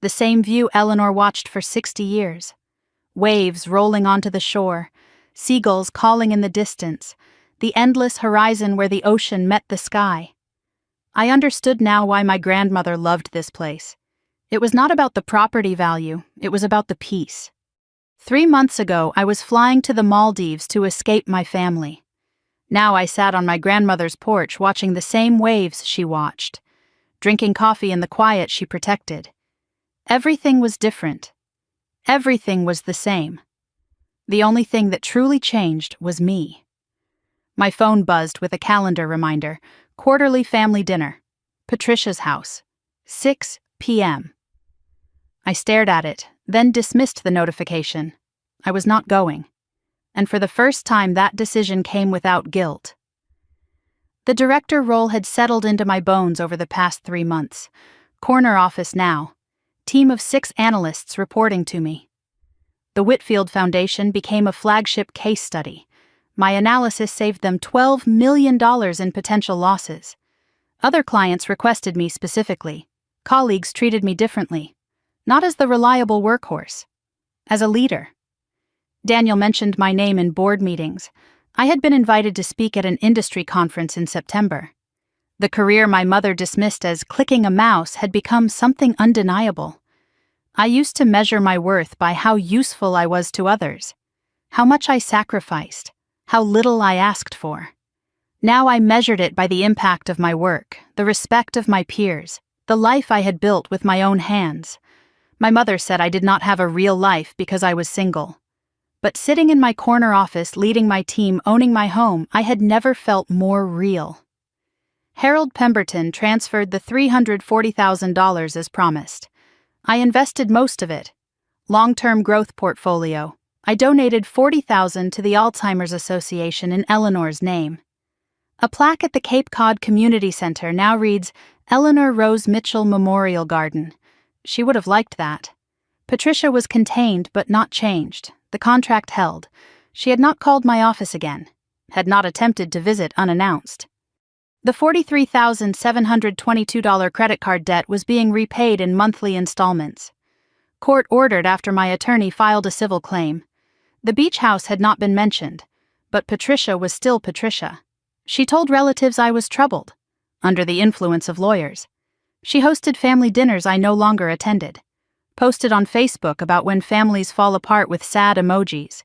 The same view Eleanor watched for 60 years. Waves rolling onto the shore, seagulls calling in the distance, the endless horizon where the ocean met the sky. I understood now why my grandmother loved this place. It was not about the property value, it was about the peace. 3 months ago, I was flying to the Maldives to escape my family. Now I sat on my grandmother's porch watching the same waves she watched, drinking coffee in the quiet she protected. Everything was different. Everything was the same. The only thing that truly changed was me. My phone buzzed with a calendar reminder, quarterly family dinner, Patricia's house, 6 p.m. I stared at it, then dismissed the notification. I was not going. And for the first time, that decision came without guilt. The director role had settled into my bones over the past 3 months. Corner office now. Team of 6 analysts reporting to me. The Whitfield Foundation became a flagship case study. My analysis saved them $12 million in potential losses. Other clients requested me specifically. Colleagues treated me differently. Not as the reliable workhorse. As a leader. Daniel mentioned my name in board meetings. I had been invited to speak at an industry conference in September. The career my mother dismissed as clicking a mouse had become something undeniable. I used to measure my worth by how useful I was to others, how much I sacrificed, how little I asked for. Now I measured it by the impact of my work, the respect of my peers, the life I had built with my own hands. My mother said I did not have a real life because I was single. But sitting in my corner office, leading my team, owning my home, I had never felt more real. Harold Pemberton transferred the $340,000 as promised. I invested most of it. Long-term growth portfolio. I donated $40,000 to the Alzheimer's Association in Eleanor's name. A plaque at the Cape Cod Community Center now reads, Eleanor Rose Mitchell Memorial Garden. She would have liked that. Patricia was contained but not changed. The contract held. She had not called my office again. Had not attempted to visit unannounced. The $43,722 credit card debt was being repaid in monthly installments. Court ordered after my attorney filed a civil claim. The beach house had not been mentioned, but Patricia was still Patricia. She told relatives I was troubled, under the influence of lawyers. She hosted family dinners I no longer attended. Posted on Facebook about when families fall apart with sad emojis.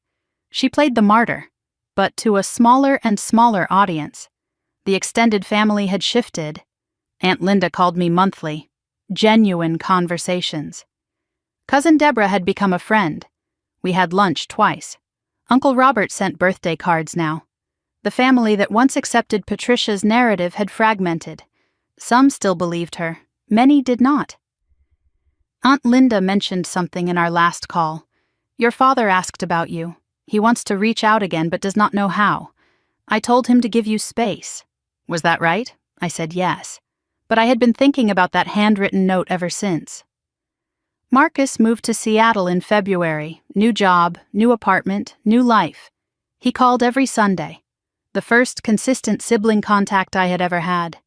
She played the martyr, but to a smaller and smaller audience. The extended family had shifted. Aunt Linda called me monthly. Genuine conversations. Cousin Deborah had become a friend. We had lunch twice. Uncle Robert sent birthday cards now. The family that once accepted Patricia's narrative had fragmented. Some still believed her. Many did not. Aunt Linda mentioned something in our last call. Your father asked about you. He wants to reach out again but does not know how. I told him to give you space. Was that right? I said yes. But I had been thinking about that handwritten note ever since. Marcus moved to Seattle in February. New job, new apartment, new life. He called every Sunday. The first consistent sibling contact I had ever had.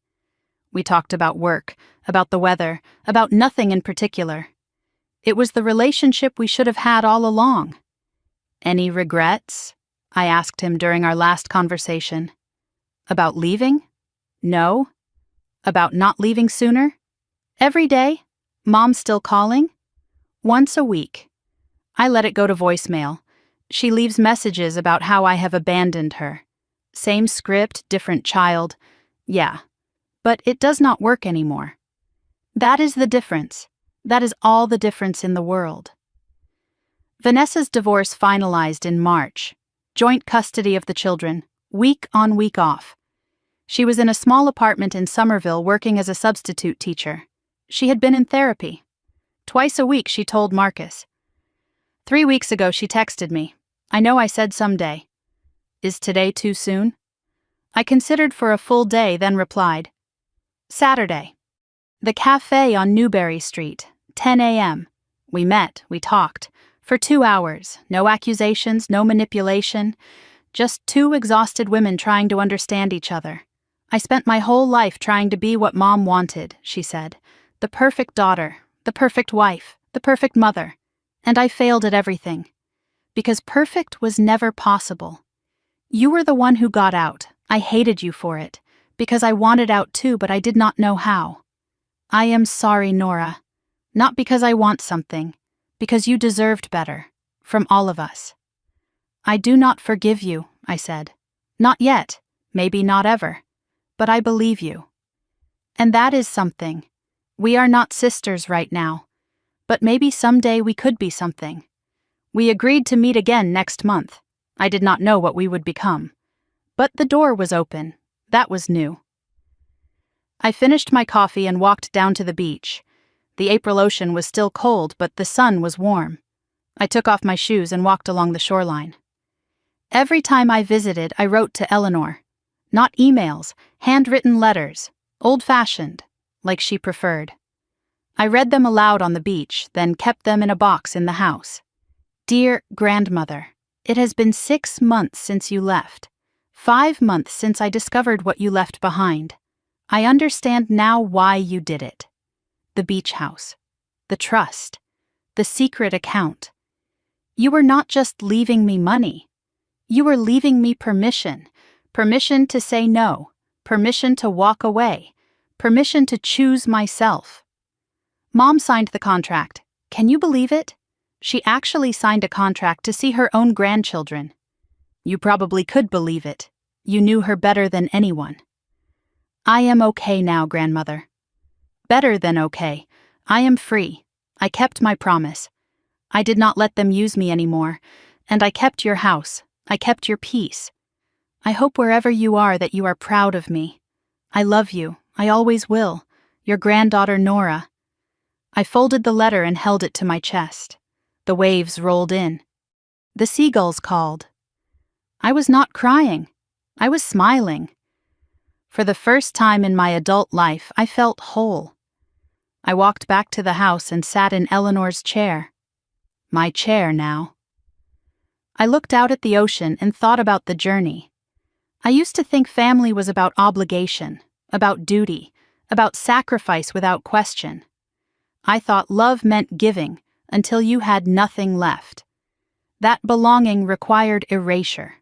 We talked about work, about the weather, about nothing in particular. It was the relationship we should have had all along. Any regrets? I asked him during our last conversation. About leaving? No. About not leaving sooner? Every day? Mom still calling? Once a week. I let it go to voicemail. She leaves messages about how I have abandoned her. Same script, different child. Yeah. But it does not work anymore. That is the difference. That is all the difference in the world. Vanessa's divorce finalized in March. Joint custody of the children, week on, week off. She was in a small apartment in Somerville working as a substitute teacher. She had been in therapy. Twice a week, she told Marcus. 3 weeks ago, she texted me. I know I said someday. Is today too soon? I considered for a full day, then replied. Saturday. The cafe on Newberry Street, 10 a.m. We met, we talked. For 2 hours, no accusations, no manipulation. Just two exhausted women trying to understand each other. I spent my whole life trying to be what Mom wanted, she said. The perfect daughter, the perfect wife, the perfect mother. And I failed at everything. Because perfect was never possible. You were the one who got out. I hated you for it. Because I wanted out too, but I did not know how. I am sorry, Nora. Not because I want something. Because you deserved better. From all of us. I do not forgive you, I said. Not yet. Maybe not ever. But I believe you. And that is something. We are not sisters right now. But maybe someday we could be something. We agreed to meet again next month. I did not know what we would become. But the door was open. That was new. I finished my coffee and walked down to the beach. The April ocean was still cold, but the sun was warm. I took off my shoes and walked along the shoreline. Every time I visited, I wrote to Eleanor. Not emails, handwritten letters, old-fashioned, like she preferred. I read them aloud on the beach, then kept them in a box in the house. Dear grandmother, it has been 6 months since you left. 5 months since I discovered what you left behind. I understand now why you did it. The beach house. The trust. The secret account. You were not just leaving me money. You were leaving me permission. Permission to say no. Permission to walk away. Permission to choose myself. Mom signed the contract. Can you believe it? She actually signed a contract to see her own grandchildren. You probably could believe it. You knew her better than anyone. I am okay now, grandmother. Better than okay. I am free. I kept my promise. I did not let them use me anymore, and I kept your house. I kept your peace. I hope wherever you are that you are proud of me. I love you. I always will. Your granddaughter Nora. I folded the letter and held it to my chest. The waves rolled in. The seagulls called. I was not crying. I was smiling. For the first time in my adult life, I felt whole. I walked back to the house and sat in Eleanor's chair. My chair now. I looked out at the ocean and thought about the journey. I used to think family was about obligation, about duty, about sacrifice without question. I thought love meant giving until you had nothing left. That belonging required erasure.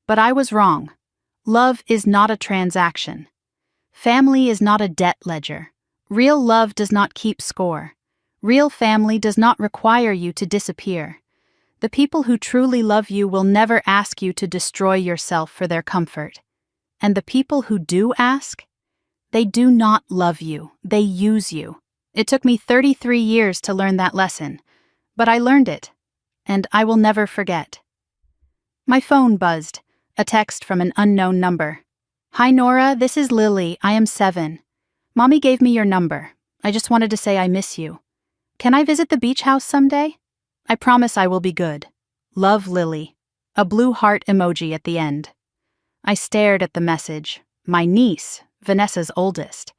But I was wrong. Love is not a transaction. Family is not a debt ledger. Real love does not keep score. Real family does not require you to disappear. The people who truly love you will never ask you to destroy yourself for their comfort. And the people who do ask, they do not love you. They use you. It took me 33 years to learn that lesson, but I learned it, and I will never forget. My phone buzzed, a text from an unknown number. Hi Nora, this is Lily. I am 7. Mommy gave me your number. I just wanted to say I miss you. Can I visit the beach house someday? I promise I will be good. Love, Lily. A blue heart emoji at the end. I stared at the message. My niece, Vanessa's oldest.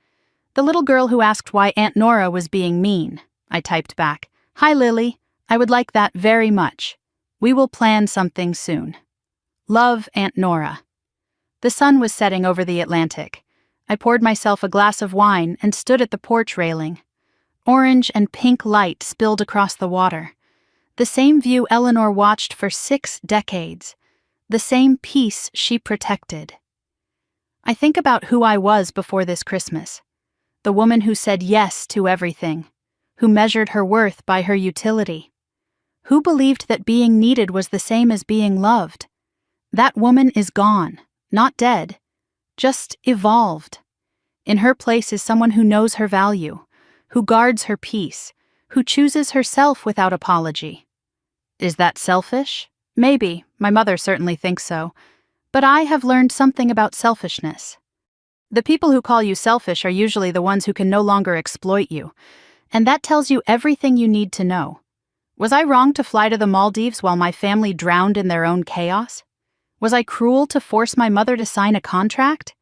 The little girl who asked why Aunt Nora was being mean. I typed back, Hi Lily, I would like that very much. We will plan something soon. Love, Aunt Nora. The sun was setting over the Atlantic. I poured myself a glass of wine and stood at the porch railing. Orange and pink light spilled across the water. The same view Eleanor watched for 6 decades. The same peace she protected. I think about who I was before this Christmas. The woman who said yes to everything, who measured her worth by her utility, who believed that being needed was the same as being loved. That woman is gone, not dead, just evolved. In her place is someone who knows her value, who guards her peace, who chooses herself without apology. Is that selfish? Maybe, my mother certainly thinks so, but I have learned something about selfishness. The people who call you selfish are usually the ones who can no longer exploit you, and that tells you everything you need to know. Was I wrong to fly to the Maldives while my family drowned in their own chaos? Was I cruel to force my mother to sign a contract?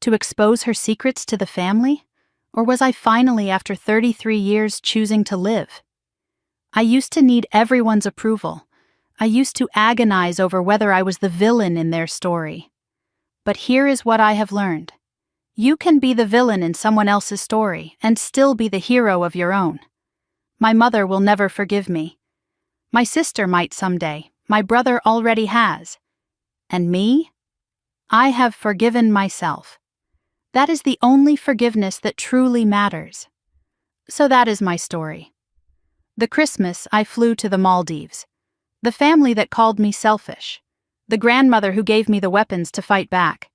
To expose her secrets to the family? Or was I finally, after 33 years, choosing to live? I used to need everyone's approval. I used to agonize over whether I was the villain in their story. But here is what I have learned. You can be the villain in someone else's story and still be the hero of your own. My mother will never forgive me. My sister might someday. My brother already has. And me? I have forgiven myself. That is the only forgiveness that truly matters. So that is my story. The Christmas I flew to the Maldives. The family that called me selfish. The grandmother who gave me the weapons to fight back.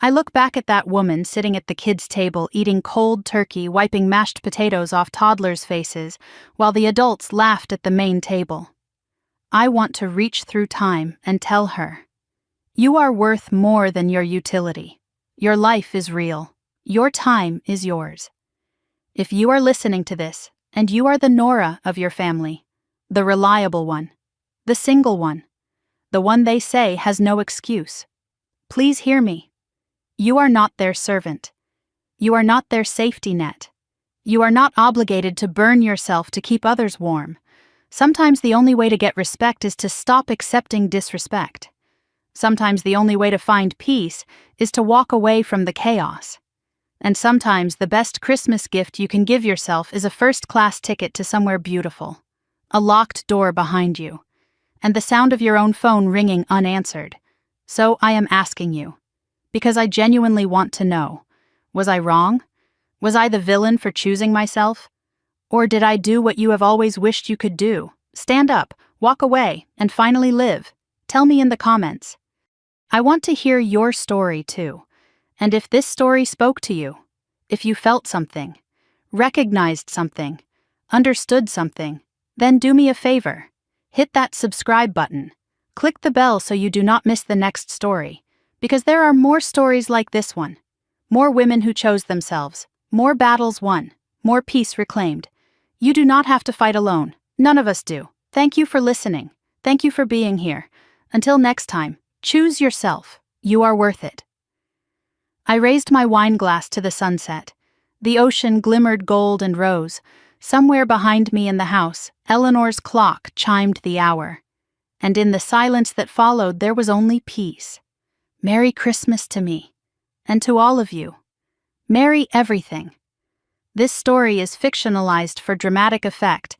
I look back at that woman sitting at the kids' table eating cold turkey, wiping mashed potatoes off toddlers' faces, while the adults laughed at the main table. I want to reach through time and tell her, you are worth more than your utility. Your life is real. Your time is yours. If you are listening to this, and you are the Nora of your family, the reliable one, the single one, the one they say has no excuse, please hear me. You are not their servant. You are not their safety net. You are not obligated to burn yourself to keep others warm. Sometimes the only way to get respect is to stop accepting disrespect. Sometimes the only way to find peace is to walk away from the chaos. And sometimes the best Christmas gift you can give yourself is a first-class ticket to somewhere beautiful, a locked door behind you, and the sound of your own phone ringing unanswered. So I am asking you, because I genuinely want to know, Was I wrong? Was I the villain for choosing myself? Or did I do what you have always wished you could do? Stand up, walk away, and finally live. Tell me in the comments. I want to hear your story too. And if this story spoke to you, if you felt something, recognized something, understood something, then do me a favor. Hit that subscribe button. Click the bell so you do not miss the next story, because there are more stories like this one. More women who chose themselves, more battles won, more peace reclaimed. You do not have to fight alone. None of us do. Thank you for listening. Thank you for being here. Until next time, choose yourself. You are worth it. I raised my wine glass to the sunset. The ocean glimmered gold and rose. Somewhere behind me in the house, Eleanor's clock chimed the hour. And in the silence that followed, there was only peace. Merry Christmas to me. And to all of you. Merry everything. This story is fictionalized for dramatic effect